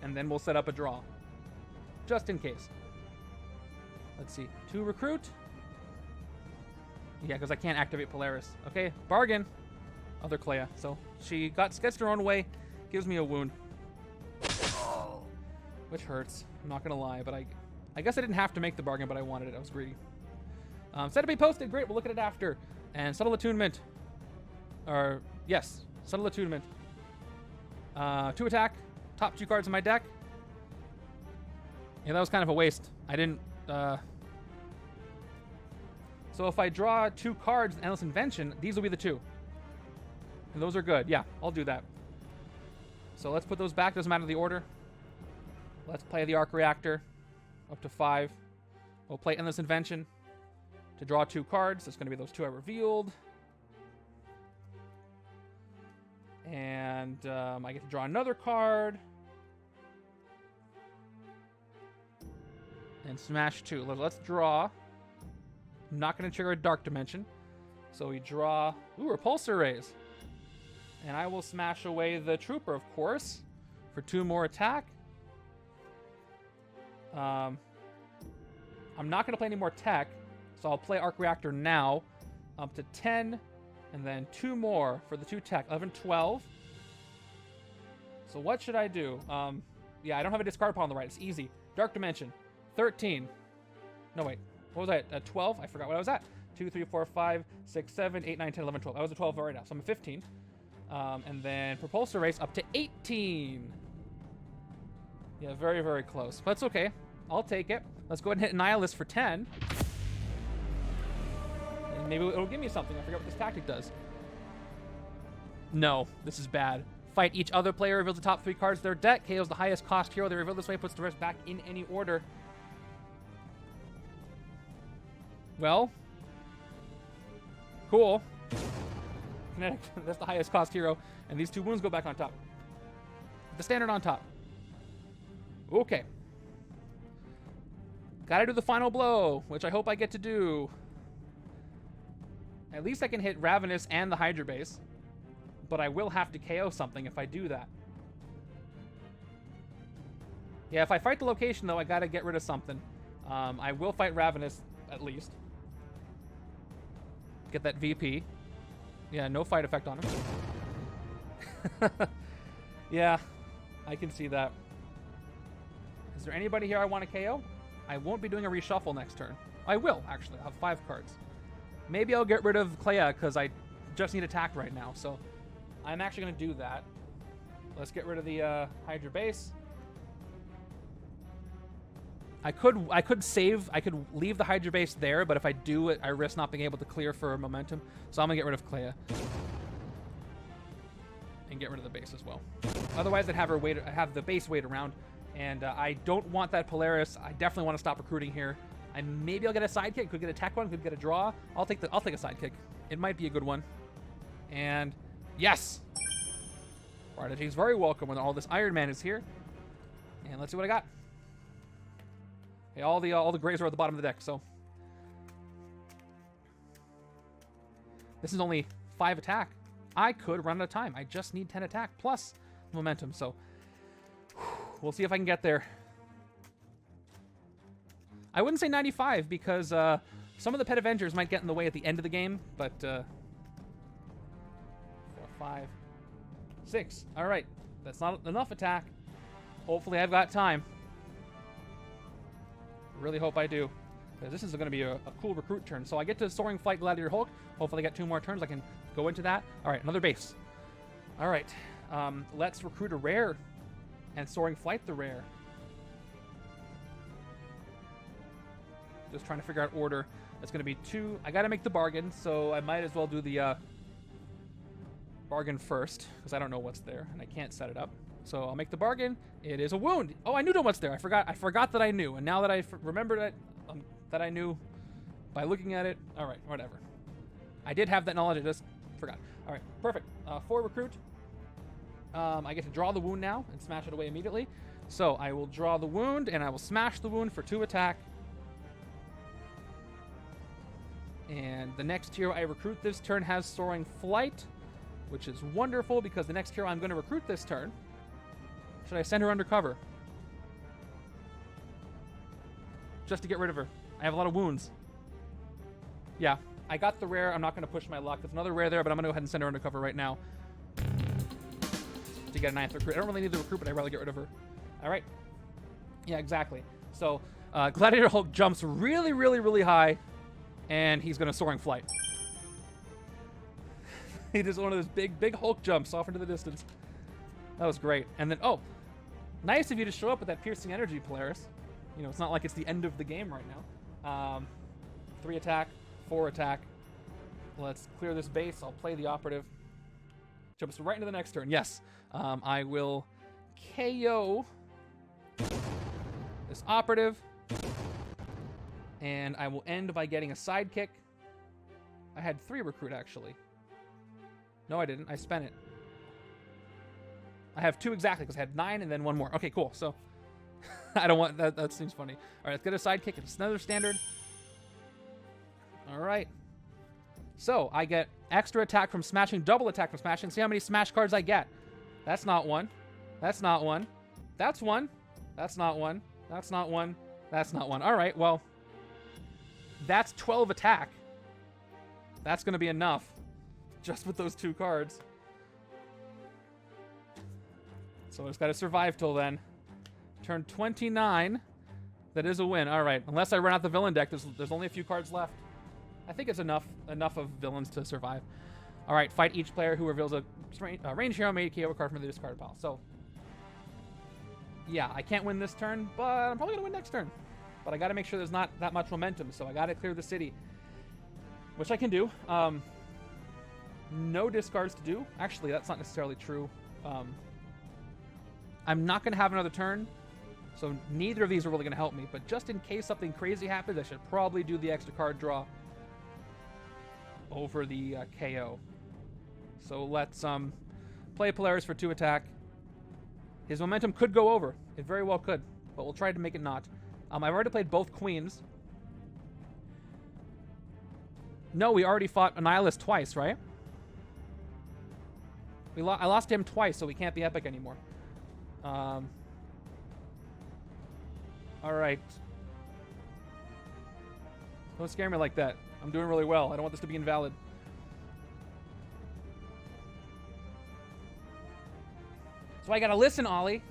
And then we'll set up a draw. Just in case. Let's see. 2 recruit. Yeah, because I can't activate Polaris. Okay, bargain. Other Clea. So she gets her own way. Gives me a wound. Which hurts. I'm not going to lie, but I guess I didn't have to make the bargain, but I wanted it. I was greedy. Set to be posted. Great, we'll look at it after. And Subtle Attunement. Or, yes, Subtle Attunement. 2 attack. Top 2 cards in my deck. Yeah, that was kind of a waste. I didn't... So if I draw 2 cards in Endless Invention, these will be the 2. And those are good. Yeah, I'll do that. So let's put those back. Doesn't matter the order. Let's play the Arc Reactor. Up to 5. We'll play Endless Invention to draw 2 cards. That's going to be those 2 I revealed. And I get to draw another card. And smash 2. Let's draw. I'm not going to trigger a Dark Dimension. So we draw... Ooh, Repulsor Rays. And I will smash away the Trooper, of course, for 2 more attack. I'm not going to play any more tech, so I'll play Arc Reactor now. Up to 10, and then 2 more for the 2 tech. 11, 12. So what should I do? Yeah, I don't have a discard pile on the right. It's easy. Dark Dimension. 13. No, wait. What was I at? 12? I forgot what I was at. 2, 3, 4, 5, 6, 7, 8, 9, 10, 11, 12. I was at 12 right now, so I'm at 15. And then Propulsor Race up to 18. Yeah, very, very close. But it's okay. I'll take it. Let's go ahead and hit Annihilus for 10. And maybe it'll give me something. I forget what this tactic does. No, this is bad. Fight each other player, reveals the top 3 cards of their deck, KOs the highest cost hero they reveal this way, puts the rest back in any order. Well, cool. Kinetic, that's the highest cost hero, and these 2 wounds go back on top. The standard on top. Okay. Gotta do the final blow, which I hope I get to do. At least I can hit Ravenous and the Hydra base. But I will have to KO something if I do that. Yeah, if I fight the location, though, I gotta get rid of something. I will fight Ravenous, at least. Get that VP. Yeah, no fight effect on him. Yeah, I can see that. Is there anybody here I want to KO? I won't be doing a reshuffle next turn. I will, actually. I'll have 5 cards. Maybe I'll get rid of Clea, because I just need attack right now, so I'm actually going to do that. Let's get rid of the Hydra base. I could save. I could leave the Hydra base there, but if I do it, I risk not being able to clear for momentum. So I'm going to get rid of Clea. And get rid of the base as well. Otherwise, I'd have her wait. Have the base wait around. And I don't want that Polaris. I definitely want to stop recruiting here. And maybe I'll get a sidekick. Could get a tech one. Could get a draw. I'll take a sidekick. It might be a good one. And yes, Prodigy's very welcome when all this Iron Man is here. And let's see what I got. Okay, all the grays are at the bottom of the deck. So this is only 5 attack. I could run out of time. I just need 10 attack plus momentum. So we'll see if I can get there. I wouldn't say 95 because some of the Pet Avengers might get in the way at the end of the game, but 4, 5, 6. All right, that's not enough attack. Hopefully I've got time. Really hope I do. This is going to be a cool recruit turn. So I get to Soaring Flight Gladiator Hulk. Hopefully I get 2 more turns. I can go into that. All right, another base. All right, let's recruit a rare and Soaring Flight the rare. Just trying to figure out order. That's going to be 2. I got to make the bargain, so I might as well do the bargain first because I don't know what's there and I can't set it up. So I'll make the bargain. It is a wound. Oh, I knew what's there. I forgot that I knew, and now that I remembered it, that I knew by looking at it. All right, whatever. I did have that knowledge. I just forgot. All right, perfect. 4 recruit. I get to draw the wound now and smash it away immediately. So I will draw the wound and I will smash the wound for 2 attack. And the next hero I recruit this turn has Soaring Flight, which is wonderful because the next hero I'm going to recruit this turn. Should I send her undercover? Just to get rid of her. I have a lot of wounds. Yeah, I got the rare. I'm not going to push my luck. There's another rare there, but I'm going to go ahead and send her undercover right now. To get a 9th recruit. I don't really need the recruit, but I'd rather get rid of her. All right. Yeah, exactly. So Gladiator Hulk jumps really, really, really high, and he's going to Soaring Flight. He does one of those big Hulk jumps off into the distance. That was great. And then, oh, nice of you to show up with that piercing energy, Polaris. You know, it's not like it's the end of the game right now. 3 attack, 4 attack. Let's clear this base. I'll play the operative. Jumps right into the next turn. Yes. I will KO this operative. And I will end by getting a sidekick. I had 3 recruit, actually. No, I didn't. I spent it. I have 2 exactly because I had 9 and then 1 more. Okay, cool. So I don't want that. That seems funny. All right, let's get a sidekick. It's another standard. All right. So I get extra attack from smashing, double attack from smashing. See how many smash cards I get. That's not 1. That's not 1. That's 1. That's not 1. That's not 1. That's not 1. All right, well, that's 12 attack. That's going to be enough just with those 2 cards. So I just got to survive till then. Turn 29. That is a win. All right. Unless I run out the villain deck, there's only a few cards left. I think it's enough of villains to survive. All right. Fight each player who reveals a range hero made KO card from the discard pile. So, yeah, I can't win this turn, but I'm probably going to win next turn. But I got to make sure there's not that much momentum, so I got to clear the city, which I can do. No discards to do. Actually, that's not necessarily true. I'm not going to have another turn, so neither of these are really going to help me. But just in case something crazy happens, I should probably do the extra card draw over the KO. So let's play Polaris for 2 attack. His momentum could go over. It very well could, but we'll try to make it not. I've already played both queens. No, we already fought Annihilus twice, right? I lost him twice, so we can't be epic anymore. All right. Don't scare me like that. I'm doing really well. I don't want this to be invalid. So I gotta listen, Ollie.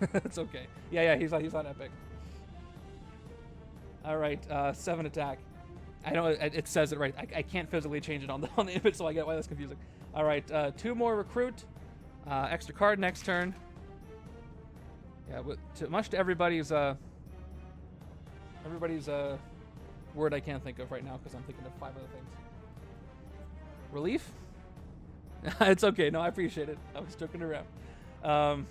It's okay. Yeah, he's on epic. All right, 7 attack. I know it says it right. I can't physically change it on the image, so I get why that's confusing. All right, 2 more recruit. Extra card next turn. Yeah, much to everybody's word I can't think of right now because I'm thinking of 5 other things. Relief? It's okay. No, I appreciate it. I was joking around.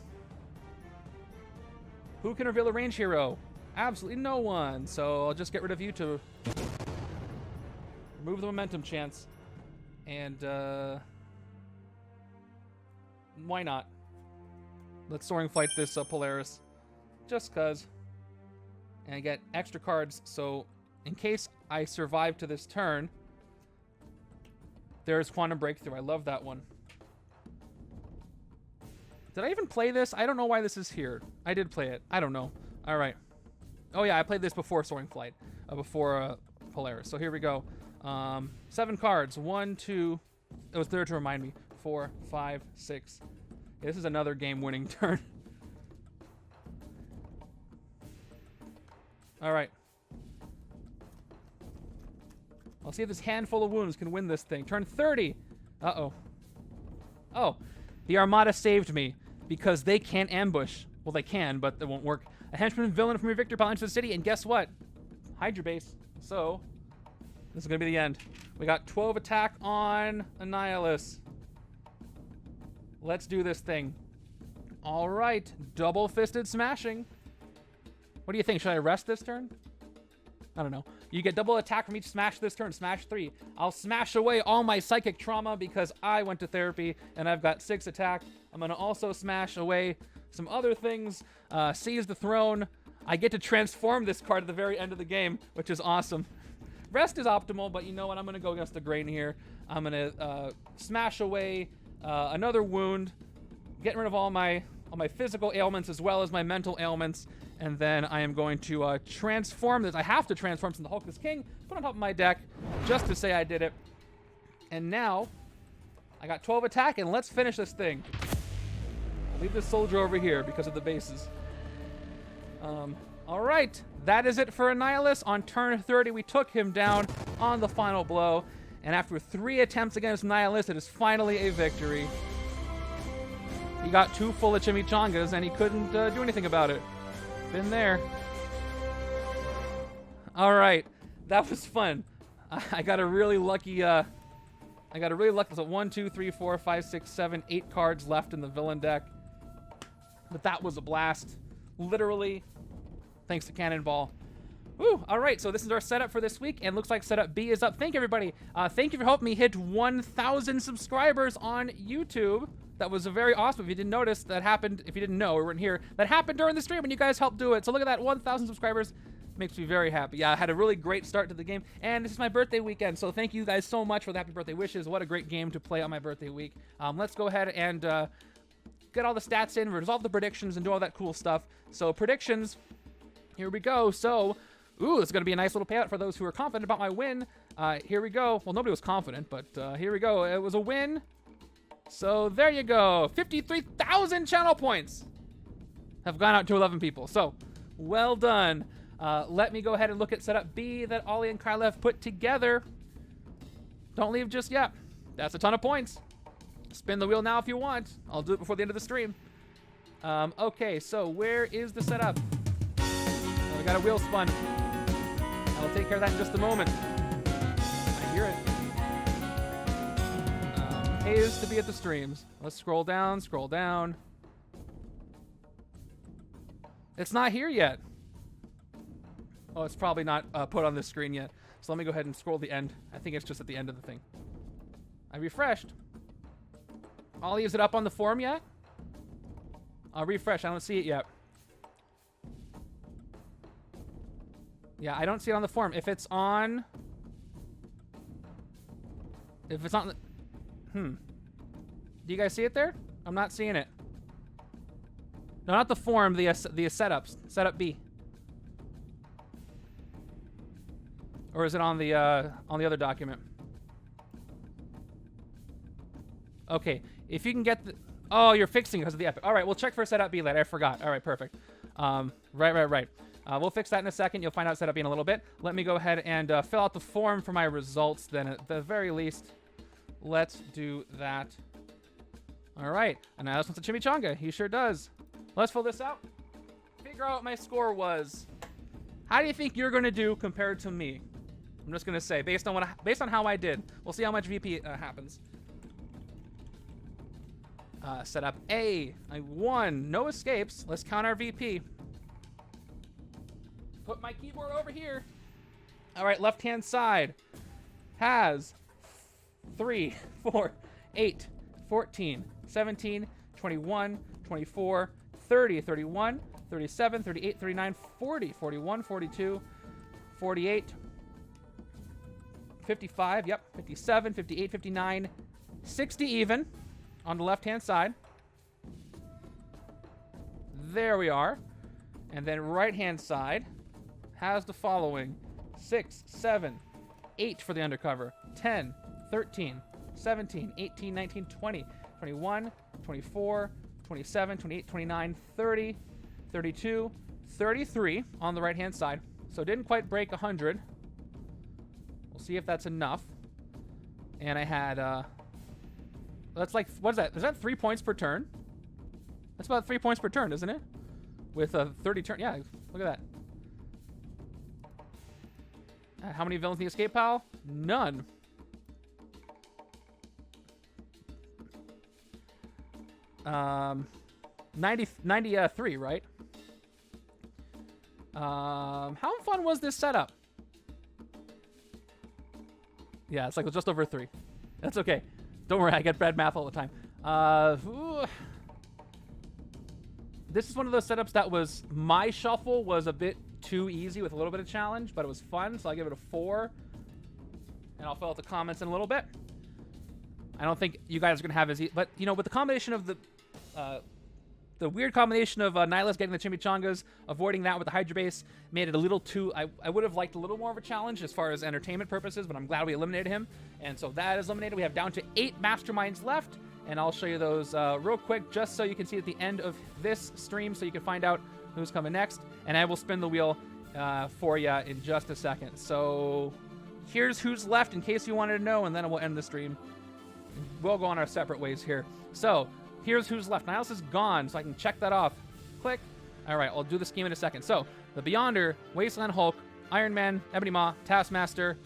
Who can reveal a range hero? Absolutely no one. So I'll just get rid of you to remove the momentum chance. And why not? Let's Soaring Flight this Polaris. Just cuz. And I get extra cards, so in case I survive to this turn, there's Quantum Breakthrough. I love that one. Did I even play this? I don't know why this is here. I did play it. I don't know. All right. Oh, yeah, I played this before Soaring Flight, before Polaris. So here we go. 7 cards. 1, 2. It was there to remind me. 4, 5, 6. Yeah, this is another game-winning turn. All right. I'll see if this handful of wounds can win this thing. Turn 30. Uh-oh. Oh, the Armada saved me because they can't ambush. Well, they can, but it won't work. A henchman villain from your victory pile into the city, and guess what? Hydra base. So, this is going to be the end. We got 12 attack on Annihilus. Let's do this thing. All right. Double-fisted smashing. What do you think? Should I rest this turn? I don't know. You get double attack from each smash this turn. Smash 3. I'll smash away all my psychic trauma because I went to therapy and I've got 6 attack. I'm going to also smash away some other things. Seize the throne. I get to transform this card at the very end of the game, which is awesome. Rest is optimal, but you know what? I'm going to go against the grain here. I'm going to smash away another wound, getting rid of all my physical ailments as well as my mental ailments. And then I am going to transform this. I have to transform since the Hulk is king. Put on top of my deck just to say I did it. And now I got 12 attack, and let's finish this thing. I'll leave this soldier over here because of the bases. All right. That is it for Annihilus. On turn 30, we took him down on the final blow. And after 3 attempts against Annihilus, it is finally a victory. He got 2 full of chimichangas, and he couldn't do anything about it. Been there. All right, that was fun. I got a really lucky. So 1, 2, 3, 4, 5, 6, 7, 8 cards left in the villain deck. But that was a blast, literally. Thanks to Cannonball. Woo! All right, so this is our setup for this week, and looks like setup B is up. Thank you, everybody. Thank you for helping me hit 1,000 subscribers on YouTube. That was very awesome. If you didn't notice, that happened. If you didn't know or weren't here, that happened during the stream and you guys helped do it. So look at that, 1,000 subscribers. Makes me very happy. Yeah, I had a really great start to the game. And this is my birthday weekend, so thank you guys so much for the happy birthday wishes. What a great game to play on my birthday week. Let's go ahead and get all the stats in, resolve the predictions, and do all that cool stuff. So predictions, here we go. So, ooh, it's going to be a nice little payout for those who are confident about my win. Here we go. Well, nobody was confident, but here we go. It was a win. So there you go. 53,000 channel points have gone out to 11 people. So Well done. Let me go ahead and look at setup B that Ollie and Kyle have put together. Don't leave just yet. That's a ton of points. Spin the wheel now if you want. I'll do it before the end of the stream. Okay, so where is the setup? Oh, we got a wheel spun. I'll take care of that in just a moment. I hear it. Pays to be at the streams. Let's scroll down, scroll down. It's not here yet. Oh, it's probably not put on this screen yet. So let me go ahead and scroll the end. I think it's just at the end of the thing. I refreshed. Ollie, is it up on the forum yet? I'll refresh. I don't see it yet. Yeah, I don't see it on the forum. If it's on... If it's on the... Do you guys see it there? I'm not seeing it. No, not the forum, the setups. Setup B. Or is it on the other document? Okay, if you can get the... Oh, you're fixing it because of the epic. All right, we'll check for setup B later. I forgot. All right, perfect. Right. We'll fix that in a second. You'll find out setup B in a little bit. Let me go ahead and fill out the form for my results then at the very least. Let's do that. All right. Annihilus wants a Chimichanga. He sure does. Let's fill this out. Figure out what my score was. How do you think you're going to do compared to me? I'm just going to say, based on how I did. We'll see how much VP happens. Setup A. I won. No escapes. Let's count our VP. Put my keyboard over here. All right, left-hand side has 3, 4, 8, 14, 17, 21, 24, 30, 31, 37, 38, 39, 40, 41, 42, 48, 55, yep, 57, 58, 59, 60 even on the left-hand side. There we are. And then right-hand side has the following: 6, 7, 8 for the undercover, 10, 13, 17, 18, 19, 20, 21, 24, 27, 28, 29, 30, 32, 33 on the right-hand side. So didn't quite break 100. We'll see if that's enough. And I had, that's like, what is that? Is that 3 points per turn? That's about 3 points per turn, isn't it? With a 30 turn, yeah, look at that. How many villains in the escape pile? None. Um, 93, right? How fun was this setup? Yeah, it's like just over 3. That's okay. Don't worry, I get bad math all the time. This is one of those setups that was, my shuffle was a bit too easy with a little bit of challenge, but it was fun, so I give it a 4. And I'll fill out the comments in a little bit. I don't think you guys are going to have as easy, but, you know, with the combination of the weird combination of Annihilus getting the Chimichangas, avoiding that with the Hydra base, made it a little too... I would have liked a little more of a challenge as far as entertainment purposes, but I'm glad we eliminated him. And so that is eliminated. We have down to 8 Masterminds left, and I'll show you those real quick, just so you can see at the end of this stream, so you can find out who's coming next. And I will spin the wheel for you in just a second. So here's who's left, in case you wanted to know, and then we'll end the stream. We'll go on our separate ways here. So here's who's left. Annihilus is gone, so I can check that off. Click. All right, I'll do the scheme in a second. So the Beyonder, Wasteland Hulk, Iron Man, Ebony Maw, Taskmaster,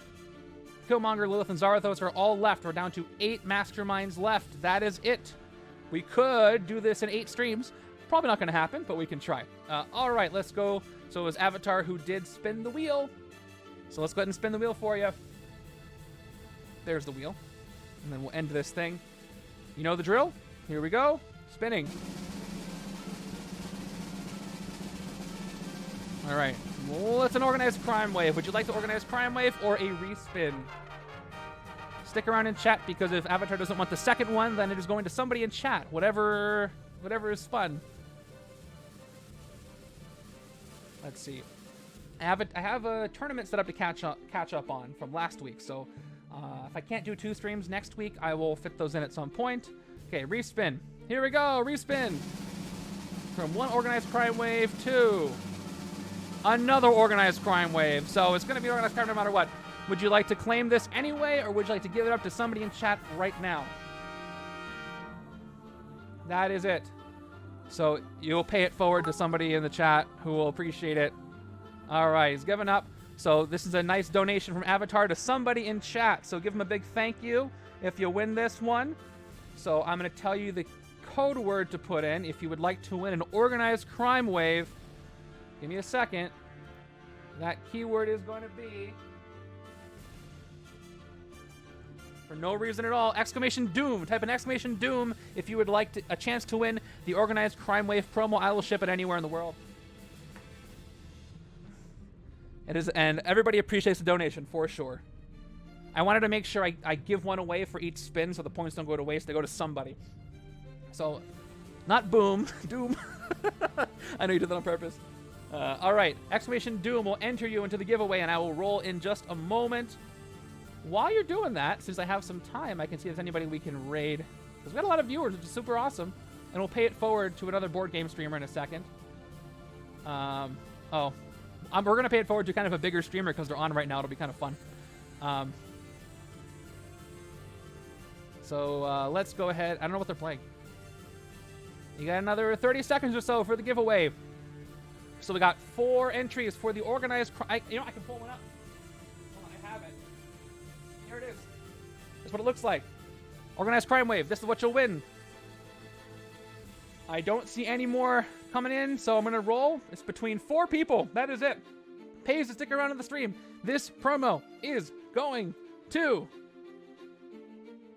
Killmonger, Lilith, and Zarathos are all left. We're down to 8 Masterminds left. That is it. We could do this in 8 streams. Probably not going to happen, but we can try. All right, let's go. So it was Avatar who did spin the wheel. So let's go ahead and spin the wheel for you. There's the wheel. And then we'll end this thing. You know the drill? Here we go. Spinning. All right. Well, it's an organized crime wave. Would you like the organized crime wave or a respin? Stick around in chat, because if Avatar doesn't want the second one, then it is going to somebody in chat. Whatever is fun. Let's see. I have a tournament set up to catch up on from last week. So if I can't do 2 streams next week, I will fit those in at some point. Okay, respin. Here we go, respin. From one organized crime wave to Another organized crime wave. So it's going to be organized crime no matter what. Would you like to claim this anyway, or would you like to give it up to somebody in chat right now? That is it. So you'll pay it forward to somebody in the chat who will appreciate it. All right, he's given up. So this is a nice donation from Avatar to somebody in chat. So give him a big thank you if you win this one. So I'm going to tell you the code word to put in if you would like to win an organized crime wave. Give me a second. That keyword is going to be, for no reason at all, exclamation doom. Type in exclamation doom if you would like a chance to win the organized crime wave promo. I will ship it anywhere in the world. It is, and everybody appreciates the donation for sure. I wanted to make sure I give one away for each spin so the points don't go to waste. They go to somebody. So, not boom, doom. I know you did that on purpose. All right, exclamation doom will enter you into the giveaway, and I will roll in just a moment. While you're doing that, since I have some time, I can see if there's anybody we can raid. Because we got a lot of viewers, which is super awesome. And we'll pay it forward to another board game streamer in a second. We're going to pay it forward to kind of a bigger streamer because they're on right now. It'll be kind of fun. So let's go ahead. I don't know what they're playing. You got another 30 seconds or so for the giveaway. So we got 4 entries for the organized crime. I can pull one up. Hold on, I have it. Here it is. That's what it looks like. Organized crime wave. This is what you'll win. I don't see any more coming in, so I'm going to roll. It's between 4 people. That is it. Pays to stick around in the stream. This promo is going to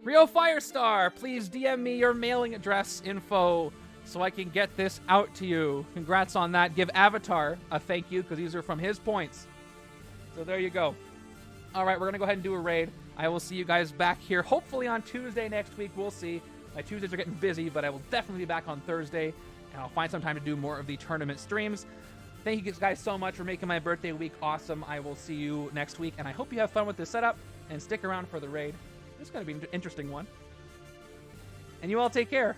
Rio Firestar. Please DM me your mailing address info so I can get this out to you. Congrats on that. Give Avatar a thank you because these are from his points. So there you go. All right, we're going to go ahead and do a raid. I will see you guys back here hopefully on Tuesday next week. We'll see. My Tuesdays are getting busy, but I will definitely be back on Thursday, and I'll find some time to do more of the tournament streams. Thank you guys so much for making my birthday week awesome. I will see you next week, and I hope you have fun with this setup, and stick around for the raid. It's going to be an interesting one. And you all take care.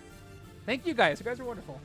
Thank you guys. You guys are wonderful.